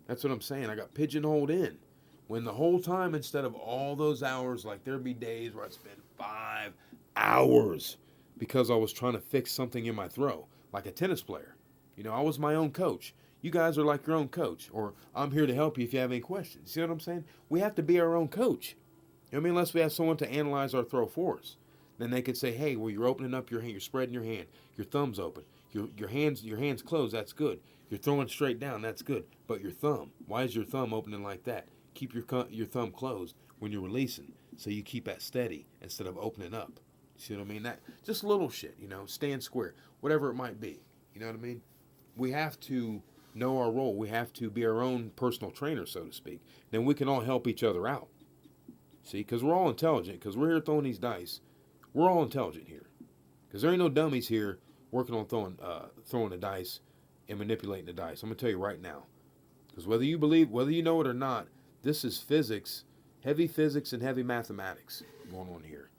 That's what I'm saying. I got pigeonholed in. When the whole time, instead of all those hours, like there'd be days where I'd spend 5 hours because I was trying to fix something in my throw, like a tennis player. I was my own coach. You guys are like your own coach, or I'm here to help you if you have any questions. See what I'm saying? We have to be our own coach. Unless we have someone to analyze our throw for us. Then they could say, hey, well, you're opening up your hand, you're spreading your hand, your thumb's open, your hands closed, that's good. You're throwing straight down, that's good. But your thumb, why is your thumb opening like that? Keep your thumb closed when you're releasing, so you keep that steady instead of opening up. See what I mean? That just little shit, stand square, whatever it might be. You know what I mean? We have to know our role. We have to be our own personal trainer, so to speak. Then we can all help each other out. See, because we're all intelligent, because we're here throwing these dice. We're all intelligent here. Because there ain't no dummies here working on throwing the dice and manipulating the dice. I'm going to tell you right now. Because whether you know it or not, this is physics, heavy physics and heavy mathematics going on here.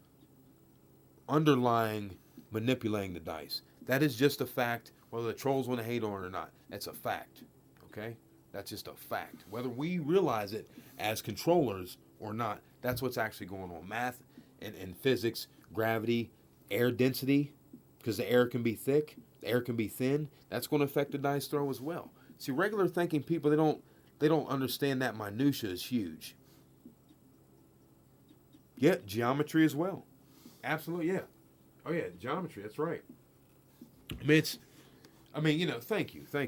underlying manipulating the dice. That is just a fact, whether the trolls want to hate on it or not. That's a fact. Okay? That's just a fact. Whether we realize it as controllers or not, that's what's actually going on. Math and physics, gravity, air density, because the air can be thick, the air can be thin. That's going to affect the dice throw as well. See, regular thinking people, they don't understand that minutia is huge. Yeah, geometry as well. Absolutely, yeah. Oh yeah, geometry. That's right. Thank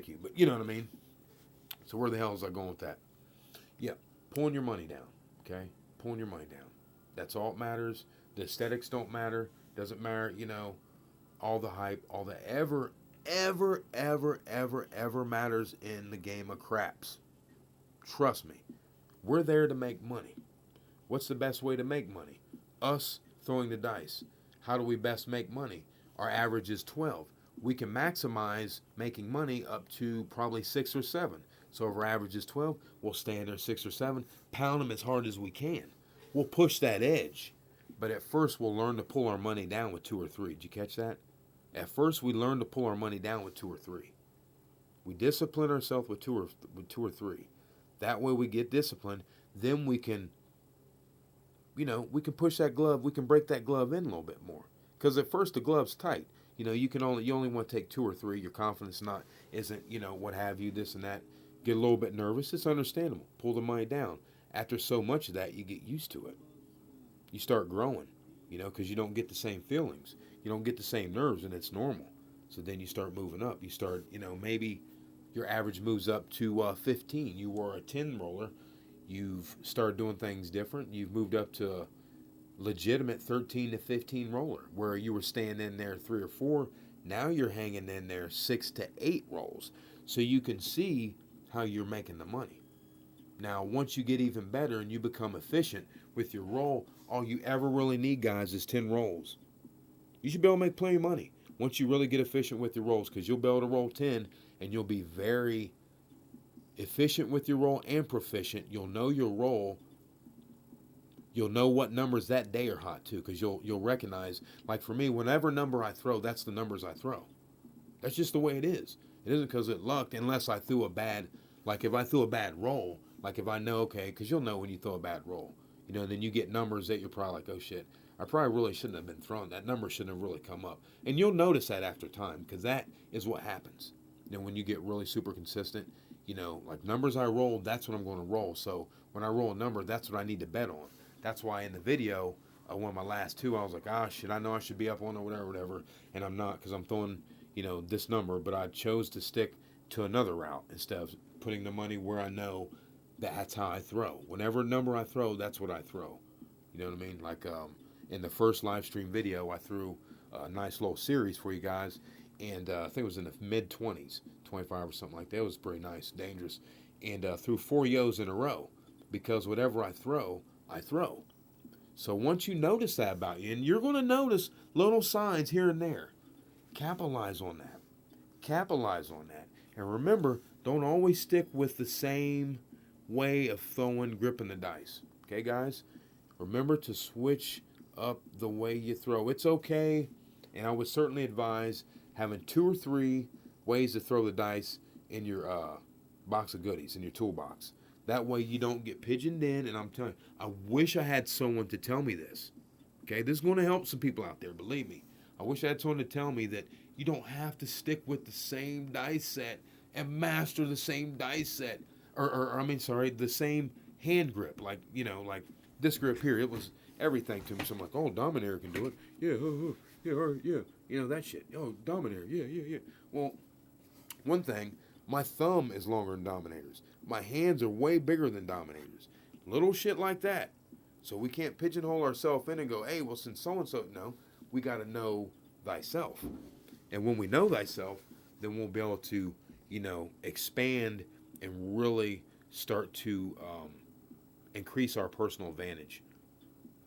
you, but you know what I mean. So where the hell is I going with that? Yeah, pulling your money down. Okay, pulling your money down. That's all that matters. The aesthetics don't matter. Doesn't matter. All the hype, all the ever matters in the game of craps. Trust me, we're there to make money. What's the best way to make money? Us throwing the dice. How do we best make money? Our average is 12. We can maximize making money up to probably 6 or 7. So if our average is 12, we'll stay in there 6 or 7, pound them as hard as we can. We'll push that edge. But at first, we'll learn to pull our money down with 2 or 3. Did you catch that? At first, we learn to pull our money down with 2 or 3. We discipline ourselves with two or three. That way we get disciplined. Then we can, we can push that glove. We can break that glove in a little bit more. Because at first the glove's tight. You only want to take 2 or 3. Your confidence isn't what have you, this and that. Get a little bit nervous. It's understandable. Pull the money down. After so much of that, you get used to it. You start growing, because you don't get the same feelings. You don't get the same nerves, and it's normal. So then you start moving up. You start, maybe your average moves up to 15. You were a 10 roller. You've started doing things different. You've moved up to a legitimate 13 to 15 roller, where you were staying in there 3 or 4. Now you're hanging in there 6 to 8 rolls. So you can see how you're making the money. Now, once you get even better and you become efficient with your roll, all you ever really need, guys, is 10 rolls. You should be able to make plenty of money once you really get efficient with your rolls, because you'll be able to roll 10 and you'll be very efficient with your roll and proficient. You'll know your roll. You'll know what numbers that day are hot too, because you'll recognize, like for me, whenever number I throw, that's the numbers I throw. That's just the way it is. It isn't because it lucked, unless I threw a bad, like if I threw a bad roll, like if I know, okay, because you'll know when you throw a bad roll, then you get numbers that you're probably like, oh shit, I probably really shouldn't have been thrown. That number shouldn't have really come up. And you'll notice that after time, because that is what happens. When you get really super consistent, like numbers I rolled, that's what I'm going to roll. So when I roll a number, that's what I need to bet on. That's why in the video, one of my last 2, I was like, shit, I know I should be up on or whatever, and I'm not, because I'm throwing, this number, but I chose to stick to another route instead of putting the money where I know that's how I throw. Whenever number I throw, that's what I throw. You know what I mean? Like in the first live stream video, I threw a nice little series for you guys, and I think it was in the mid-20s, 25 or something like that. It was pretty nice, dangerous, and threw 4 yos in a row, because whatever I throw, I throw. So once you notice that about you, and you're going to notice little signs here and there, capitalize on that. Capitalize on that. And remember, don't always stick with the same way of throwing, gripping the dice. Okay, guys? Remember to switch up the way you throw. It's okay, and I would certainly advise having 2 or 3 ways to throw the dice in your box of goodies, in your toolbox. That way you don't get pigeoned in, and I'm telling you, I wish I had someone to tell me this. Okay, this is going to help some people out there, believe me. I wish I had someone to tell me that you don't have to stick with the same dice set and master the same dice set, the same hand grip. Like this grip here, it was everything to me. So I'm like, oh, Dominator can do it. Yeah, yeah, all right, yeah. That shit. Oh, Dominator, yeah. Well, one thing, my thumb is longer than Dominator's. My hands are way bigger than Dominator's. Little shit like that. So we can't pigeonhole ourselves in and go, hey, well, since so-and-so, no. We got to know thyself. And when we know thyself, then we'll be able to, expand and really start to increase our personal advantage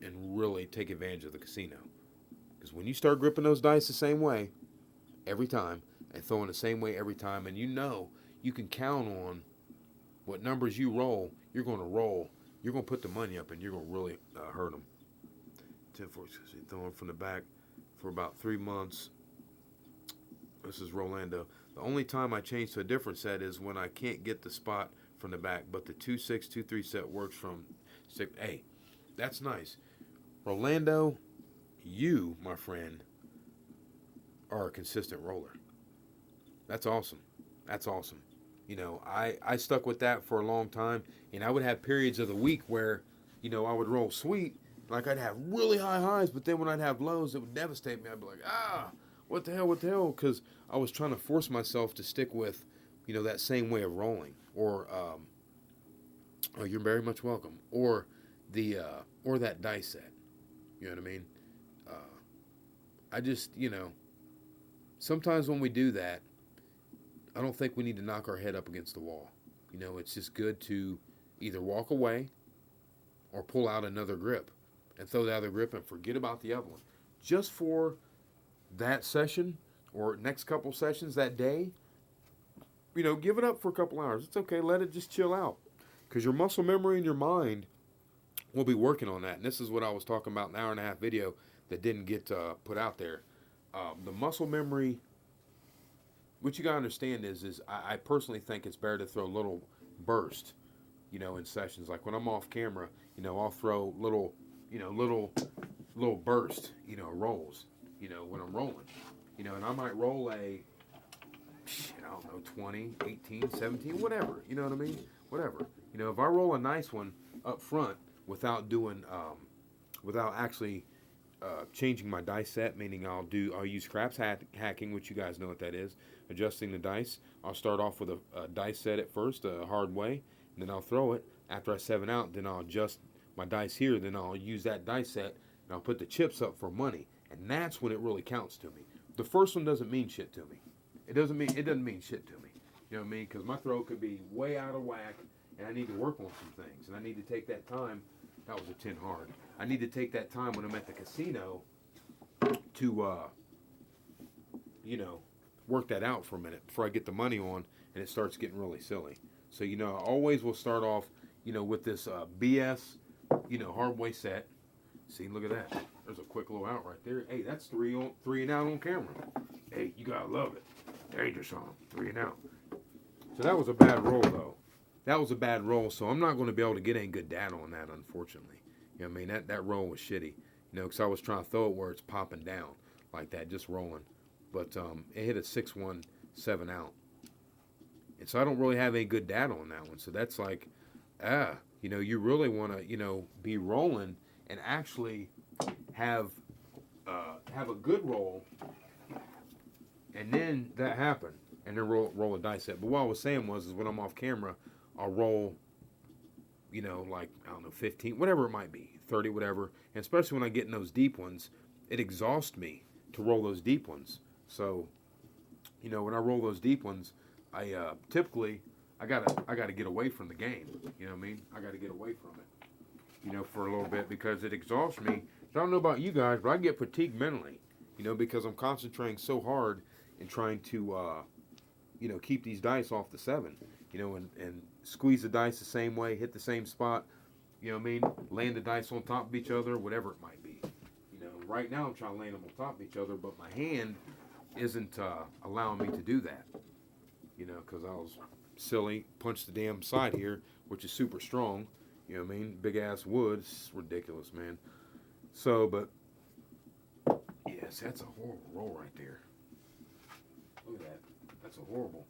and really take advantage of the casino. Because when you start gripping those dice the same way every time and throwing the same way every time, and you can count on what numbers you roll, you're going to roll. You're going to put the money up, and you're going to really hurt them. 10-4, throwing from the back. for about 3 months. This is Rolando. The only time I change to a different set is when I can't get the spot from the back, but the 2-6, 2-3 set works from 6. Hey, that's nice. Rolando, you, my friend, are a consistent roller. That's awesome. That's awesome. You know, I stuck with that for a long time, and I would have periods of the week where, you know, I would roll sweet. Like, I'd have really high highs, but then when I'd have lows, it would devastate me. I'd be like, what the hell? Because I was trying to force myself to stick with, you know, that same way of rolling. Or, oh, you're very much welcome. Or or that dice set. You know what I mean? I just, you know, sometimes when we do that, I don't think we need to knock our head up against the wall. You know, it's just good to either walk away or pull out another grip and throw the other grip and forget about the other one. Just for that session or next couple sessions that day, you know, give it up for a couple hours. It's okay. Let it just chill out, because your muscle memory and your mind will be working on that. And this is what I was talking about in an hour-and-a-half video that didn't get put out there. The muscle memory, what you got to understand is I personally think it's better to throw a little burst, you know, in sessions. Like when I'm off camera, you know, I'll throw little burst, you know, rolls, you know, when I'm rolling, you know, and I might roll I don't know, 20, 18, 17, whatever, you know what I mean? Whatever. You know, if I roll a nice one up front without doing, without actually changing my dice set, meaning I'll use scraps hacking, which you guys know what that is, adjusting the dice. I'll start off with a dice set at first, a hard way, and then I'll throw it. After I 7 out, then I'll adjust my dice here, then I'll use that dice set, and I'll put the chips up for money, and that's when it really counts to me. The first one doesn't mean shit to me. It doesn't mean shit to me. You know what I mean? Because my throw could be way out of whack, and I need to work on some things, and I need to take that time. That was a 10 hard. I need to take that time when I'm at the casino to, you know, work that out for a minute before I get the money on and it starts getting really silly. So, you know, I always will start off, you know, with this BS, you know, hard way set. See, look at that. There's a quick little out right there. Hey, that's three and out on camera. Hey, you gotta love it. Dangerous on 3 and out. So that was a bad roll, though. That was a bad roll, so I'm not going to be able to get any good data on that, unfortunately. You know what I mean? That roll was shitty. You know, because I was trying to throw it where it's popping down like that, just rolling. But it hit a 6-1, 7 out. And so I don't really have any good data on that one. So that's like, you know, you really want to, you know, be rolling and actually have a good roll, and then that happened, and then roll a dice set. But what I was saying is when I'm off camera, I'll roll, you know, like, I don't know, 15, whatever it might be, 30, whatever. And especially when I get in those deep ones, it exhausts me to roll those deep ones. So, you know, when I roll those deep ones, I typically, I gotta get away from the game. You know what I mean? I gotta get away from it, you know, for a little bit, because it exhausts me. I don't know about you guys, but I get fatigued mentally, you know, because I'm concentrating so hard in trying to, you know, keep these dice off the 7, you know, and squeeze the dice the same way, hit the same spot, you know what I mean? Land the dice on top of each other, whatever it might be. You know, right now I'm trying to land them on top of each other, but my hand isn't allowing me to do that, you know, because I was silly, punched the damn side here, which is super strong, you know what I mean? Big ass wood, it's ridiculous, man. So, but, yes, that's a horrible roll right there. Look at that. That's a horrible.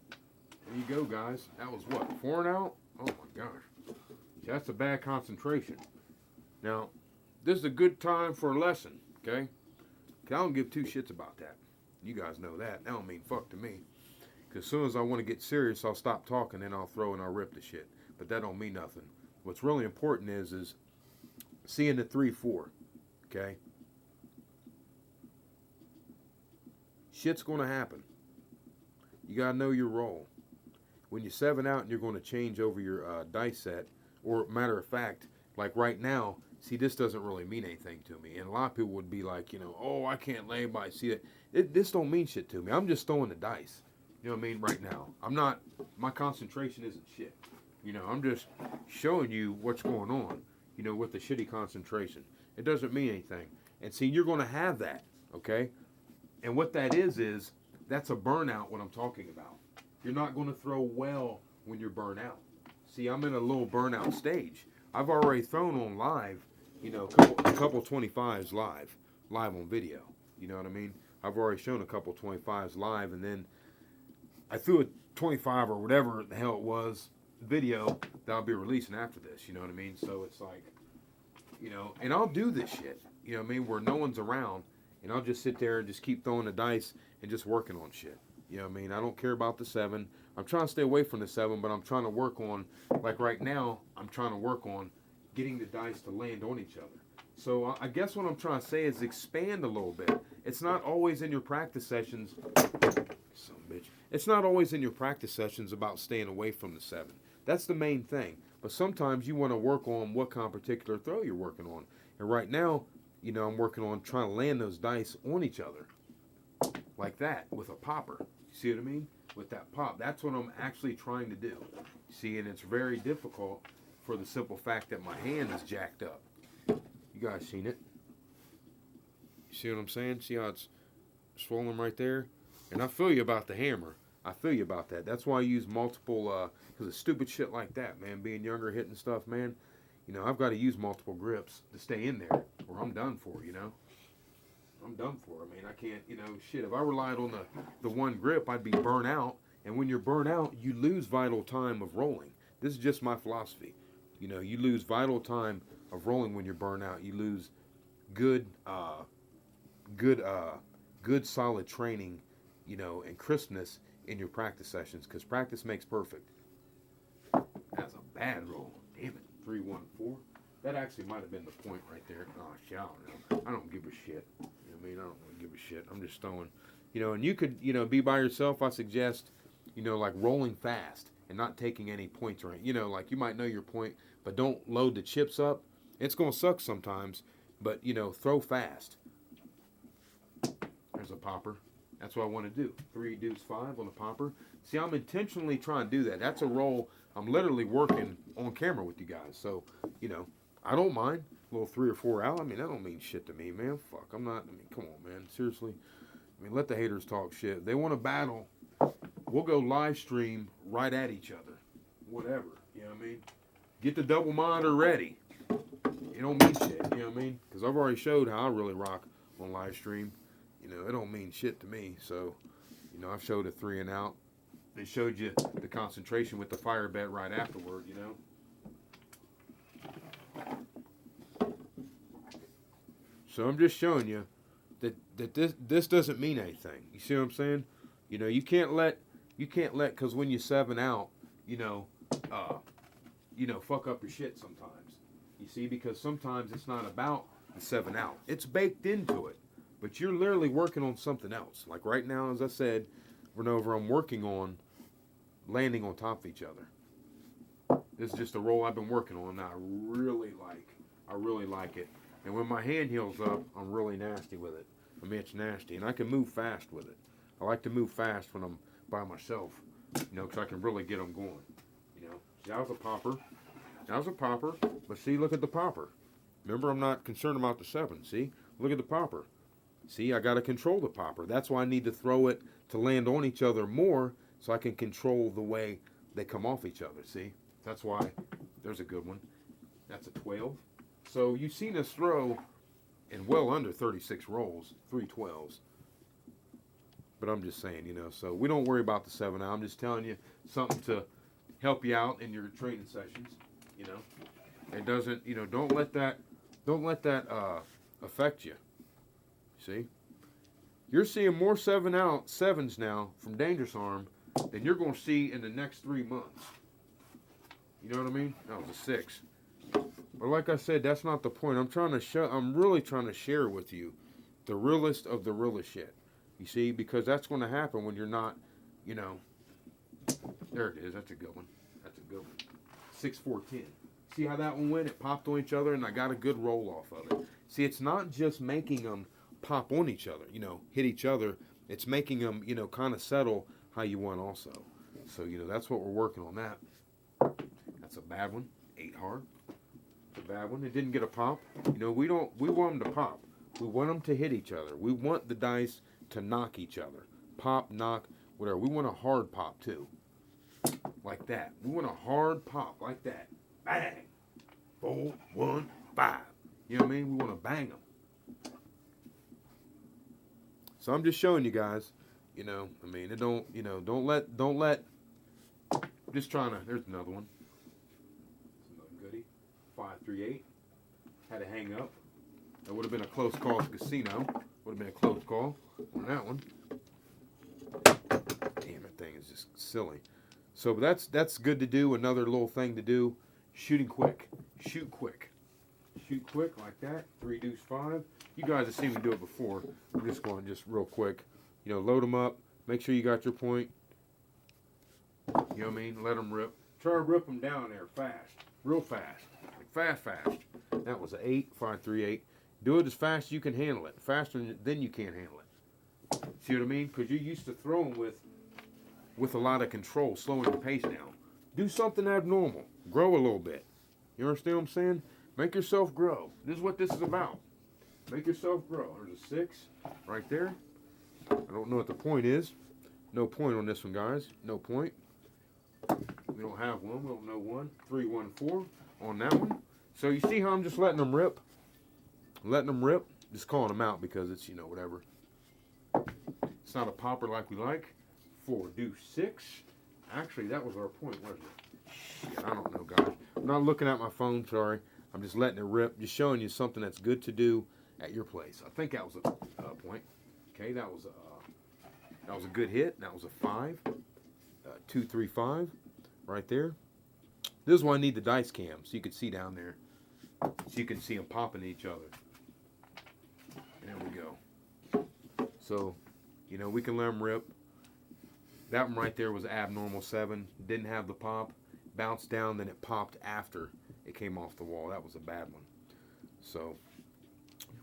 There you go, guys. That was what, 4 and out? Oh my gosh. That's a bad concentration. Now, this is a good time for a lesson, okay? I don't give 2 shits about that. You guys know that. That don't mean fuck to me. Because as soon as I want to get serious, I'll stop talking and I'll throw and I'll rip the shit. But that don't mean nothing. What's really important is seeing the 3-4, okay? Shit's going to happen. You got to know your role. When you 7 out and you're going to change over your dice set, or matter of fact, like right now, see, this doesn't really mean anything to me. And a lot of people would be like, you know, oh, I can't lay by. See that? This don't mean shit to me. I'm just throwing the dice. You know what I mean? Right now. I'm not, my concentration isn't shit. You know, I'm just showing you what's going on, you know, with the shitty concentration. It doesn't mean anything. And see, you're going to have that. okay? And what that is that's a burnout, what I'm talking about. You're not going to throw well when you're burnt out. See, I'm in a little burnout stage. I've already thrown on live, you know, a couple 25s live on video. You know what I mean? I've already shown a couple 25s live, and then I threw a 25 or whatever the hell it was video that I'll be releasing after this. You know what I mean? So it's like, you know, and I'll do this shit. You know what I mean? Where no one's around, and I'll just sit there and just keep throwing the dice and just working on shit. You know what I mean? I don't care about the 7. I'm trying to stay away from the 7, but I'm trying to work on, like right now, I'm trying to work on getting the dice to land on each other. So I guess what I'm trying to say is expand a little bit. It's not always in your practice sessions, son of a bitch. It's not always in your practice sessions about staying away from the 7. That's the main thing. But sometimes you want to work on what kind of particular throw you're working on. And right now, you know, I'm working on trying to land those dice on each other. Like that, with a popper. You see what I mean? With that pop. That's what I'm actually trying to do. See, and it's very difficult for the simple fact that my hand is jacked up. You guys seen it? You see what I'm saying? See how it's swollen right there? And I feel you about the hammer. I feel you about that. That's why I use multiple, because of stupid shit like that, man. Being younger, hitting stuff, man. You know, I've got to use multiple grips to stay in there, or I'm done for, you know? I'm done for. I mean, I can't, you know, shit. If I relied on the one grip, I'd be burnt out. And when you're burnt out, you lose vital time of rolling. This is just my philosophy. You know, you lose vital time of rolling when you're burnt out. You lose good solid training, you know, and crispness in your practice sessions, because practice makes perfect. That's a bad roll. Damn it. 3-1-4. That actually might have been the point right there. Oh, shit, I don't know. I don't give a shit. You know what I mean? I don't really give a shit. I'm just throwing. You know, and you could, you know, be by yourself. I suggest, you know, like rolling fast and not taking any points or anything. You know, like you might know your point, but don't load the chips up. It's going to suck sometimes, but, you know, throw fast. There's a popper. That's what I want to do. 3 deuce 5 on a popper. See, I'm intentionally trying to do that. That's a roll I'm literally working on camera with you guys. So, you know, I don't mind. A little 3 or 4 out. I mean, that don't mean shit to me, man. Fuck. I'm not, I mean, come on, man. Seriously. I mean, let the haters talk shit. If they want to battle, we'll go live stream right at each other. Whatever. You know what I mean? Get the double monitor ready. It don't mean shit. You know what I mean? Because I've already showed how I really rock on live stream. You know, it don't mean shit to me. So, you know, I've showed a 3 and out. They showed you the concentration with the fire bet right afterward, you know. So I'm just showing you that this doesn't mean anything. You see what I'm saying? You know, you can't let because when you 7 out, you know, fuck up your shit sometimes. You see, because sometimes it's not about the 7 out. It's baked into it. But you're literally working on something else. Like right now, as I said, Renova, I'm working on landing on top of each other. This is just a roll I've been working on that I really like. I really like it. And when my hand heals up, I'm really nasty with it. I mean, it's nasty. And I can move fast with it. I like to move fast when I'm by myself, you know, because I can really get them going. You know, see, that was a popper. That was a popper. But see, look at the popper. Remember, I'm not concerned about the 7. See, look at the popper. See, I got to control the popper. That's why I need to throw it to land on each other more so I can control the way they come off each other. See, that's why there's a good one. That's a 12. So you've seen us throw in well under 36 rolls, 3 12s. But I'm just saying, you know, so we don't worry about the 7 out. I'm just telling you something to help you out in your training sessions, you know. It doesn't, you know, don't let that affect you. See? You're seeing more 7s now from Dangerous Arm than you're going to see in the next 3 months. You know what I mean? That was a 6. But like I said, that's not the point. I'm really trying to share with you the realest of the realest shit. You see? Because that's going to happen when you're not, you know. There it is. That's a good one. That's a good one. 6-4-10. See how that one went? It popped on each other and I got a good roll off of it. See, it's not just making them pop on each other, you know, hit each other. It's making them, you know, kind of settle how you want also. So, you know, that's what we're working on that. That's a bad one. 8 hard. It's a bad one. It didn't get a pop. You know, we want them to pop. We want them to hit each other. We want the dice to knock each other. Pop, knock, whatever. We want a hard pop too. Like that. We want a hard pop like that. Bang. 4, 1, 5. You know what I mean? We want to bang them. So I'm just showing you guys, you know, I mean, it don't, you know, don't let, just trying to, there's another one. Another goodie. 538. Had to hang up. That would have been a close call at the casino. Would have been a close call on that one. Damn, that thing is just silly. So that's good to do. Another little thing to do. Shooting quick. Shoot quick. Shoot quick like that. 3 deuce 5. You guys have seen me do it before. I'm just going just real quick. You know, load them up. Make sure you got your point. You know what I mean? Let them rip. Try to rip them down there fast. Real fast. Like fast. That was an 8. 5, 3, 8. Do it as fast as you can handle it. Faster than you can't handle it. See what I mean? Because you're used to throwing with a lot of control, slowing your pace down. Do something abnormal. Grow a little bit. You understand what I'm saying? Make yourself grow. This is what this is about. Make yourself grow. There's a 6 right there. I don't know what the point is. No point on this one, guys. No point. We don't have one. We don't know one. 3, 1, 4 on that one. So you see how I'm just letting them rip? Letting them rip. Just calling them out because it's, you know, whatever. It's not a popper like we like. 4 deuce 6. Actually, that was our point, wasn't it? Shit, I don't know, guys. I'm not looking at my phone, sorry. I'm just letting it rip. Just showing you something that's good to do at your place. I think that was a point. Okay, that was a good hit. That was a 5. 2, 3, 5. Right there. This is why I need the dice cam, so you can see down there. So you can see them popping each other. There we go. So, you know, we can let them rip. That one right there was abnormal 7. Didn't have the pop. Bounced down, then it popped after it came off the wall. That was a bad one. So,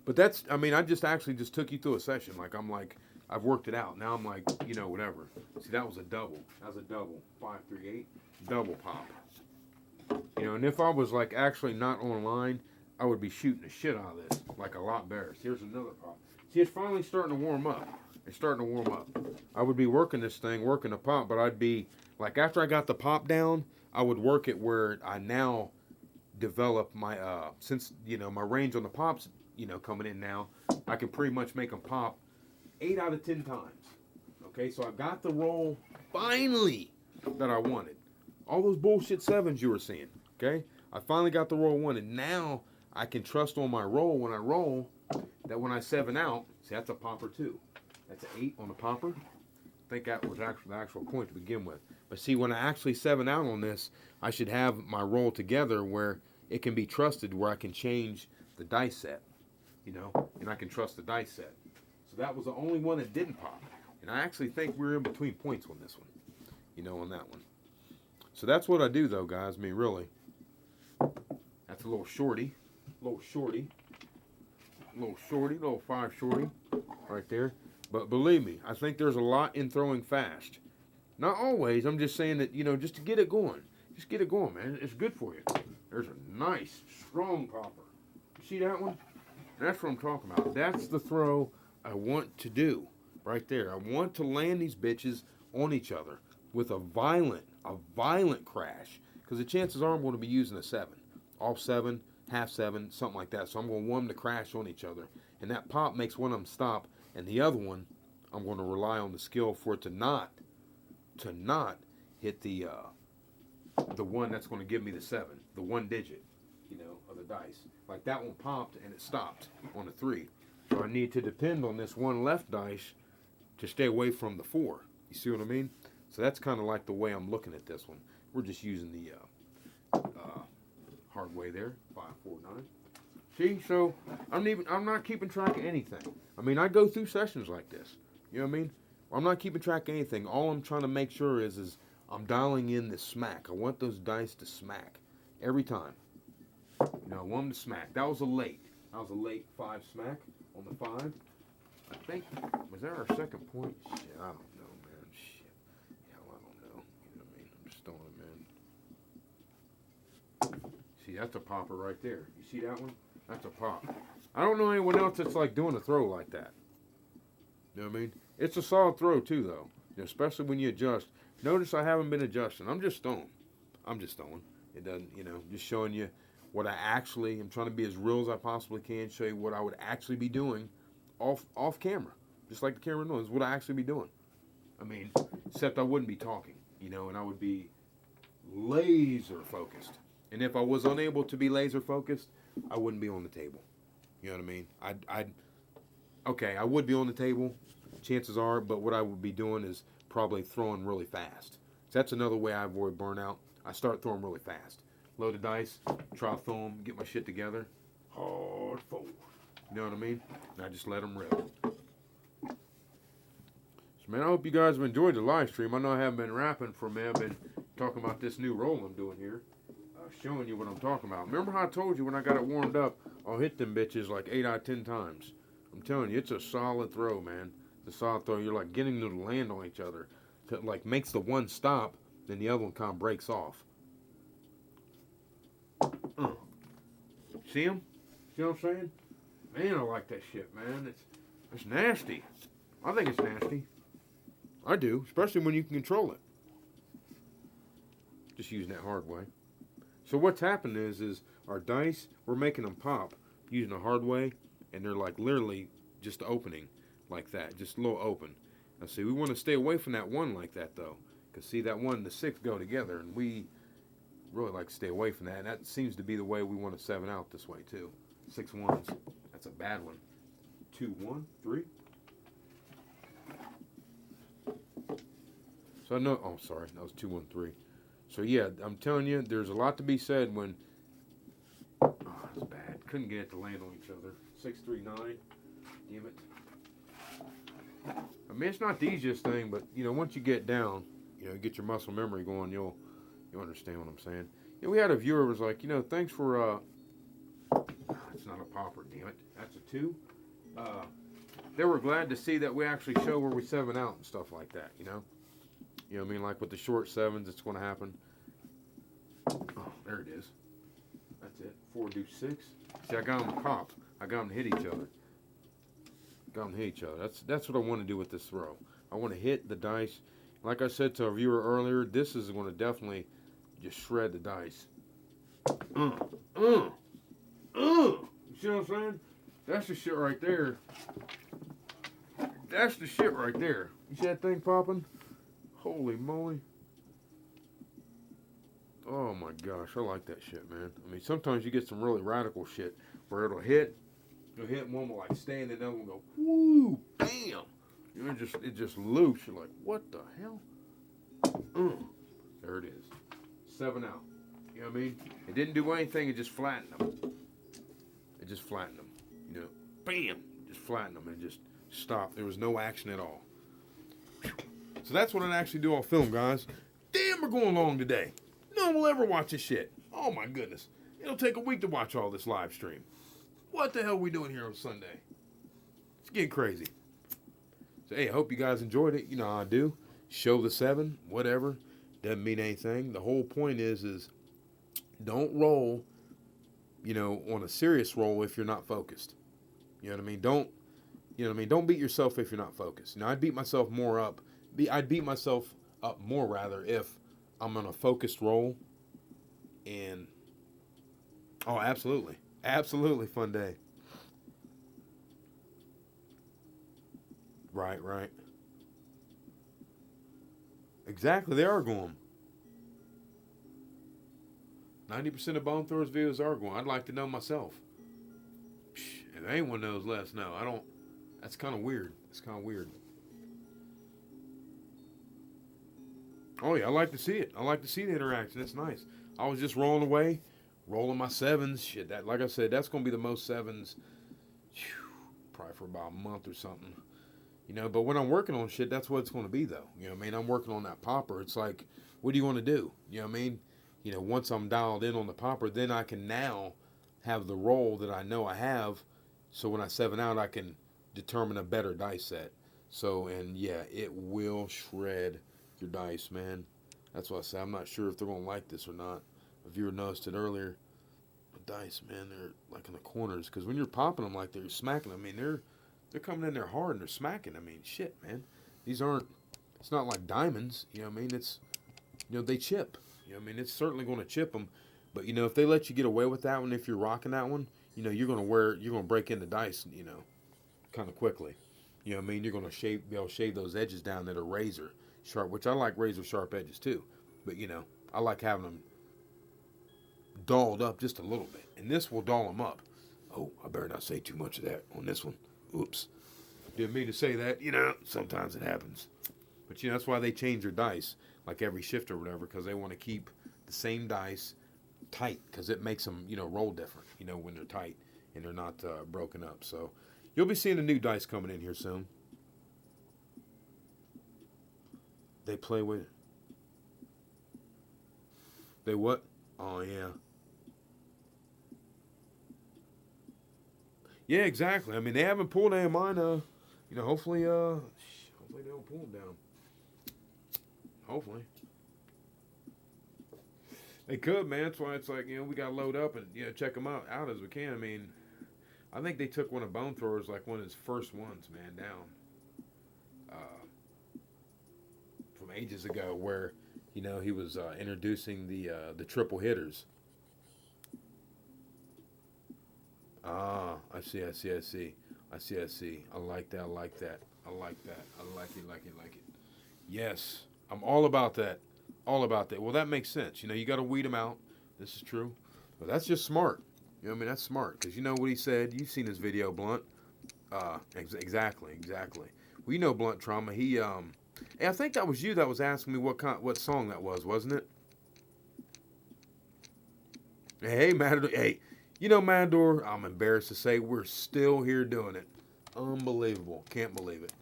but that's, I mean, I just actually just took you through a session. Like, I'm like, I've worked it out. Now I'm like, you know, whatever. See, that was a double. That was a double. 5, 3, 8. Double pop. You know, and if I was like actually not online, I would be shooting the shit out of this. Like a lot better. See, here's another pop. See, it's finally starting to warm up. It's starting to warm up. I would be working this thing, working the pop, but I'd be, like after I got the pop down, I would work it where I now develop my, since, you know, my range on the pops, you know, coming in now, I can pretty much make them pop 8 out of 10 times. Okay, so I got the roll finally that I wanted. All those bullshit 7s you were seeing. Okay, I finally got the roll I wanted. Now I can trust on my roll when I roll that when I 7 out, see that's a popper too. That's an 8 on the popper. I think that was actually the actual point to begin with. But see, when I actually 7 out on this, I should have my roll together where it can be trusted, where I can change the dice set, you know, and I can trust the dice set. So that was the only one that didn't pop. And I actually think we're in between points on this one, you know, on that one. So that's what I do, though, guys. I mean, really. That's a little shorty. Little 5 shorty right there. But believe me, I think there's a lot in throwing fast. Not always. I'm just saying that, you know, just to get it going. Just get it going, man. It's good for you. There's a nice, strong popper. You see that one? That's what I'm talking about. That's the throw I want to do right there. I want to land these bitches on each other with a violent crash. Because the chances are I'm going to be using a 7. Off 7, half 7, something like that. So I'm going to want them to crash on each other. And that pop makes one of them stop. And the other one, I'm going to rely on the skill for it to not hit the one that's going to give me the 7. The 1 digit, you know, of the dice. Like that one popped and it stopped on a 3. So I need to depend on this one left dice to stay away from the 4. You see what I mean? So that's kind of like the way I'm looking at this one. We're just using the hard way there. 5, 4, 9. See, so I'm not keeping track of anything. I mean, I go through sessions like this. You know what I mean? I'm not keeping track of anything. All I'm trying to make sure is I'm dialing in the smack. I want those dice to smack every time. You know, I want them to smack. That was a late 5 smack on the 5. I think, was that our second point? Shit, I don't know, man. Shit. Hell, I don't know. You know what I mean? I'm just throwing them in. See, that's a popper right there. You see that one? That's a pop. I don't know anyone else that's like doing a throw like that. You know what I mean? It's a solid throw too, though. You know, especially when you adjust. Notice I haven't been adjusting. I'm just throwing. I'm just throwing. It doesn't, you know, just showing you what I actually. I'm trying to be as real as I possibly can. Show you what I would actually be doing, off camera, just like the camera knows what I actually be doing. I mean, except I wouldn't be talking, you know, and I would be laser focused. And if I was unable to be laser focused, I wouldn't be on the table. You know what I mean? Okay, I would be on the table, chances are, but what I would be doing is probably throwing really fast. So that's another way I avoid burnout. I start throwing really fast. Load the dice, try to throw them, get my shit together. Hard forward. You know what I mean? And I just let them rip. So, man, I hope you guys have enjoyed the live stream. I know I haven't been rapping for a minute. I've been talking about this new roll I'm doing here. Showing you what I'm talking about. Remember how I told you when I got it warmed up, I'll hit them bitches like 8 out of 10 times. I'm telling you, it's a solid throw, man. It's a solid throw. You're like getting them to land on each other. It like makes the one stop, then the other one kind of breaks off. See him? See what I'm saying? Man, I like that shit, man. It's nasty. I think it's nasty. I do, especially when you can control it. Just using that hard way. So what's happened is our dice, we're making them pop using a hard way, and they're like literally just opening like that, just a little open. Now see, we want to stay away from that one like that though, because see that one and the 6 go together, and we really like to stay away from that, and that seems to be the way we want to 7 out this way too. 6 ones, that's a bad one. 2, 1, 3. So I know, oh sorry, that was 2, 1, 3. So yeah, I'm telling you, there's a lot to be said when. Oh, that's bad. Couldn't get it to land on each other. 6, 3, 9. Damn it. I mean, it's not the easiest thing, but you know, once you get down, you know, get your muscle memory going, you'll understand what I'm saying. Yeah, we had a viewer who was like, you know, thanks for. It's not a popper, damn it. That's a 2. They were glad to see that we actually show where we 7 out and stuff like that. You know. You know what I mean? Like with the short 7s, it's going to happen. Oh, there it is. That's it. 4, do 6. See, I got them to pop. I got them to hit each other. Got them to hit each other. That's what I want to do with this throw. I want to hit the dice. Like I said to a viewer earlier, this is going to definitely just shred the dice. You see what I'm saying? That's the shit right there. That's the shit right there. You see that thing popping? Holy moly. Oh my gosh, I like that shit, man. I mean, sometimes you get some really radical shit where it'll hit and one will like stay and the other one will go, whoo, bam. You know, it just loose. You're like, what the hell? There it is. 7 out. You know what I mean? It didn't do anything, it just flattened them. It just flattened them. You know, bam, just flattened them and just stopped. There was no action at all. So that's what I actually do on film, guys. Damn, we're going long today. No one will ever watch this shit. Oh my goodness. It'll take a week to watch all this live stream. What the hell are we doing here on Sunday? It's getting crazy. So hey, I hope you guys enjoyed it. You know how I do. Show the 7, whatever. Doesn't mean anything. The whole point is don't roll, you know, on a serious roll if you're not focused. You know what I mean? Don't beat yourself if you're not focused. Now I'd beat myself up more rather if I'm on a focused roll. And oh, absolutely fun day. Right. Exactly, they are going. 90% of Bone Throwers videos are going. I'd like to know myself. If anyone knows, let us know. I don't. That's kind of weird. Oh yeah, I like to see it. I like to see the interaction. It's nice. I was just rolling away, rolling my 7s. Shit, that like I said, that's gonna be the most 7s, probably for about a month or something. You know, but when I'm working on shit, that's what it's gonna be though. You know what I mean? I'm working on that popper. It's like, what do you want to do? You know what I mean? You know, once I'm dialed in on the popper, then I can now have the roll that I know I have. So when I 7 out, I can determine a better dice set. So, and yeah, it will shred your dice, man. That's what I say. I'm not sure if they're going to like this or not. A viewer noticed it earlier. dice, man. They're like in the corners because when you're popping them like that, you're smacking them. I mean, they're coming in there hard and they're smacking. I mean, shit, man. These aren't. It's not like diamonds. You know what I mean? It's they chip. You know what I mean? It's certainly going to chip them. But if they let you get away with that one, if you're rocking that one, you're gonna break in the dice. Kind of quickly. You know what I mean? You're gonna be able to shave those edges down that are razor sharp, which I like razor sharp edges too. But I like having them dulled up just a little bit, and this will dull them up. Oh, I better not say too much of that on this one. Oops, didn't mean to say that. Sometimes it happens. But that's why they change their dice like every shift or whatever, because they want to keep the same dice tight, because it makes them roll different. When they're tight and they're not broken up. So you'll be seeing a new dice coming in here soon. They play with. They what? Oh yeah. Yeah, exactly. I mean, they haven't pulled any of mine. Hopefully they don't pull them down. Hopefully. They could, man. That's why it's like, we got to load up and, check them out as we can. I mean, I think they took one of Bone Throwers, like one of his first ones, man, down. From ages ago where, he was introducing the triple hitters. Ah, I see. I like that. I like that. I like it. Yes, I'm all about that. All about that. Well, that makes sense. You got to weed them out. This is true. But that's just smart. That's smart. Because you know what he said? You've seen his video, Blunt. Exactly. Well, Blunt Trauma. Hey, I think that was you that was asking me what song that was, wasn't it? Hey, Matador. Hey, Matador, I'm embarrassed to say we're still here doing it. Unbelievable. Can't believe it.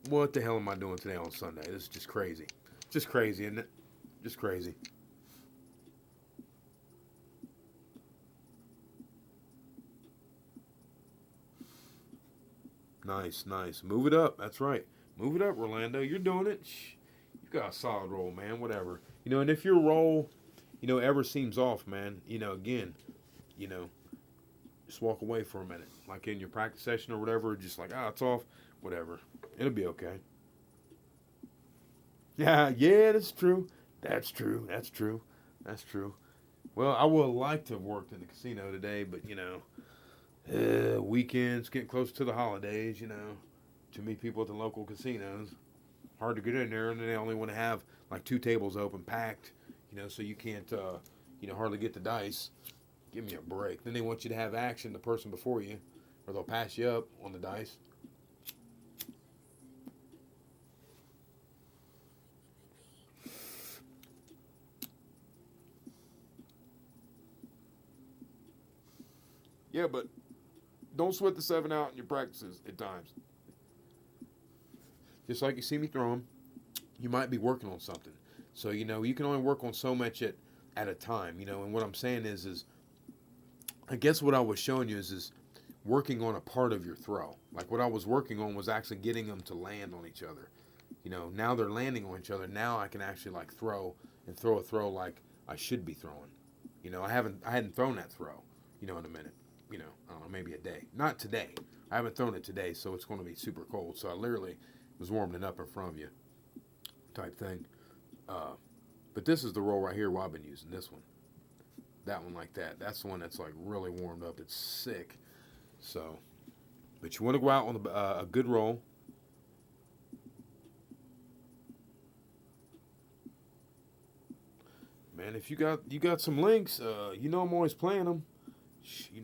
What the hell am I doing today on Sunday? This is just crazy. Just crazy, isn't it? Just crazy. Nice. Move it up. That's right. Move it up, Rolando. You're doing it. You've got a solid roll, man. Whatever. And if your roll, ever seems off, man, again, just walk away for a minute. Like in your practice session or whatever, just like, it's off. Whatever. It'll be okay. Yeah, that's true. That's true. Well, I would like to have worked in the casino today, but, weekends, getting close to the holidays, too many people at the local casinos. Hard to get in there, and they only want to have, like, 2 tables open, packed, so you can't, hardly get the dice. Give me a break. Then they want you to have action, the person before you, or they'll pass you up on the dice. Yeah, but don't sweat the 7 out in your practices at times. Just like you see me throw them, you might be working on something. So, you can only work on so much at a time, and what I'm saying is I guess what I was showing you is working on a part of your throw. Like what I was working on was actually getting them to land on each other. Now they're landing on each other. Now I can actually like throw a throw like I should be throwing. I hadn't thrown that throw, in a minute. I don't know, maybe a day. Not today. I haven't thrown it today, so it's going to be super cold. So I literally was warming it up in front of you type thing. But this is the roll right here I've been using, this one. That one like that. That's the one that's like really warmed up. It's sick. So, but you want to go out on a good roll. Man, if you got some links, I'm always playing them.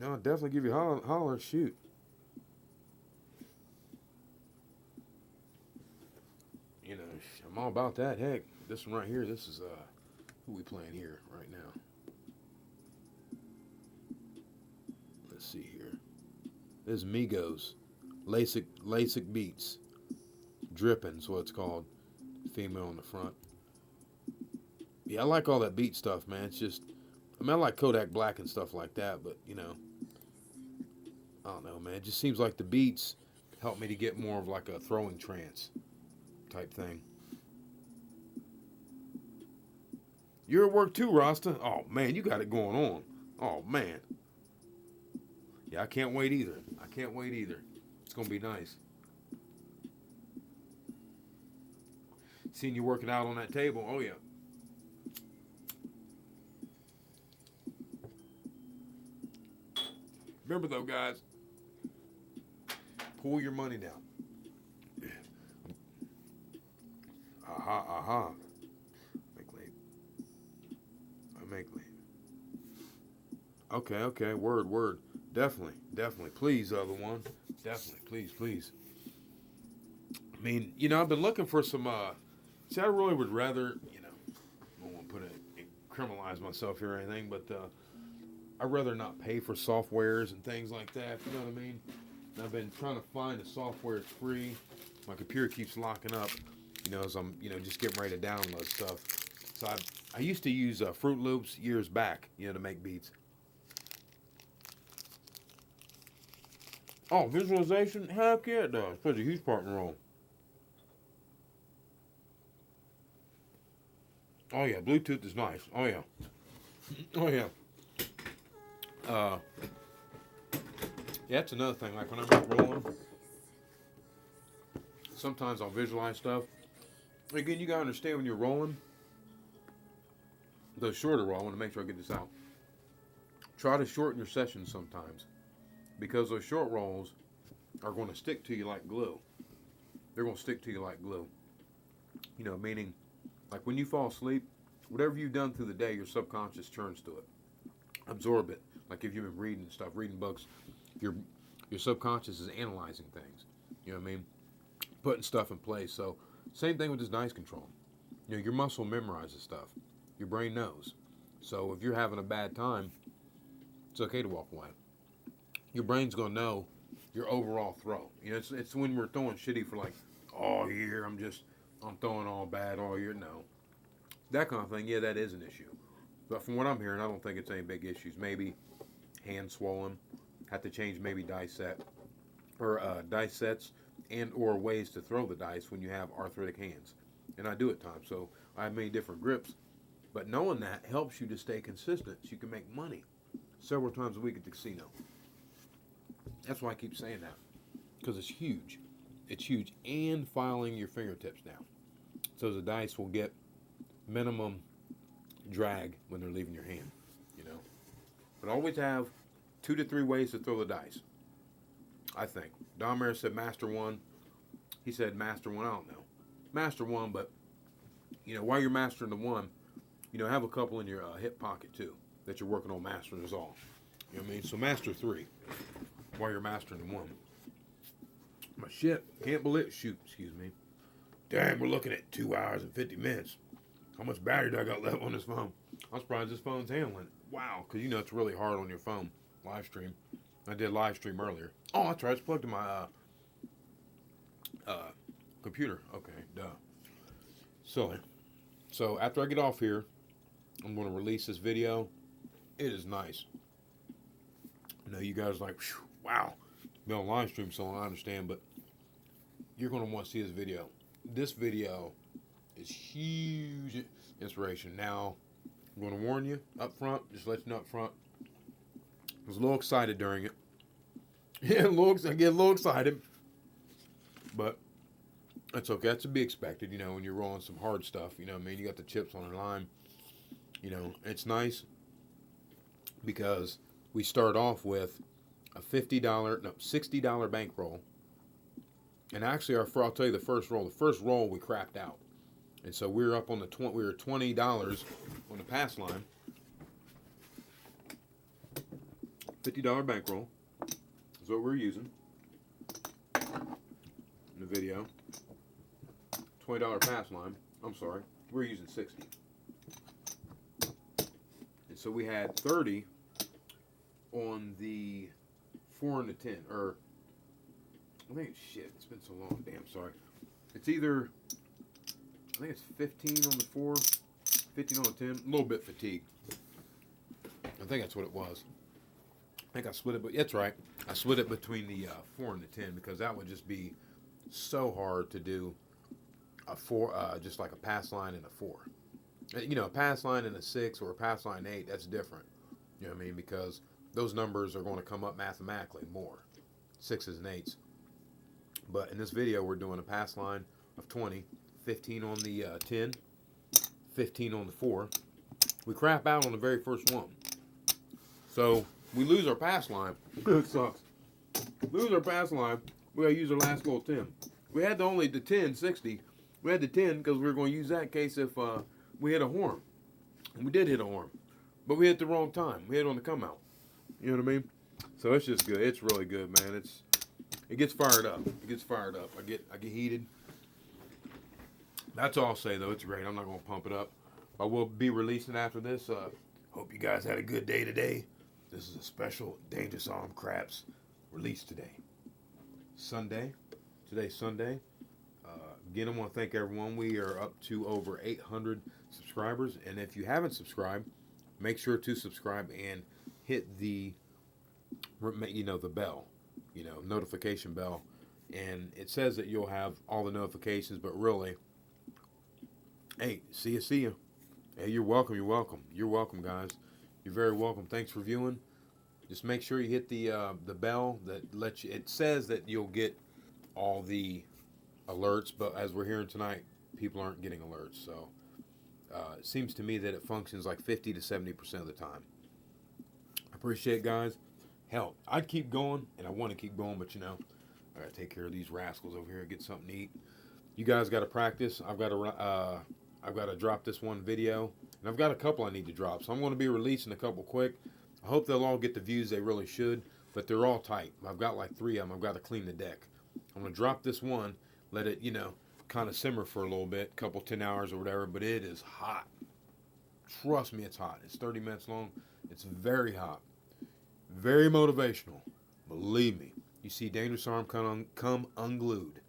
I'll definitely give you a holler. Shoot. I'm all about that. Heck, this one right here, this is who we playing here right now. Let's see here. This is Migos. LASIK Beats. Dripping's what it's called. Female on the front. Yeah, I like all that beat stuff, man. It's just, I like Kodak Black and stuff like that, but, I don't know, man. It just seems like the beats help me to get more of like a throwing trance type thing. You're at work too, Rasta? Oh, man, you got it going on. Oh, man. Yeah, I can't wait either. I can't wait either. It's gonna be nice. Seeing you working out on that table. Oh yeah. Remember though, guys, pull your money down. Aha, aha. Make late. I make late. Okay, okay. Word, word. Definitely, definitely. Please, other one. Definitely, please, please. I mean, you know, I've been looking for some. See, I really would rather, you know, I don't want to criminalize myself here or anything, but I'd rather not pay for softwares and things like that. You know what I mean? And I've been trying to find a software that's free. My computer keeps locking up, you know, as I'm, you know, just getting ready to download stuff. So I used to use Fruit Loops years back, you know, to make beats. Oh, visualization? Heck yeah, it does. Plays a huge part in the role. Oh yeah, Bluetooth is nice. Oh yeah. Oh yeah. Uh, yeah, that's another thing. Like when I'm rolling, sometimes I'll visualize stuff. Again, you gotta understand when you're rolling, the shorter roll. I want to make sure I get this out. Try to shorten your sessions sometimes, because those short rolls are going to stick to you like glue. They're going to stick to you like glue. You know, meaning, like when you fall asleep, whatever you've done through the day, your subconscious turns to it, absorb it. Like if you've been reading stuff, reading books, your subconscious is analyzing things. You know what I mean? Putting stuff in place. So same thing with this dice control. You know, your muscle memorizes stuff. Your brain knows. So if you're having a bad time, it's okay to walk away. Your brain's gonna know your overall throw. You know, it's when we're throwing shitty for like all year. I'm throwing all bad all year. No, that kind of thing. Yeah, that is an issue. But from what I'm hearing, I don't think it's any big issues. Maybe hand swollen, have to change maybe dice set or dice sets and or ways to throw the dice when you have arthritic hands. And I do at times, so I have many different grips. But knowing that helps you to stay consistent so you can make money several times a week at the casino. That's why I keep saying that, because it's huge. It's huge. And filing your fingertips down, so the dice will get minimum drag when they're leaving your hand, you know. But always have 2 to 3 ways to throw the dice, I think. Danverous said master one. He said master one. I don't know. Master one, but, you know, while you're mastering the one, you know, have a couple in your hip pocket, too, that you're working on mastering is all. You know what I mean? So master 3 while you're mastering the one. My shit. Can't believe it. Shoot, excuse me. Damn, we're looking at 2 hours and 50 minutes. How much battery do I got left on this phone? I'm surprised this phone's handling it. Wow, because you know it's really hard on your phone. Live stream. I did live stream earlier. Oh, that's right. It's plugged to my computer. Okay, duh. Silly. So after I get off here, I'm going to release this video. It is nice. I know you guys are like, wow. Be on live stream, so I understand, but you're going to want to see this video. This video is huge inspiration. Now, I'm going to warn you up front, just let you know up front. I was a little excited during it. Yeah, I get a little excited, but that's okay. That's to be expected, you know, when you're rolling some hard stuff. You know what I mean? You got the chips on the line. You know, it's nice because we start off with a $60 bankroll. And actually, I'll tell you the first roll. The first roll we crapped out, and so we were up on we were $20 on the pass line. $50 bankroll is what we're using in the video. $20 pass line. I'm sorry, we're using 60. And so we had 30 on the 4 and the 10, or I think it's shit. It's been so long. Damn, sorry. It's either, I think it's 15 on the 4, 15 on the 10. A little bit fatigued. I think that's what it was. I think I split it, but that's right. I split it between the 4 and the 10 because that would just be so hard to do a 4, just like a pass line and a 4. You know, a pass line and a 6 or a pass line 8, that's different. You know what I mean? Because those numbers are going to come up mathematically more. 6s and 8s. But in this video, we're doing a pass line of 20, 15 on the 10, 15 on the 4. We crap out on the very first one. So we lose our pass line. It sucks. Lose our pass line. We got to use our last little 10. We had only the 10, 60. We had the 10 because we were going to use that in case if we hit a horn. And we did hit a horn. But we hit the wrong time. We hit on the come out. You know what I mean? So it's just good. It's really good, man. It gets fired up. It gets fired up. I get heated. That's all I'll say, though. It's great. I'm not going to pump it up. I will be releasing after this. Hope you guys had a good day today. This is a special Dangerous Arm Craps release today. Sunday. Today's Sunday. Again, I want to thank everyone. We are up to over 800 subscribers. And if you haven't subscribed, make sure to subscribe and hit the, the bell, notification bell. And it says that you'll have all the notifications, but really, hey, see ya. Hey, you're welcome, You're welcome, guys. You're very welcome. Thanks for viewing. Just make sure you hit the bell that lets you, it says that you'll get all the alerts, but as we're hearing tonight, people aren't getting alerts. So it seems to me that it functions like 50 to 70% of the time. I appreciate it, guys. Hell, I'd keep going, and I want to keep going, but I got to take care of these rascals over here and get something to eat. You guys got to practice. I've got to drop this one video, and I've got a couple I need to drop, so I'm going to be releasing a couple quick. I hope they'll all get the views they really should, but they're all tight. I've got like 3 of them. I've got to clean the deck. I'm going to drop this one, let it, kind of simmer for a little bit, couple 10 hours or whatever, but it is hot. Trust me, it's hot. It's 30 minutes long. It's very hot. Very motivational. Believe me. You see Dangerous Arm come unglued.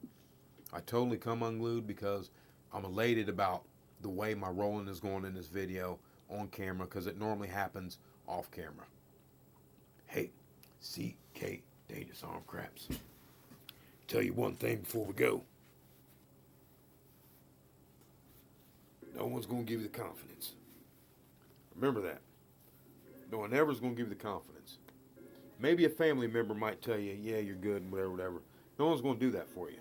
I totally come unglued because I'm elated about the way my rolling is going in this video on camera, because it normally happens off camera. Hey, CK Dangerous Arm Craps. Tell you one thing before we go. No one's going to give you the confidence. Remember that. No one ever is going to give you the confidence. Maybe a family member might tell you, yeah, you're good and whatever. No one's going to do that for you.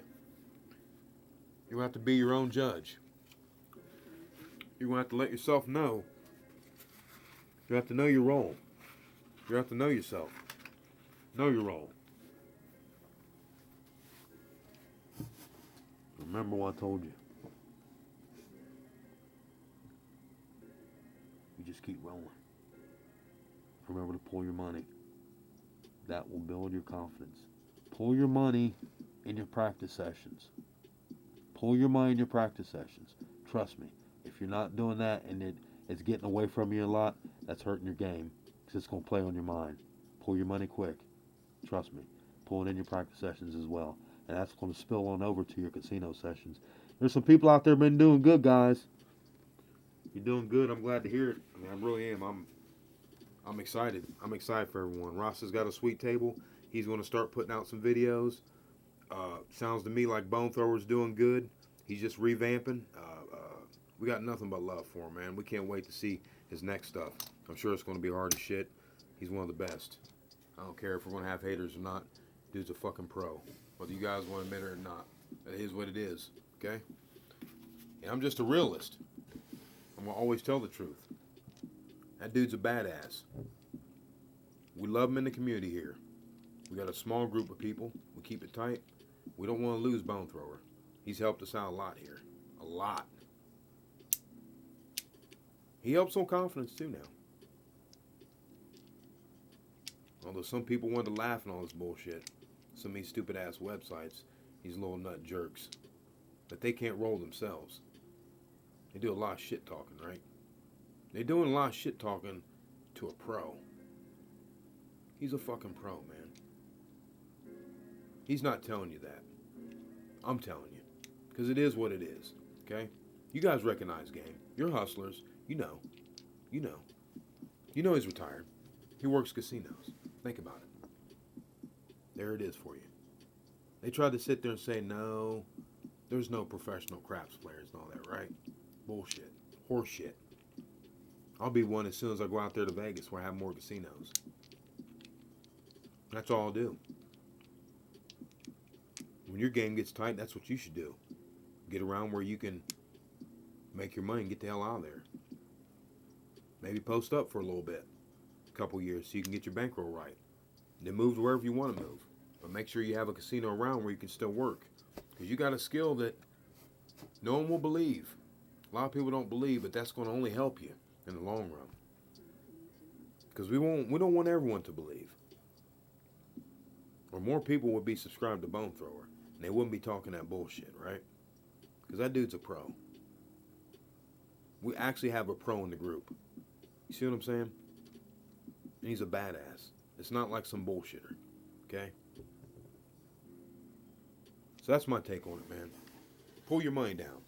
You have to be your own judge. You're going to have to let yourself know. You have to know your role. You have to know yourself. Know your role. Remember what I told you. You just keep rolling. Remember to pull your money. That will build your confidence. Pull your money in your practice sessions. Pull your money in your practice sessions. Trust me. If you're not doing that and it's getting away from you a lot, that's hurting your game. Because it's going to play on your mind. Pull your money quick. Trust me. Pull it in your practice sessions as well. And that's going to spill on over to your casino sessions. There's some people out there been doing good, guys. You're doing good. I'm glad to hear it. I really am. I'm excited. I'm excited for everyone. Ross has got a sweet table. He's going to start putting out some videos. Sounds to me like Bone Thrower's doing good. He's just revamping. We got nothing but love for him, man. We can't wait to see his next stuff. I'm sure it's going to be hard as shit. He's one of the best. I don't care if we're going to have haters or not. Dude's a fucking pro. Whether you guys want to admit it or not. It is what it is. Okay? And I'm just a realist. I'm going to always tell the truth. That dude's a badass. We love him in the community here. We got a small group of people. We keep it tight. We don't want to lose Bone Thrower. He's helped us out a lot here. A lot. He helps on confidence too now. Although some people want to laugh and all this bullshit. Some of these stupid ass websites. These little nut jerks. But they can't roll themselves. They do a lot of shit talking, right? They're doing a lot of shit talking to a pro. He's a fucking pro, man. He's not telling you that. I'm telling you. Because it is what it is. Okay? You guys recognize game. You're hustlers. You know. You know. You know he's retired. He works casinos. Think about it. There it is for you. They tried to sit there and say, no, there's no professional craps players and all that, right? Bullshit. Horse shit. I'll be one as soon as I go out there to Vegas where I have more casinos. That's all I'll do. When your game gets tight, that's what you should do. Get around where you can make your money and get the hell out of there. Maybe post up for a little bit, a couple years, so you can get your bankroll right. Then move to wherever you want to move. But make sure you have a casino around where you can still work. Because you got a skill that no one will believe. A lot of people don't believe, but that's going to only help you in the long run. Because we don't want everyone to believe. Or more people would be subscribed to Bone Thrower. And they wouldn't be talking that bullshit, right? Because that dude's a pro. We actually have a pro in the group. You see what I'm saying? And he's a badass. It's not like some bullshitter. Okay? So that's my take on it, man. Pull your money down.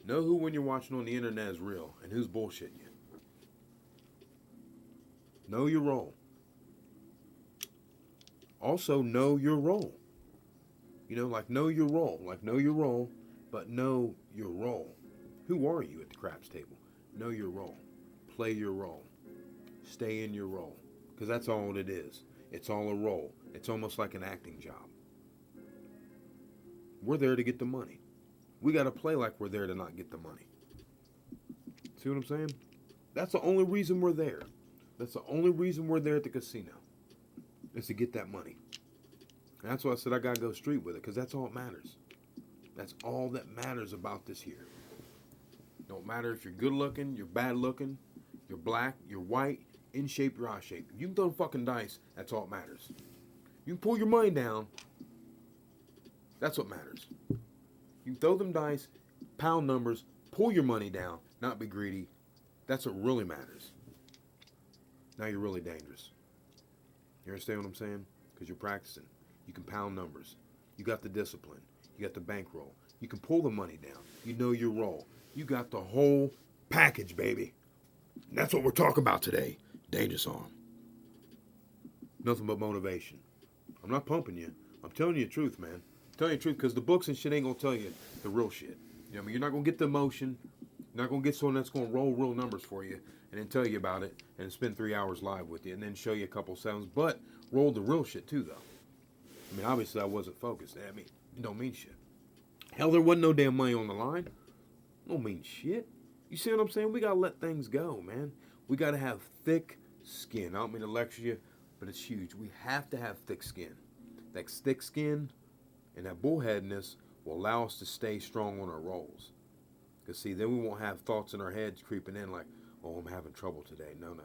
Know who, when you're watching on the internet, is real and who's bullshitting you. Know your role. Also, know your role. You know, like, know your role. Like, know your role, but know your role. Who are you at the craps table? Know your role. Play your role. Stay in your role. Because that's all it is. It's all a role. It's almost like an acting job. We're there to get the money. We got to play like we're there to not get the money. See what I'm saying? That's the only reason we're there. That's the only reason we're there at the casino. Is to get that money. And that's why I said I got to go street with it. Because that's all that matters. That's all that matters about this here. Don't matter if you're good looking, you're bad looking, you're black, you're white, in shape, you're out of shape. If you can throw fucking dice, that's all that matters. You can pull your money down. That's what matters. You can throw them dice, pound numbers, pull your money down, not be greedy. That's what really matters. Now you're really dangerous. You understand what I'm saying? Because you're practicing. You can pound numbers. You got the discipline. You got the bankroll. You can pull the money down. You know your role. You got the whole package, baby. And that's what we're talking about today. Dangerous Arm. Nothing but motivation. I'm not pumping you. I'm telling you the truth, man. I'm telling you the truth because the books and shit ain't going to tell you the real shit. You know what I mean? You're not going to get the emotion. You're not going to get someone that's going to roll real numbers for you and then tell you about it and spend 3 hours live with you and then show you a couple sounds. But roll the real shit too, though. I mean, obviously I wasn't focused. I mean, it don't mean shit. Hell, there wasn't no damn money on the line. Don't mean shit. You see what I'm saying? We got to let things go, man. We got to have thick skin. I don't mean to lecture you, but it's huge. We have to have thick skin. That thick skin and that bullheadedness will allow us to stay strong on our rolls. Because, see, then we won't have thoughts in our heads creeping in like, oh, I'm having trouble today. No.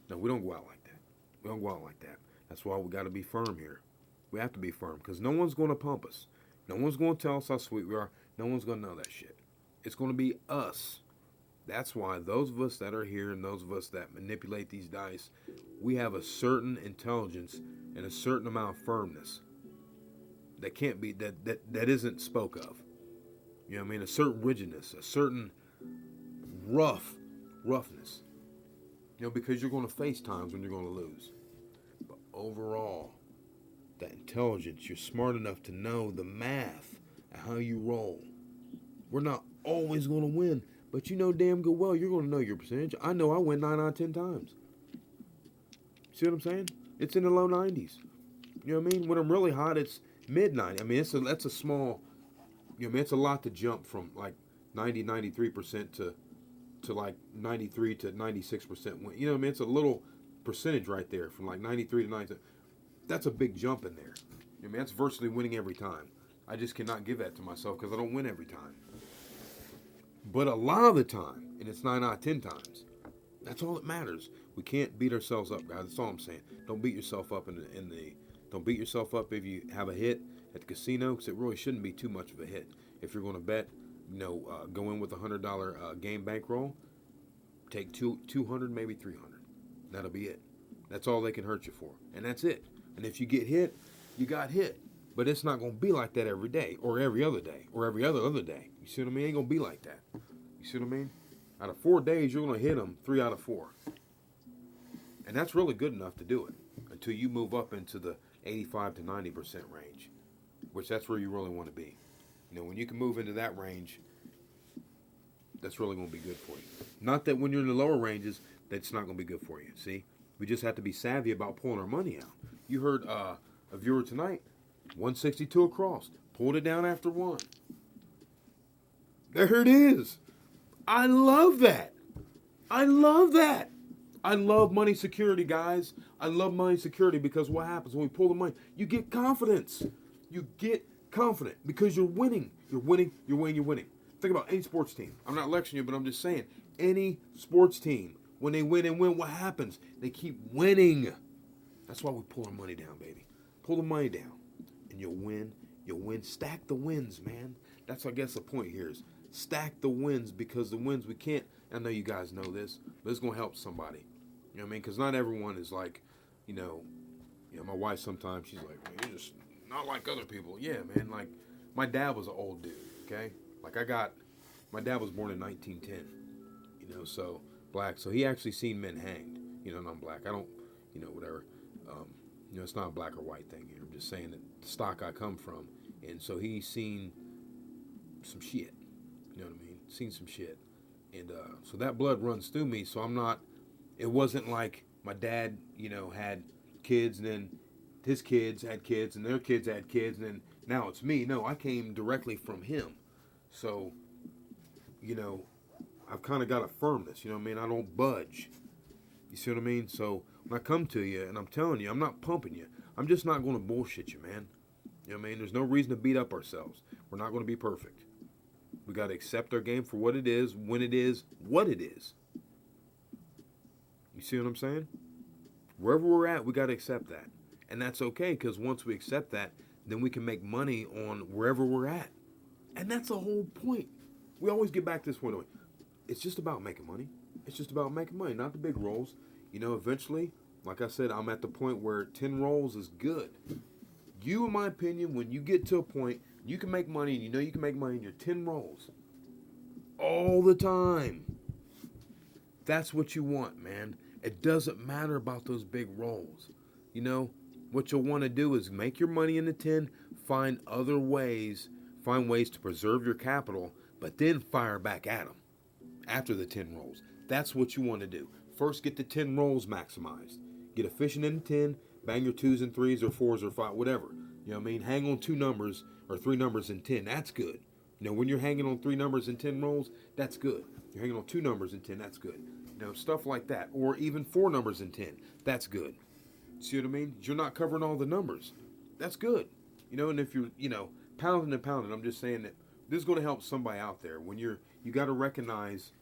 No, we don't go out like that. We don't go out like that. That's why we got to be firm here. We have to be firm because no one's going to pump us. No one's going to tell us how sweet we are. No one's going to know that shit. It's going to be us. That's why those of us that are here and those of us that manipulate these dice, we have a certain intelligence and a certain amount of firmness that can't be, that isn't spoke of. You know what I mean? A certain rigidness, a certain roughness. You know, because you're going to face times when you're going to lose. But overall, that intelligence, you're smart enough to know the math and how you roll. We're not always going to win, but you know damn good well you're going to know your percentage. I know I win 9 out of 10 times. See what I'm saying? It's in the low 90s. You know what I mean? When I'm really hot, it's mid 90. I mean, that's a small, you know what I mean? It's a lot to jump from like 90, 93% to like 93 to 96% win. You know what I mean? It's a little percentage right there from like 93 to 90. That's a big jump in there. I mean, that's virtually winning every time. I just cannot give that to myself because I don't win every time. But a lot of the time, and it's 9 out of 10 times, that's all that matters. We can't beat ourselves up, guys. That's all I'm saying. Don't beat yourself up don't beat yourself up if you have a hit at the casino, because it really shouldn't be too much of a hit. If you're going to bet, go in with a $100 game bankroll, take 200, maybe 300. That'll be it. That's all they can hurt you for, and that's it. And if you get hit, you got hit. But it's not going to be like that every day, or every other day, or every other day. You see what I mean? It ain't going to be like that. You see what I mean? Out of 4 days, you're going to hit them 3 out of 4. And that's really good enough to do it until you move up into the 85 to 90% range, which that's where you really want to be. You know, when you can move into that range, that's really going to be good for you. Not that when you're in the lower ranges, that's not going to be good for you. See? We just have to be savvy about pulling our money out. You heard a viewer tonight, 162 across, pulled it down after one. There it is. I love that. I love that. I love money security, guys. I love money security because what happens when we pull the money? You get confidence. You get confident because you're winning. You're winning. You're winning. You're winning. Think about any sports team. I'm not lecturing you, but I'm just saying. Any sports team, when they win and win, what happens? They keep winning. That's why we pull our money down, baby. Pull the money down, and you'll win. You'll win. Stack the wins, man. That's, I guess, the point here is stack the wins, because the wins we can't. I know you guys know this, but it's gonna help somebody. You know what I mean? Because not everyone is like, my wife sometimes she's like, man, you're just not like other people. Yeah, man. Like my dad was an old dude. Okay, like my dad was born in 1910. So black. So he actually seen men hanged. And I'm black. I don't, whatever. It's not a black or white thing here. I'm just saying that the stock I come from, and so he's seen some shit. You know what I mean? Seen some shit. And so that blood runs through me. So I'm not, it wasn't like my dad, had kids and then his kids had kids and their kids had kids and then now it's me. No, I came directly from him. So, I've kind of got a firmness, I don't budge. You see what I mean? So when I come to you and I'm telling you, I'm not pumping you. I'm just not going to bullshit you, man. You know what I mean? There's no reason to beat up ourselves. We're not going to be perfect. We got to accept our game for what it is, when it is, what it is. You see what I'm saying? Wherever we're at, we got to accept that. And that's okay, because once we accept that, then we can make money on wherever we're at. And that's the whole point. We always get back to this point. It's just about making money. It's just about making money, not the big rolls. Eventually, like I said, I'm at the point where 10 rolls is good. You, in my opinion, when you get to a point, you can make money, and you can make money in your 10 rolls. All the time. That's what you want, man. It doesn't matter about those big rolls. What you'll want to do is make your money in the 10, find ways to preserve your capital, but then fire back at them after the 10 rolls. That's what you want to do. First, get the 10 rolls maximized. Get efficient in the 10, bang your 2s and 3s or 4s or 5, whatever. You know what I mean? Hang on 2 numbers or 3 numbers in 10. That's good. When you're hanging on 3 numbers in 10 rolls, that's good. You're hanging on 2 numbers in 10, that's good. Stuff like that. Or even 4 numbers in 10, that's good. See what I mean? You're not covering all the numbers. That's good. And if you're, pounding and pounding, I'm just saying that this is going to help somebody out there. When you got to recognize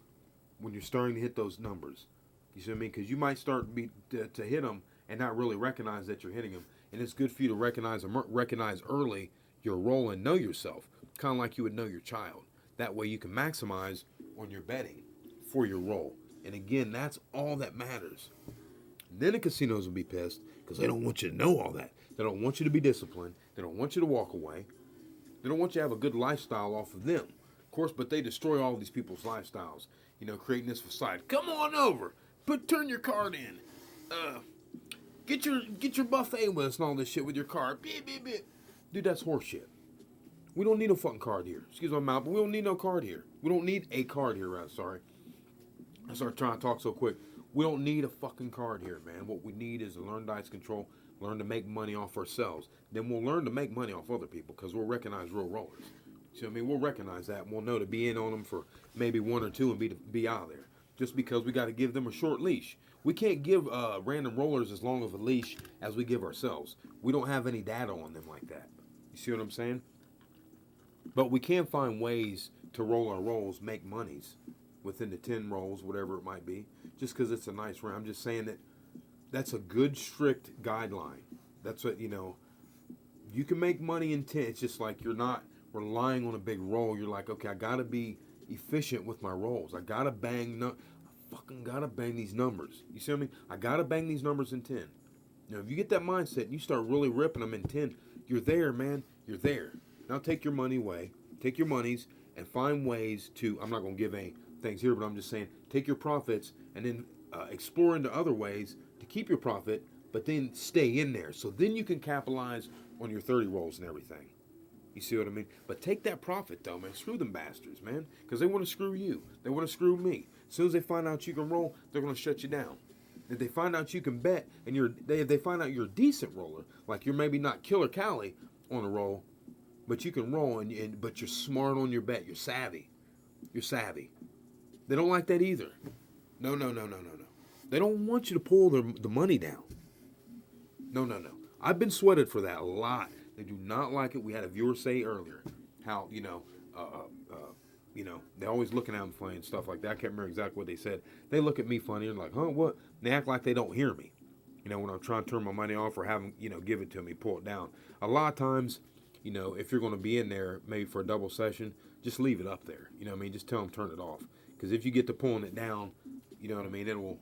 when you're starting to hit those numbers. You see what I mean? Because you might start to hit them and not really recognize that you're hitting them. And it's good for you to recognize early your role and know yourself, kind of like you would know your child. That way you can maximize on your betting for your role. And again, that's all that matters. And then the casinos will be pissed because they don't want you to know all that. They don't want you to be disciplined. They don't want you to walk away. They don't want you to have a good lifestyle off of them. Of course, but they destroy all these people's lifestyles. Creating this facade. Come on over. Turn your card in. Get your buffet with us and all this shit with your card. Beep, beep, beep. Dude, that's horseshit. We don't need no fucking card here. Excuse my mouth, but we don't need no card here. We don't need a card here, right? Sorry. I started trying to talk so quick. We don't need a fucking card here, man. What we need is to learn dice control, learn to make money off ourselves. Then we'll learn to make money off other people because we'll recognize real rollers. See what I mean? We'll recognize that and we'll know to be in on them for maybe 1 or 2 and be out of there. Just because we got to give them a short leash. We can't give random rollers as long of a leash as we give ourselves. We don't have any data on them like that. You see what I'm saying? But we can find ways to roll our rolls, make monies within the 10 rolls, whatever it might be, just because it's a nice round. I'm just saying that that's a good, strict guideline. That's what, you can make money in 10. It's just like you're not relying on a big roll. You're like, okay, I got to be efficient with my rolls. I got to fucking got to bang these numbers. You see what I mean? I got to bang these numbers in 10. If you get that mindset and you start really ripping them in 10, you're there, man. You're there. Now take your money away. Take your monies and find ways to, I'm not going to give any things here, but I'm just saying, take your profits and then explore into other ways to keep your profit, but then stay in there. So then you can capitalize on your 30 rolls and everything. You see what I mean? But take that profit, though, man. Screw them bastards, man. Because they want to screw you. They want to screw me. As soon as they find out you can roll, they're going to shut you down. If they find out you can bet, and they find out you're a decent roller, like you're maybe not Killer Cali on a roll, but you can roll, but you're smart on your bet. You're savvy. You're savvy. They don't like that either. No, no, no, no, no, no. They don't want you to pull the money down. No, no, no. I've been sweated for that a lot. They do not like it. We had a viewer say earlier how, they're always looking at them funny and stuff like that. I can't remember exactly what they said. They look at me funny and like, huh, what? They act like they don't hear me. When I'm trying to turn my money off or have them, give it to me, pull it down. A lot of times, if you're going to be in there maybe for a double session, just leave it up there. You know what I mean? Just tell them turn it off. Because if you get to pulling it down, you know what I mean, it will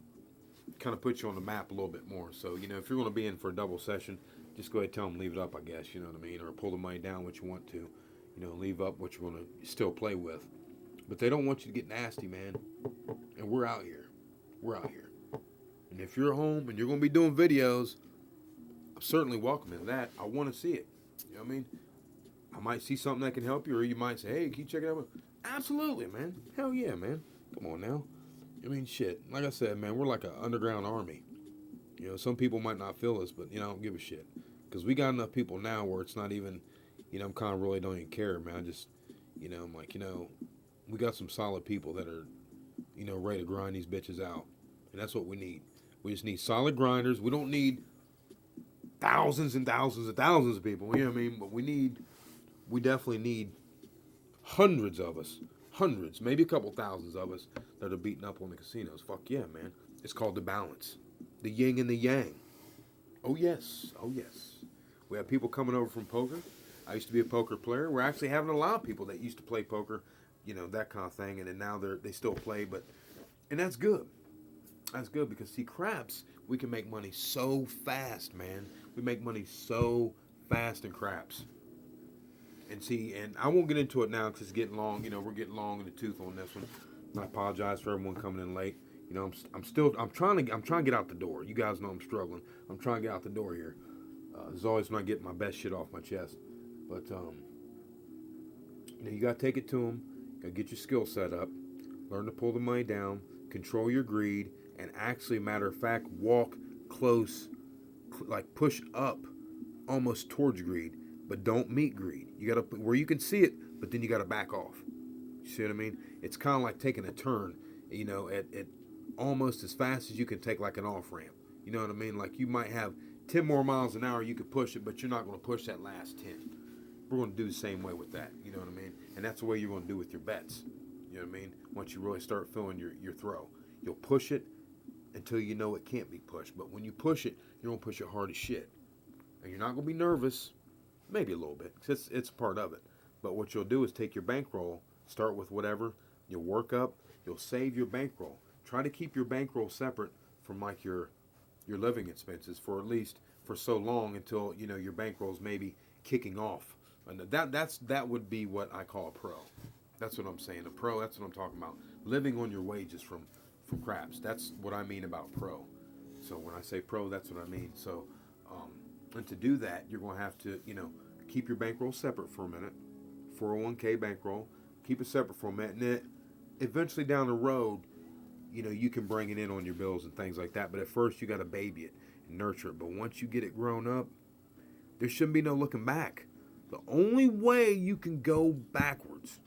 kind of put you on the map a little bit more. So, if you're going to be in for a double session, just go ahead and tell them leave it up, I guess, you know what I mean? Or pull the money down what you want to. Leave up what you're going to still play with. But they don't want you to get nasty, man. And we're out here. We're out here. And if you're home and you're going to be doing videos, I'm certainly welcoming that. I want to see it. You know what I mean? I might see something that can help you, or you might say, hey, can you check it out? Absolutely, man. Hell yeah, man. Come on now. I mean, shit. Like I said, man, we're like an underground army. Some people might not feel us, but, I don't give a shit. Because we got enough people now where it's not even, I'm kind of really don't even care, man. I just, I'm like, we got some solid people that are, ready to grind these bitches out. And that's what we need. We just need solid grinders. We don't need thousands and thousands and thousands of people. You know what I mean? But we definitely need hundreds of us. Hundreds, maybe a couple thousands of us that are beating up on the casinos. Fuck yeah, man. It's called the balance. The yin and the yang. Oh, yes. Oh, yes. We have people coming over from poker. I used to be a poker player. We're actually having a lot of people that used to play poker, that kind of thing. And then now they still play. And that's good. That's good because, see, craps, we can make money so fast, man. We make money so fast in craps. And see, and I won't get into it now because it's getting long. We're getting long in the tooth on this one. And I apologize for everyone coming in late. I'm trying to get out the door. You guys know I'm struggling. I'm trying to get out the door here. As always, when I get my best shit off my chest. But you gotta take it to them. Gotta get your skill set up. Learn to pull the money down. Control your greed. And actually, matter of fact, walk close, like push up, almost towards greed. But don't meet greed. You gotta where you can see it, but then you gotta back off. You see what I mean? It's kind of like taking a turn. At almost as fast as you can take like an off ramp. You know what I mean? Like you might have 10 more miles an hour you could push it, but you're not going to push that last 10. We're going to do the same way with that. You know what I mean? And that's the way you're going to do with your bets. You know what I mean? Once you really start feeling your throw, you'll push it until you know it can't be pushed. But when you push it, you're going to push it hard as shit. And you're not going to be nervous. Maybe a little bit. Cause it's part of it. But what you'll do is take your bankroll, start with whatever, you'll work up, you'll save your bankroll. Try to keep your bankroll separate from like your living expenses for at least for so long until your bankroll's maybe kicking off. And that would be what I call a pro. That's what I'm saying. A pro. That's what I'm talking about. Living on your wages from craps. That's what I mean about pro. So when I say pro, that's what I mean. So and to do that, you're going to have to keep your bankroll separate for a minute. 401k bankroll, keep it separate for a minute, and then eventually down the road, you can bring it in on your bills and things like that. But at first, you got to baby it and nurture it. But once you get it grown up, there shouldn't be no looking back. The only way you can go backwards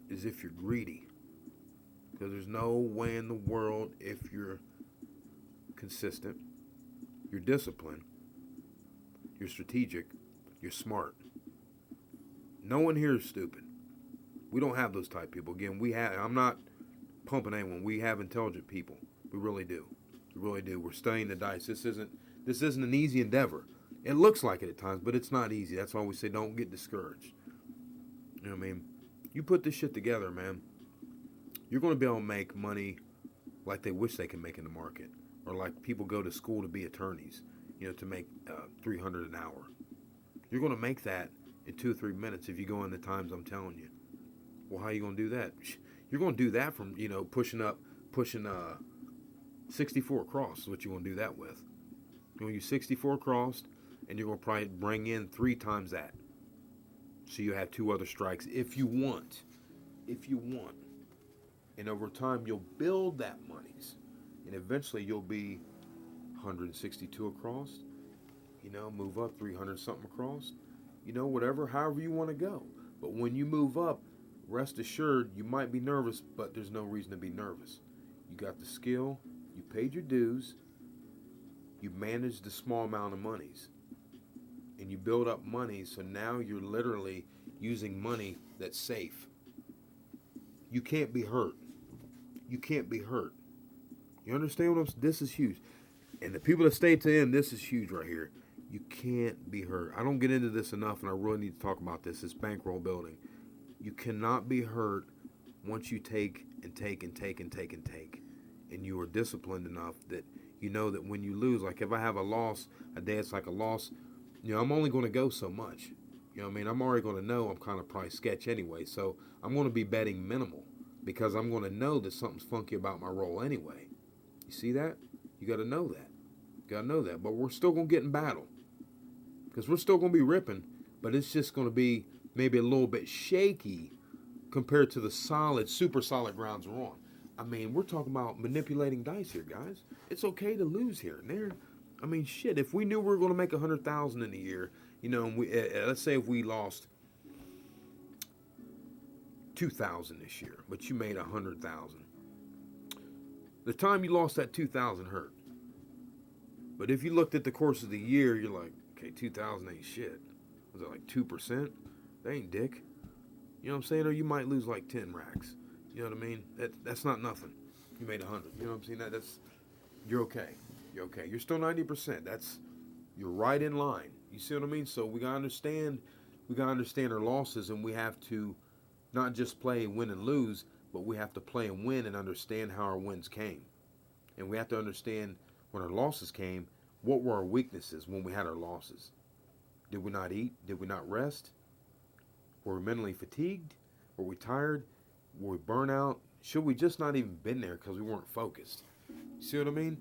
is if you're greedy. Because there's no way in the world if you're consistent, you're disciplined, you're strategic, you're smart. No one here is stupid. We don't have those type of people. Again, I'm not pumping anyone. We have intelligent people. We really do. We really do. We're studying the dice. This isn't an easy endeavor. It looks like it at times, but it's not easy. That's why we say don't get discouraged. You know what I mean? You put this shit together, man. You're going to be able to make money like they wish they can make in the market. Or like people go to school to be attorneys, to make $300 an hour. You're going to make that in 2 or 3 minutes if you go in the times I'm telling you. Well, how are you going to do that? You're going to do that from, pushing 64 across is what you're going to do that with. You're going to use 64 across, and you're going to probably bring in 3 times that. So you have 2 other strikes if you want. If you want. And over time, you'll build that monies. and eventually you'll be 162 across. Move up 300 something across. Whatever, however you want to go. But when you move up, rest assured you might be nervous, but there's no reason to be nervous. You got the skill, you paid your dues, you managed the small amount of monies, and you build up money, so now you're literally using money that's safe. You can't be hurt. You can't be hurt. You understand what I'm saying? This is huge. And the people that stay to the end, this is huge right here. You can't be hurt. I don't get into this enough, and I really need to talk about this. It's bankroll building. You cannot be hurt once you take and take and take and take and take. And you are disciplined enough that you know that when you lose, like if I have a loss, a day it's like a loss, I'm only going to go so much. I'm already going to know I'm kind of probably sketch anyway. So I'm going to be betting minimal because I'm going to know that something's funky about my roll anyway. You see that? You got to know that. You got to know that. But we're still going to get in battle because we're still going to be ripping, but it's just going to be maybe a little bit shaky compared to the solid, super solid grounds we're on. We're talking about manipulating dice here, guys. It's okay to lose here and there. Shit, if we knew we were going to make 100,000 in a year, and let's say if we lost 2,000 this year, but you made 100,000. The time you lost that 2,000 hurt. But if you looked at the course of the year, you're like, okay, 2,000 ain't shit. Was it like 2%? That ain't dick. You know what I'm saying? Or you might lose like 10 racks. You know what I mean? That's not nothing. You made 100. You know what I'm saying? You're okay. You're okay. You're still 90%. You're right in line. You see what I mean? So we gotta understand our losses, and we have to not just play win and lose, but we have to play and win and understand how our wins came. And we have to understand when our losses came, what were our weaknesses when we had our losses? Did we not eat? Did we not rest? Were we mentally fatigued? Were we tired? Were we burnt out? Should we just not even been there because we weren't focused? You see what I mean?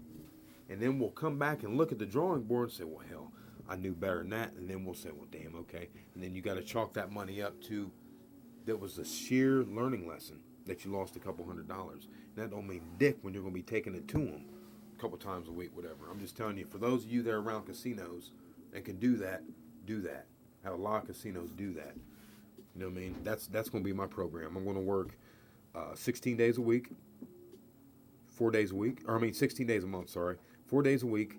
And then we'll come back and look at the drawing board and say, well, hell, I knew better than that. And then we'll say, well, damn, okay. And then you got to chalk that money up to that was a sheer learning lesson that you lost a couple $100. And that don't mean dick when you're going to be taking it to them a couple times a week, whatever. I'm just telling you, for those of you that are around casinos and can do that, do that. Have a lot of casinos do that. You know what I mean? That's going to be my program. I'm going to work 16 days a week, 4 days a week. 16 days a month, sorry. 4 days a week,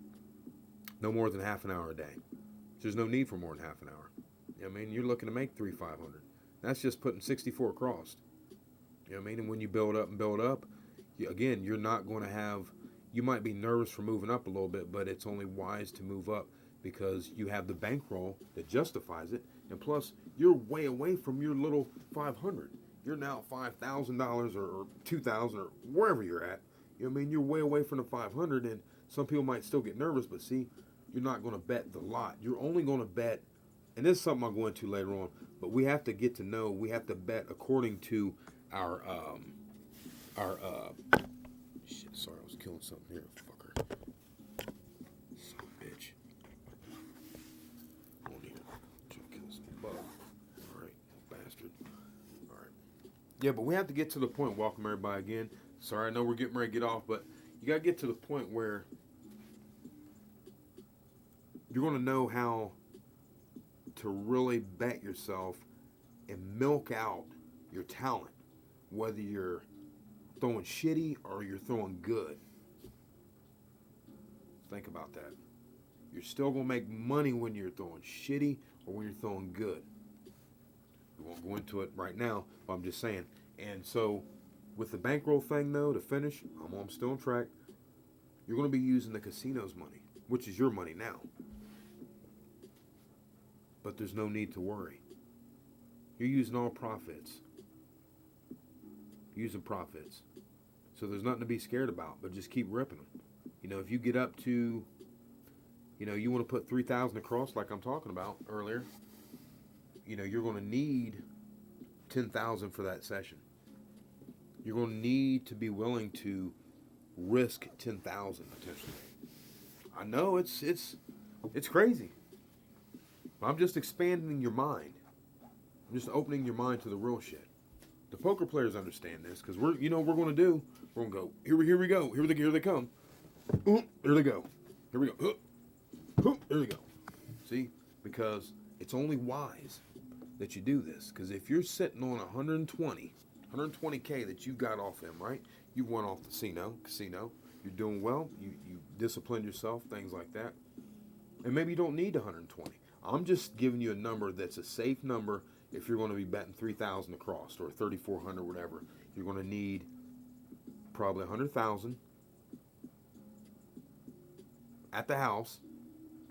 no more than half an hour a day. There's no need for more than half an hour. You know what I mean? You're looking to make 300-500. That's just putting 64 across. You know what I mean? And when you build up and build up, you're not going to have, you might be nervous for moving up a little bit, but it's only wise to move up because you have the bankroll that justifies it. And plus, you're way away from your little 500. You're now $5,000 or 2,000 or wherever you're at. You know what I mean? You're way away from the 500, and some people might still get nervous, but see, you're not going to bet the lot. You're only going to bet, and this is something I'll go into later on, but we have to get to know, we have to bet according to our shit, sorry, I was killing something here, fucker. Son of a bitch. Come on here. Trying to kill some bug. Alright, bastard. Alright. Yeah, but we have to get to the point, welcome everybody again. Sorry, I know we're getting ready to get off, but you got to get to the point where you're going to know how to really bet yourself and milk out your talent, whether you're throwing shitty or you're throwing good. Think about that. You're still going to make money when you're throwing shitty or when you're throwing good. We won't go into it right now, but I'm just saying. And so, with the bankroll thing, though, to finish, I'm still on track. You're going to be using the casino's money, which is your money now. But there's no need to worry. You're using all profits. Using profits. So there's nothing to be scared about, but just keep ripping them. If you get up to, you want to put 3,000 across like I'm talking about earlier, you're going to need 10,000 for that session. You're going to need to be willing to risk 10,000 potentially. I know it's crazy. I'm just expanding your mind. I'm just opening your mind to the real shit. The poker players understand this because we're going to do. We're going to go here we go. Here they come. Here they go. Here we go. Here we go. See, because it's only wise that you do this. Because if you're sitting on 120K that you got off them, right? You won off the casino. You're doing well. You disciplined yourself, things like that. And maybe you don't need 120. I'm just giving you a number that's a safe number. If you're going to be betting 3,000 across or 3,400, whatever, you're going to need probably 100,000 at the house,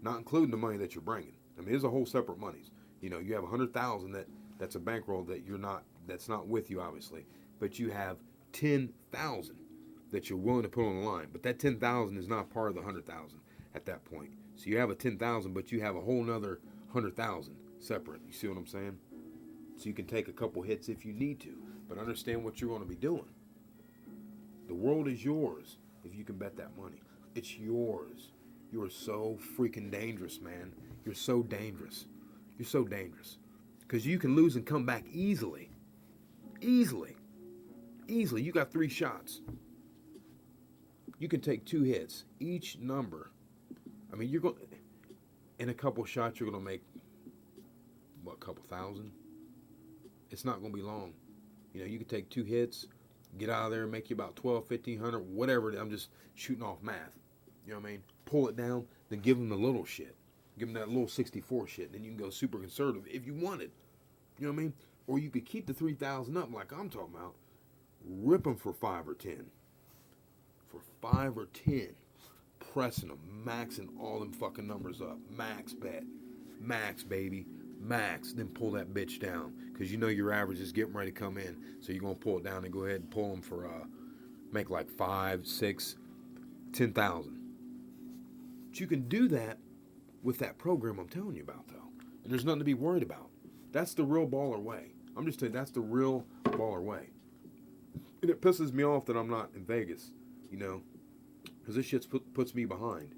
not including the money that you're bringing. I mean, there's a whole separate monies. You know, you have 100,000 that's a bankroll that's not with you, obviously, but you have 10,000 that you're willing to put on the line. But that 10,000 is not part of the 100,000 at that point. So you have a 10,000, but you have a whole nother 100,000 separate. You see what I'm saying? So you can take a couple hits if you need to, but understand what you're going to be doing. The world is yours if you can bet that money. It's yours. You are so freaking dangerous, man. You're so dangerous. You're so dangerous. Because you can lose and come back easily. Easily. You got 3 shots. You can take 2 hits. Each number. I mean, you're going, in a couple shots, you're going to make, what, a couple thousand? It's not going to be long. You know, you can take 2 hits, get out of there and make you about 12, 1,500, whatever. I'm just shooting off math. You know what I mean? Pull it down, then give them the little shit. Give them that little 64 shit. Then you can go super conservative if you wanted. You know what I mean? Or you could keep the 3,000 up like I'm talking about. Rip them for 5 or 10. For 5 or 10. Pressing them. Maxing all them fucking numbers up. Max bet. Max, baby. Max. Then pull that bitch down. Because you know your average is getting ready to come in. So you're going to pull it down and go ahead and pull them for, make like 5, 6, 10,000. But you can do that with that program I'm telling you about, though. And there's nothing to be worried about. That's the real baller way. I'm just telling you, that's the real baller way. And it pisses me off that I'm not in Vegas, you know, because this shit puts me behind,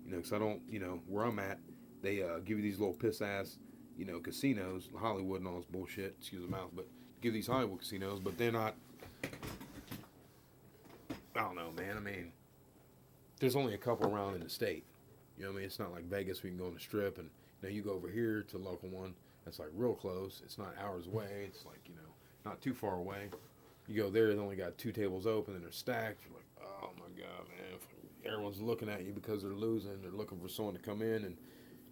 you know, because I don't, you know, where I'm at, they give you these little piss-ass, you know, casinos, Hollywood and all this bullshit, excuse the mouth, but give these Hollywood casinos, but they're not, I don't know, man, I mean, there's only a couple around in the state, you know what I mean, it's not like Vegas, we can go on the strip, and, you know, you go over here to the local one, that's like real close, it's not hours away, it's like, you know, not too far away. You go there, they only got 2 tables open and they're stacked. You're like, oh my God, man. Everyone's looking at you because they're losing. They're looking for someone to come in and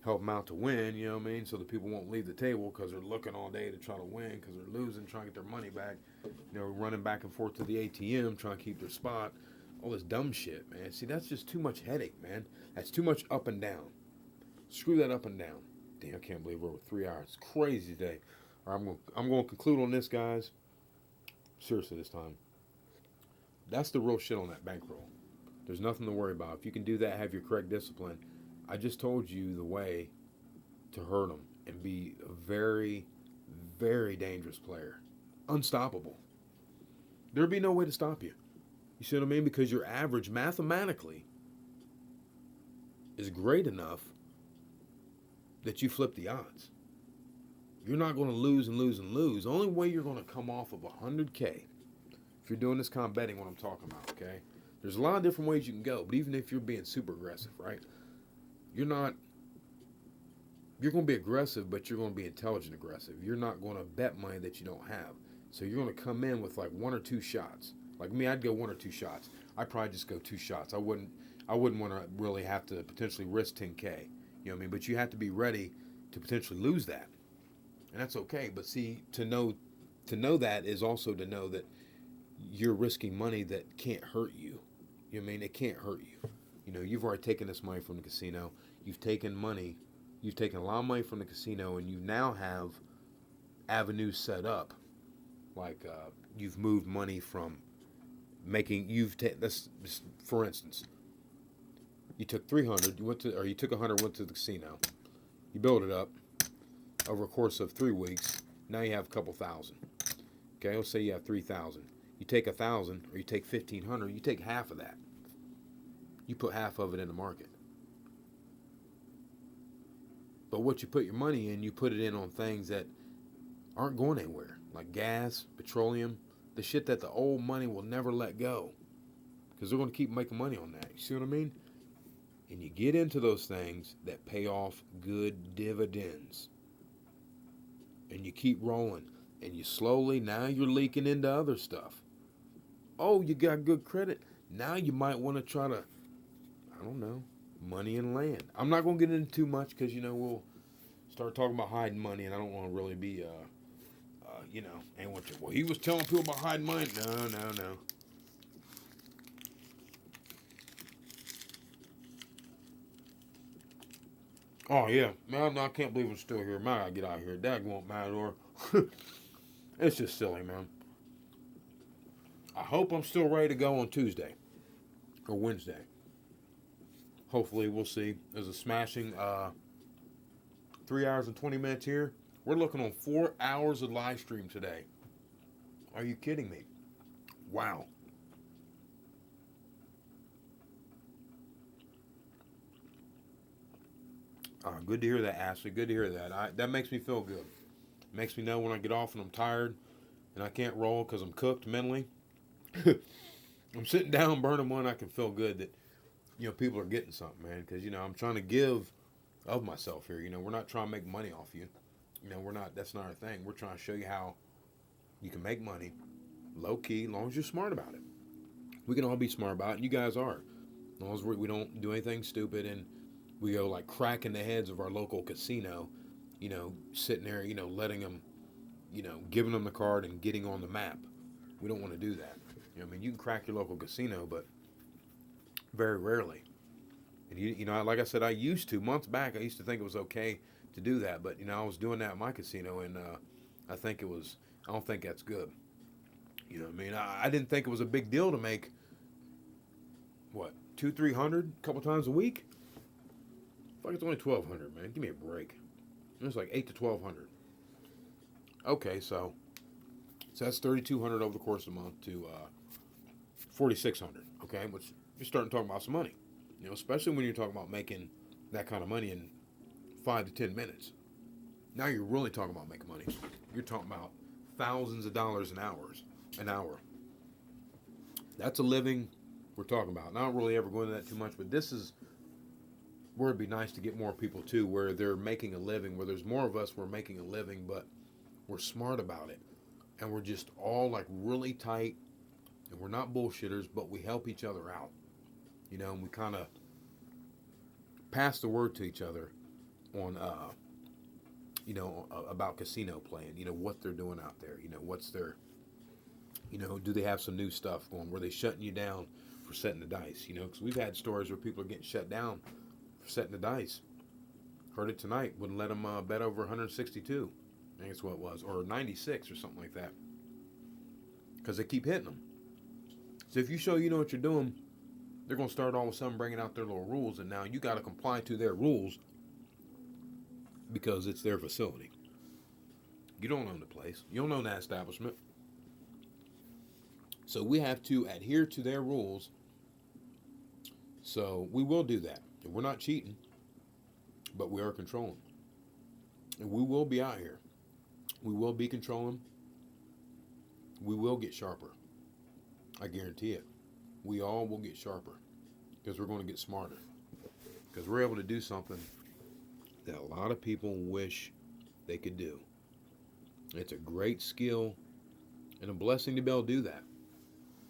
help them out to win, you know what I mean? So the people won't leave the table because they're looking all day to try to win because they're losing, trying to get their money back. You know, running back and forth to the ATM, trying to keep their spot. All this dumb shit, man. See, that's just too much headache, man. That's too much up and down. Screw that up and down. Damn, I can't believe we're over 3 hours. It's crazy today. All right, I'm going to conclude on this, guys. Seriously this time. That's the real shit on that bankroll. There's nothing to worry about. If you can do that, have your correct discipline. I just told you the way to hurt them and be a very, very dangerous player. Unstoppable. There'd be no way to stop you. You see what I mean? Because your average mathematically is great enough that you flip the odds. You're not going to lose and lose and lose. The only way you're going to come off of 100K, if you're doing this kind of betting, what I'm talking about, okay? There's a lot of different ways you can go, but even if you're being super aggressive, right? You're going to be aggressive, but you're going to be intelligent aggressive. You're not going to bet money that you don't have. So you're going to come in with like 1 or 2 shots. Like me, I'd go 1 or 2 shots. I'd probably just go 2 shots. I wouldn't want to really have to potentially risk 10K. You know what I mean? But you have to be ready to potentially lose that. And that's okay, but see, to know that is also to know that you're risking money that can't hurt you. You know what I mean? It can't hurt you. You know, you've already taken this money from the casino. You've taken a lot of money from the casino, and you now have avenues set up. Like you've moved money from for instance, you took 300, you took 100, went to the casino, you build it up. Over a course of 3 weeks, now you have a couple thousand. Okay, let's say you have 3,000. You take 1,000 or you take 1,500, you take half of that. You put half of it in the market. But what you put your money in, you put it in on things that aren't going anywhere. like gas, petroleum, the shit that the old money will never let go. Because they're going to keep making money on that. You see what I mean? And you get into those things that pay off good dividends. And you keep rolling. And you slowly, now you're leaking into other stuff. Oh, you got good credit. Now you might want to try to, I don't know, money and land. I'm not going to get into too much because, we'll start talking about hiding money. And I don't want to really be, and what you, well, he was telling people about hiding money. No. Oh, yeah. Man, I can't believe I'm still here. Man, I gotta get out of here. Dad won't matter. It's just silly, man. I hope I'm still ready to go on Tuesday or Wednesday. Hopefully, we'll see. There's a smashing 3 hours and 20 minutes here. We're looking on 4 hours of live stream today. Are you kidding me? Wow. Good to hear that, Ashley. Good to hear that. That makes me feel good. Makes me know when I get off and I'm tired and I can't roll because I'm cooked mentally. I'm sitting down burning one. I can feel good that people are getting something, man. Because I'm trying to give of myself here. We're not trying to make money off you. We're not. That's not our thing. We're trying to show you how you can make money, low key, as long as you're smart about it. We can all be smart about it. And you guys are, as long as we don't do anything stupid and we go like cracking the heads of our local casino. Sitting there, letting them, giving them the card and getting on the map. We don't want to do that. You can crack your local casino, but very rarely. And like I said, I used to months back. I used to think it was okay to do that, but I was doing that at my casino, and I don't think that's good. I didn't think it was a big deal to make what 200-300 a couple times a week. Fuck, it's only 1,200, man. Give me a break. It's like 8 to 1,200. Okay, so that's 3,200 over the course of the month to 4,600. Okay, which you're starting to talk about some money. Especially when you're talking about making that kind of money in 5 to 10 minutes. Now you're really talking about making money. You're talking about thousands of dollars an hour. That's a living we're talking about. And I don't really ever go into that too much, but this is where it'd be nice to get more people too, where they're making a living, where there's more of us, we're making a living, but we're smart about it. And we're just all like really tight, and we're not bullshitters, but we help each other out. And we kind of pass the word to each other on, about casino playing, what they're doing out there, what's their, do they have some new stuff going? Were they shutting you down for setting the dice? Because we've had stories where people are getting shut down for setting the dice. Heard it tonight. Wouldn't let them bet over 162. I think that's what it was. Or 96 or something like that. Because they keep hitting them. So if you show you know what you're doing, they're going to start all of a sudden bringing out their little rules. And now you got to comply to their rules because it's their facility. You don't own the place. You don't own that establishment. So we have to adhere to their rules. So we will do that. We're not cheating, but we are controlling. And we will be out here. We will be controlling. We will get sharper. I guarantee it. We all will get sharper because we're going to get smarter. Because we're able to do something that a lot of people wish they could do. It's a great skill and a blessing to be able to do that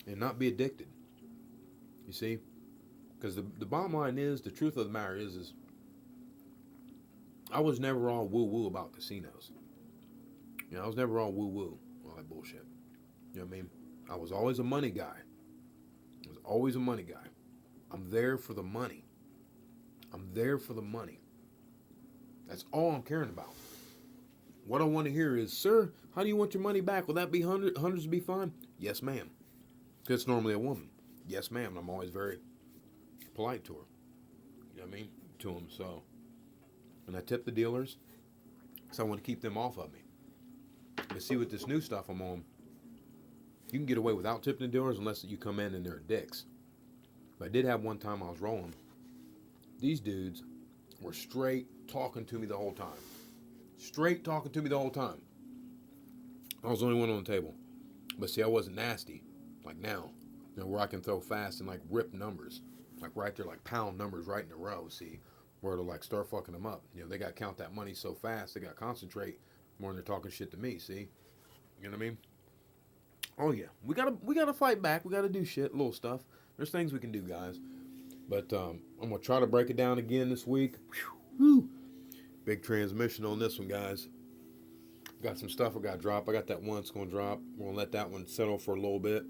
and not be addicted. You see? Because the bottom line is, the truth of the matter is I was never all woo-woo about casinos. I was never all woo-woo, all that bullshit. You know what I mean? I was always a money guy. I'm there for the money. That's all I'm caring about. What I want to hear is, sir, how do you want your money back? Will that be hundreds be fine? Yes, ma'am. Because it's normally a woman. Yes, ma'am. And I'm always very polite to her. You know what I mean? To them. So, and I tip the dealers. So I want to keep them off of me. But see, with this new stuff I'm on, you can get away without tipping the dealers unless you come in and they're dicks. But I did have one time I was rolling. These dudes were straight talking to me the whole time. I was the only one on the table. But see, I wasn't nasty like now. You know, where I can throw fast and like rip numbers. Like right there, like pound numbers right in a row. See, where to like start fucking them up. You know, they got to count that money so fast. They got to concentrate more than they're talking shit to me. See, you know what I mean? Oh yeah, we gotta fight back. We gotta do shit, little stuff. There's things we can do, guys. But I'm gonna try to break it down again this week. Whew. Big transmission on this one, guys. Got some stuff I got to drop. I got that one that's going to drop. We're going to let that one settle for a little bit.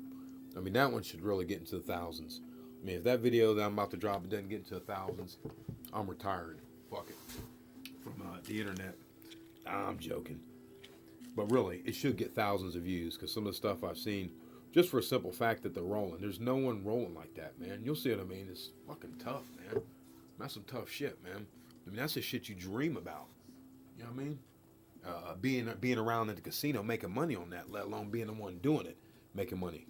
I mean, that one should really get into the thousands. I mean, if that video that I'm about to drop doesn't get into the thousands, I'm retired. Fuck it. From the internet. I'm joking. But really, it should get thousands of views because some of the stuff I've seen, just for a simple fact that they're rolling. There's no one rolling like that, man. You'll see what I mean. It's fucking tough, man. That's some tough shit, man. I mean, that's the shit you dream about. You know what I mean? Being around at the casino, making money on that, let alone being the one doing it, making money.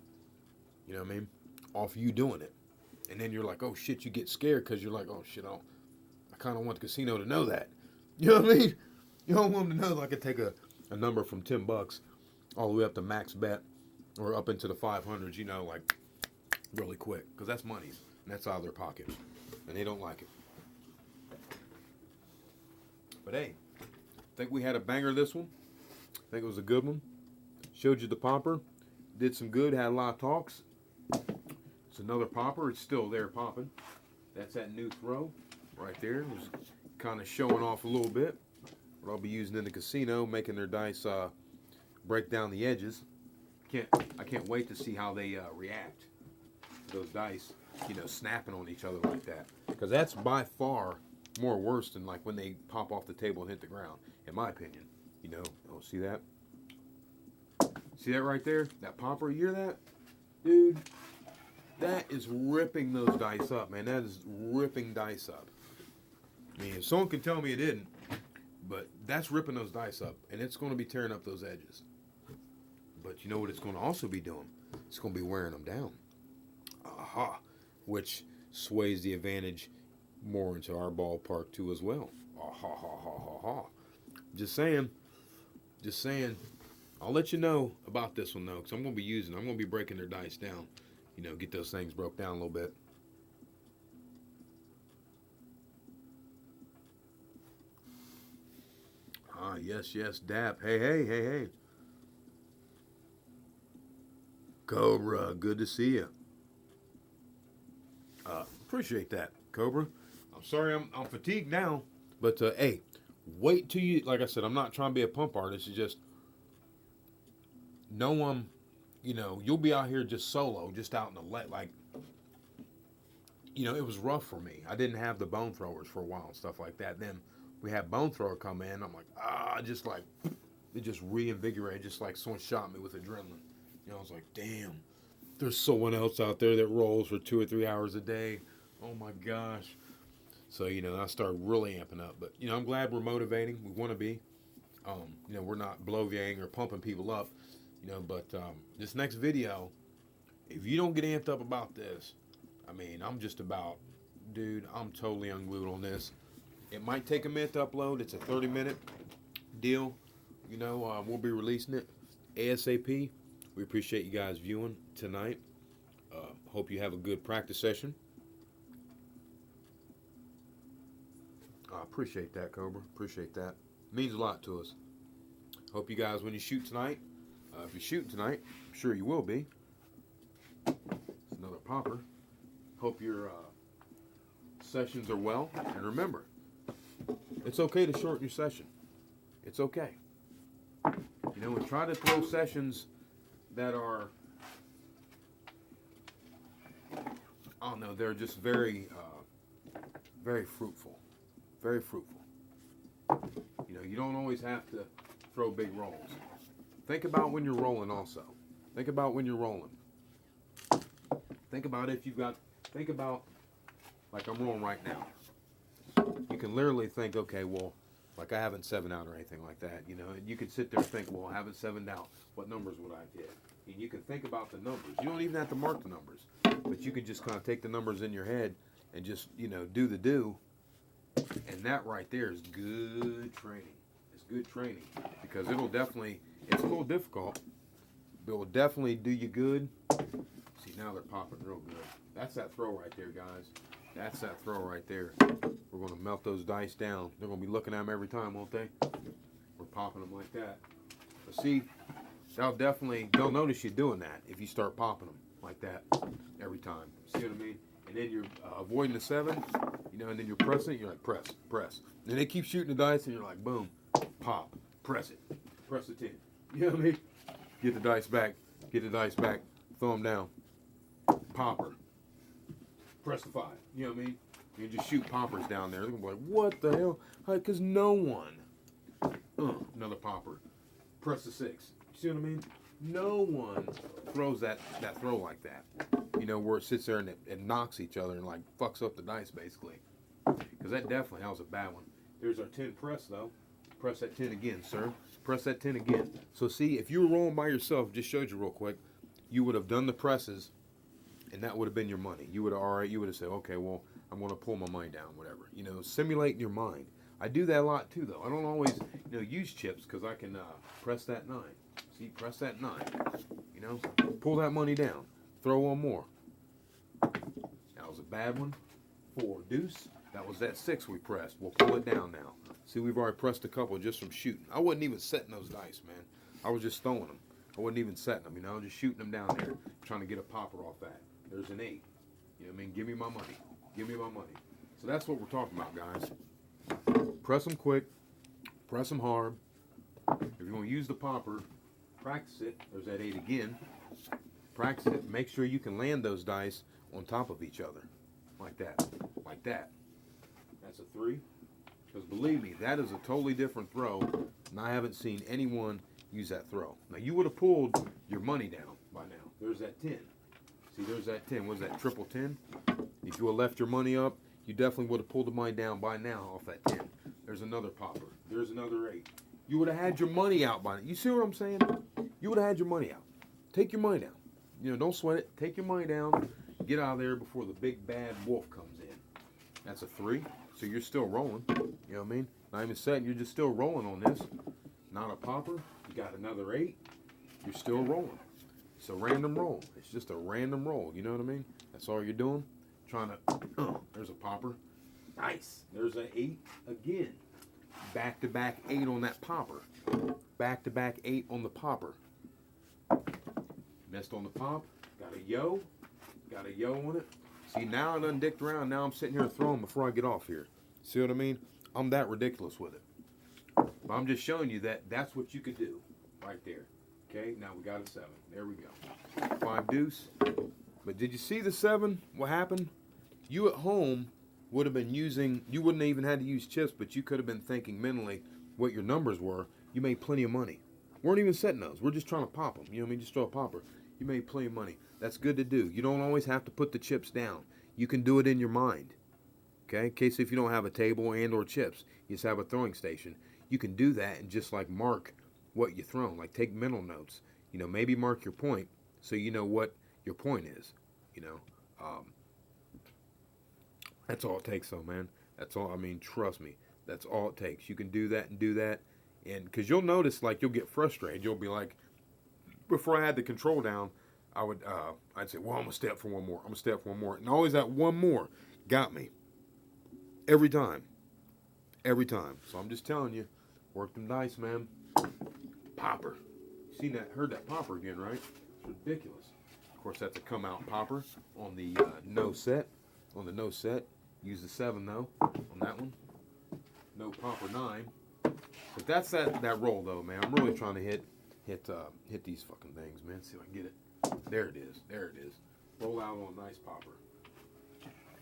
You know what I mean? Off you doing it. And then you're like, oh shit, you get scared because you're like, oh shit, I kind of want the casino to know that. You know what I mean? You don't want them to know that I could take a number from $10 all the way up to max bet or up into the 500s, you know, like really quick. Because that's money. And that's out of their pocket. And they don't like it. But hey, I think we had a banger this one. I think it was a good one. Showed you the popper. Did some good. Had a lot of talks. It's another popper. It's still there popping. That's that new throw right there. It was kind of showing off a little bit. What I'll be using in the casino, making their dice break down the edges. I can't wait to see how they react to those dice, you know, snapping on each other like that. Because that's by far more worse than like when they pop off the table and hit the ground, in my opinion. You know, oh, see that? See that right there? That popper, you hear that? Dude, that is ripping those dice up, man. That is ripping dice up. I mean, if someone can tell me it didn't, but that's ripping those dice up, and it's going to be tearing up those edges. But you know what it's going to also be doing? It's going to be wearing them down. Aha. Which sways the advantage more into our ballpark too as well. Ah, ha, ha, ha, ha, ha. Just saying. I'll let you know about this one though, because I'm going to be breaking their dice down. You know, get those things broke down a little bit. Ah, yes, Dap. Hey. Cobra, good to see you. Appreciate that, Cobra. I'm sorry I'm fatigued now, but hey, wait till you, like I said, I'm not trying to be a pump artist. It's just, no one, you know, you'll be out here just solo, just out in the like, you know, it was rough for me. I didn't have the bone throwers for a while and stuff like that. Then we had bone thrower come in. I'm like, just like, it just reinvigorated, just like someone shot me with adrenaline. You know, I was like, damn, there's someone else out there that rolls for 2 or 3 hours a day. Oh my gosh. So, you know, I started really amping up. But, you know, I'm glad we're motivating. We want to be. You know, we're not bloviating or pumping people up. You know, but this next video, if you don't get amped up about this, I mean, I'm just about, dude, I'm totally unglued on this. It might take a minute to upload. It's a 30-minute deal. You know, we'll be releasing it ASAP. We appreciate you guys viewing tonight. Hope you have a good practice session. I appreciate that, Cobra. Appreciate that. Means a lot to us. Hope you guys, when you shoot tonight, if you're shooting tonight, I'm sure you will be. It's another popper. Hope your sessions are well. And remember, it's okay to shorten your session. It's okay. You know, and try to throw sessions that are, I don't know, they're just very fruitful. Very fruitful. You know, you don't always have to throw big rolls. Think about when you're rolling also. Think about when you're rolling. Think about think about like I'm rolling right now. You can literally think, okay, well, like I haven't 7 out or anything like that, you know, and you can sit there and think, well, I haven't 7 out. What numbers would I get? And you can think about the numbers. You don't even have to mark the numbers, but you can just kind of take the numbers in your head and just, you know, do the do. And that right there is good training. It's good training because it'll definitely, It's a little difficult, but it will definitely do you good. See, now they're popping real good. That's that throw right there, guys. That's that throw right there. We're going to melt those dice down. They're going to be looking at them every time, won't they? We're popping them like that. But see, they'll notice you doing that if you start popping them like that every time. See what I mean? And then you're avoiding the 7, you know, and then you're pressing it. You're like, press, press. And they keep shooting the dice, and you're like, boom, pop, press it, press the 10. You know what I mean? Get the dice back, throw them down, popper, press the 5. You know what I mean? You just shoot poppers down there. They're gonna be like, what the hell? Because no one. Another popper. Press the 6. See what I mean? No one throws that throw like that. You know, where it sits there and it knocks each other and like fucks up the dice basically. Because that was a bad one. There's our 10 press though. Press that 10 again, sir. Press that 10 again. So see, if you were rolling by yourself, just showed you real quick, you would have done the presses, and that would have been your money. You would have said, okay, well, I'm going to pull my money down, whatever. You know, simulate in your mind. I do that a lot too, though. I don't always, you know, use chips because I can press that 9. See, press that 9. You know, pull that money down. Throw one more. That was a bad one. 4 deuce. That was that 6 we pressed. We'll pull it down now. See, we've already pressed a couple just from shooting. I wasn't even setting those dice, man. I was just throwing them. I wasn't even setting them, you know, just shooting them down there, trying to get a popper off that. There's an 8. You know what I mean? Give me my money. Give me my money. So that's what we're talking about, guys. Press them quick. Press them hard. If you're going to use the popper, practice it. There's that 8 again. Practice it. Make sure you can land those dice on top of each other. Like that. Like that. That's a 3. Because believe me, that is a totally different throw, and I haven't seen anyone use that throw. Now, you would have pulled your money down by now. There's that 10. See, there's that 10. What is that, triple 10? If you would have left your money up, you definitely would have pulled the money down by now off that 10. There's another popper. There's another 8. You would have had your money out by now. You see what I'm saying? You would have had your money out. Take your money down. You know, don't sweat it. Take your money down. Get out of there before the big bad wolf comes in. That's a 3. So you're still rolling. You know what I mean? Not even setting. You're just still rolling on this. Not a popper. You got another 8. You're still rolling. It's a random roll. It's just a random roll. You know what I mean? That's all you're doing. Trying to. There's a popper. Nice. There's an 8 again. Back-to-back 8 on that popper. Back-to-back 8 on the popper. Missed on the pop. Got a yo. Got a yo on it. See, now I done dicked around. Now I'm sitting here throwing before I get off here. See what I mean? I'm that ridiculous with it. But I'm just showing you that that's what you could do right there. Okay, now we got a 7. There we go. 5 deuce. But did you see the 7? What happened? You at home would have been using, you wouldn't even had to use chips, but you could have been thinking mentally what your numbers were. You made plenty of money. Weren't even setting those. We're just trying to pop them. You know what I mean? Just throw a popper. You made plenty of money. That's good to do. You don't always have to put the chips down. You can do it in your mind. Okay? In case if you don't have a table and or chips, you just have a throwing station. You can do that and just like mark what you thrown. Like take mental notes. You know, maybe mark your point so you know what your point is. You know, that's all it takes though, man. That's all. I mean, trust me. That's all it takes. You can do that and do that. And because you'll notice like you'll get frustrated. You'll be like, before I had the control down, I'd say, well, I'm going to step for one more. I'm going to step for one more. And always that one more got me. Every time. Every time. So I'm just telling you, work them dice, man. Popper. Seen that, heard that popper again, right? It's ridiculous. Of course, that's a come out popper on the no set. On the no set. Use the 7, though, on that one. No popper 9. But that's that roll, though, man. I'm really trying to hit these fucking things, man. See if I can get it. There it is. There it is. Roll out on a nice popper.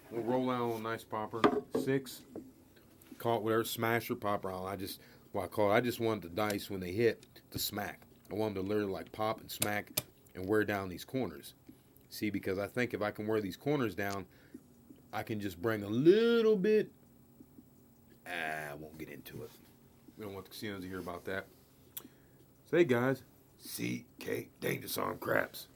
We'll roll out on a nice popper. 6. Call it whatever. Smash or popper. I just wanted the dice when they hit to smack. I want them to literally like pop and smack and wear down these corners. See, because I think if I can wear these corners down, I can just bring a little bit. I won't get into it. We don't want the casinos to hear about that. So, hey, guys. CK Dangerous Arm Craps.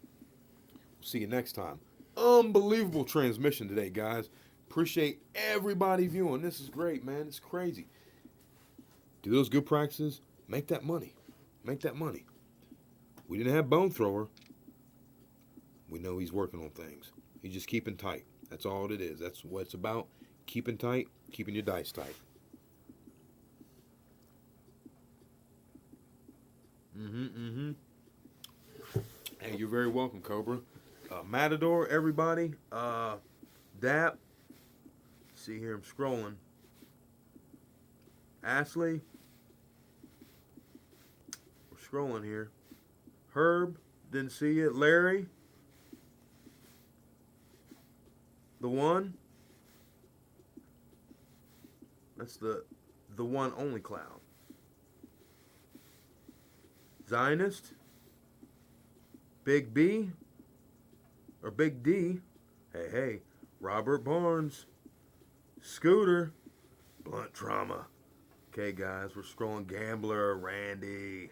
We'll see you next time. Unbelievable transmission today, guys. Appreciate everybody viewing. This is great, man. It's crazy. Do those good practices. Make that money. Make that money. We didn't have Bone Thrower. We know he's working on things. He's just keeping tight. That's all it is. That's what it's about. Keeping tight, keeping your dice tight. Hey, you're very welcome, Cobra. Matador, everybody. Dap. See here, I'm scrolling. Ashley. We're scrolling here. Herb. Didn't see it. Larry. The one. That's the one only cloud. Zionist. Big B. Or Big D. Hey, hey. Robert Barnes. Scooter. Blunt Trauma. Okay, guys, we're scrolling. Gambler. Randy.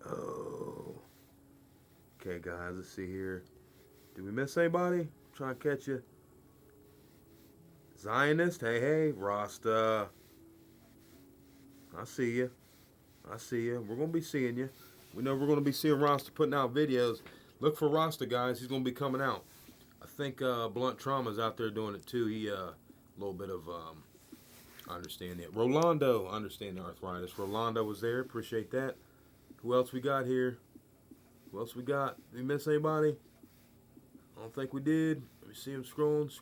Oh. Okay, guys, let's see here. Did we miss anybody? I'm trying to catch you. Zionist. Hey, hey. Rasta. I see you. I see you. We're going to be seeing you. We know we're going to be seeing Rasta putting out videos. Look for Rasta, guys. He's going to be coming out. I think Blunt Trauma's out there doing it too. He, a little bit of, I understand it. Rolando, I understand the arthritis. Rolando was there. Appreciate that. Who else we got here? Who else we got? Did we miss anybody? I don't think we did. Let me see him scrolling.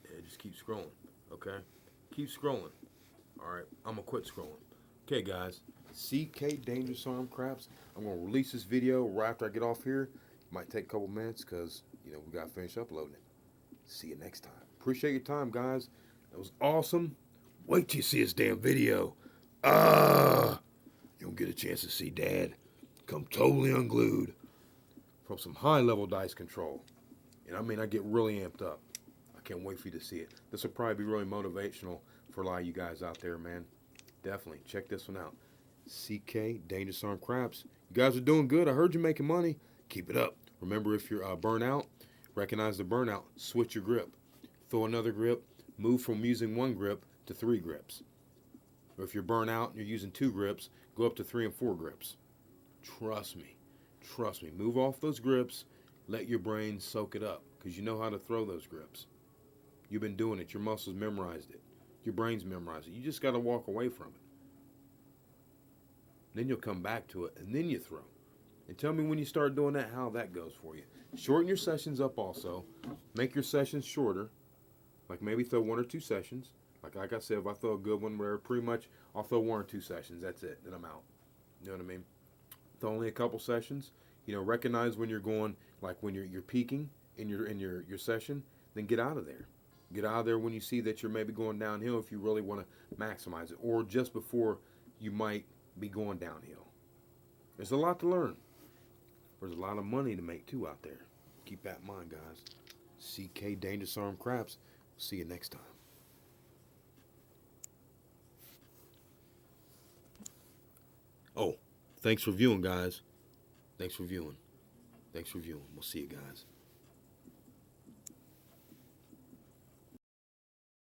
Yeah, just keep scrolling. Okay? Keep scrolling. Alright, I'm going to quit scrolling. Okay, guys. CK Dangerous Arm Craps. I'm going to release this video right after I get off here. Might take a couple minutes because, we got to finish uploading it. See you next time. Appreciate your time, guys. That was awesome. Wait till you see this damn video. You don't get a chance to see Dad come totally unglued from some high-level dice control. And I get really amped up. I can't wait for you to see it. This will probably be really motivational for a lot of you guys out there, man. Definitely. Check this one out. CK Dangerous Arm Craps. You guys are doing good. I heard you're making money. Keep it up. Remember, if you're burnt out, recognize the burnout. Switch your grip. Throw another grip. Move from using one grip to 3 grips. Or if you're burnt out and you're using 2 grips, go up to 3 and 4 grips. Trust me. Trust me. Move off those grips. Let your brain soak it up because you know how to throw those grips. You've been doing it. Your muscles memorized it. Your brain's memorized it. You just got to walk away from it. Then you'll come back to it, and then you throw. And tell me when you start doing that, how that goes for you. Shorten your sessions up also. Make your sessions shorter. Like maybe throw 1 or 2 sessions. Like I said, if I throw a good one, where pretty much I'll throw 1 or 2 sessions. That's it. Then I'm out. You know what I mean? Throw only a couple sessions. Recognize when you're going, like when you're peaking in your session. Then get out of there. Get out of there when you see that you're maybe going downhill if you really want to maximize it. Or just before you might be going downhill. There's a lot to learn. There's a lot of money to make too out there. Keep that in mind, guys. CK Dangerous Arm Craps. See you next time. Oh, thanks for viewing, guys. Thanks for viewing. We'll see you guys.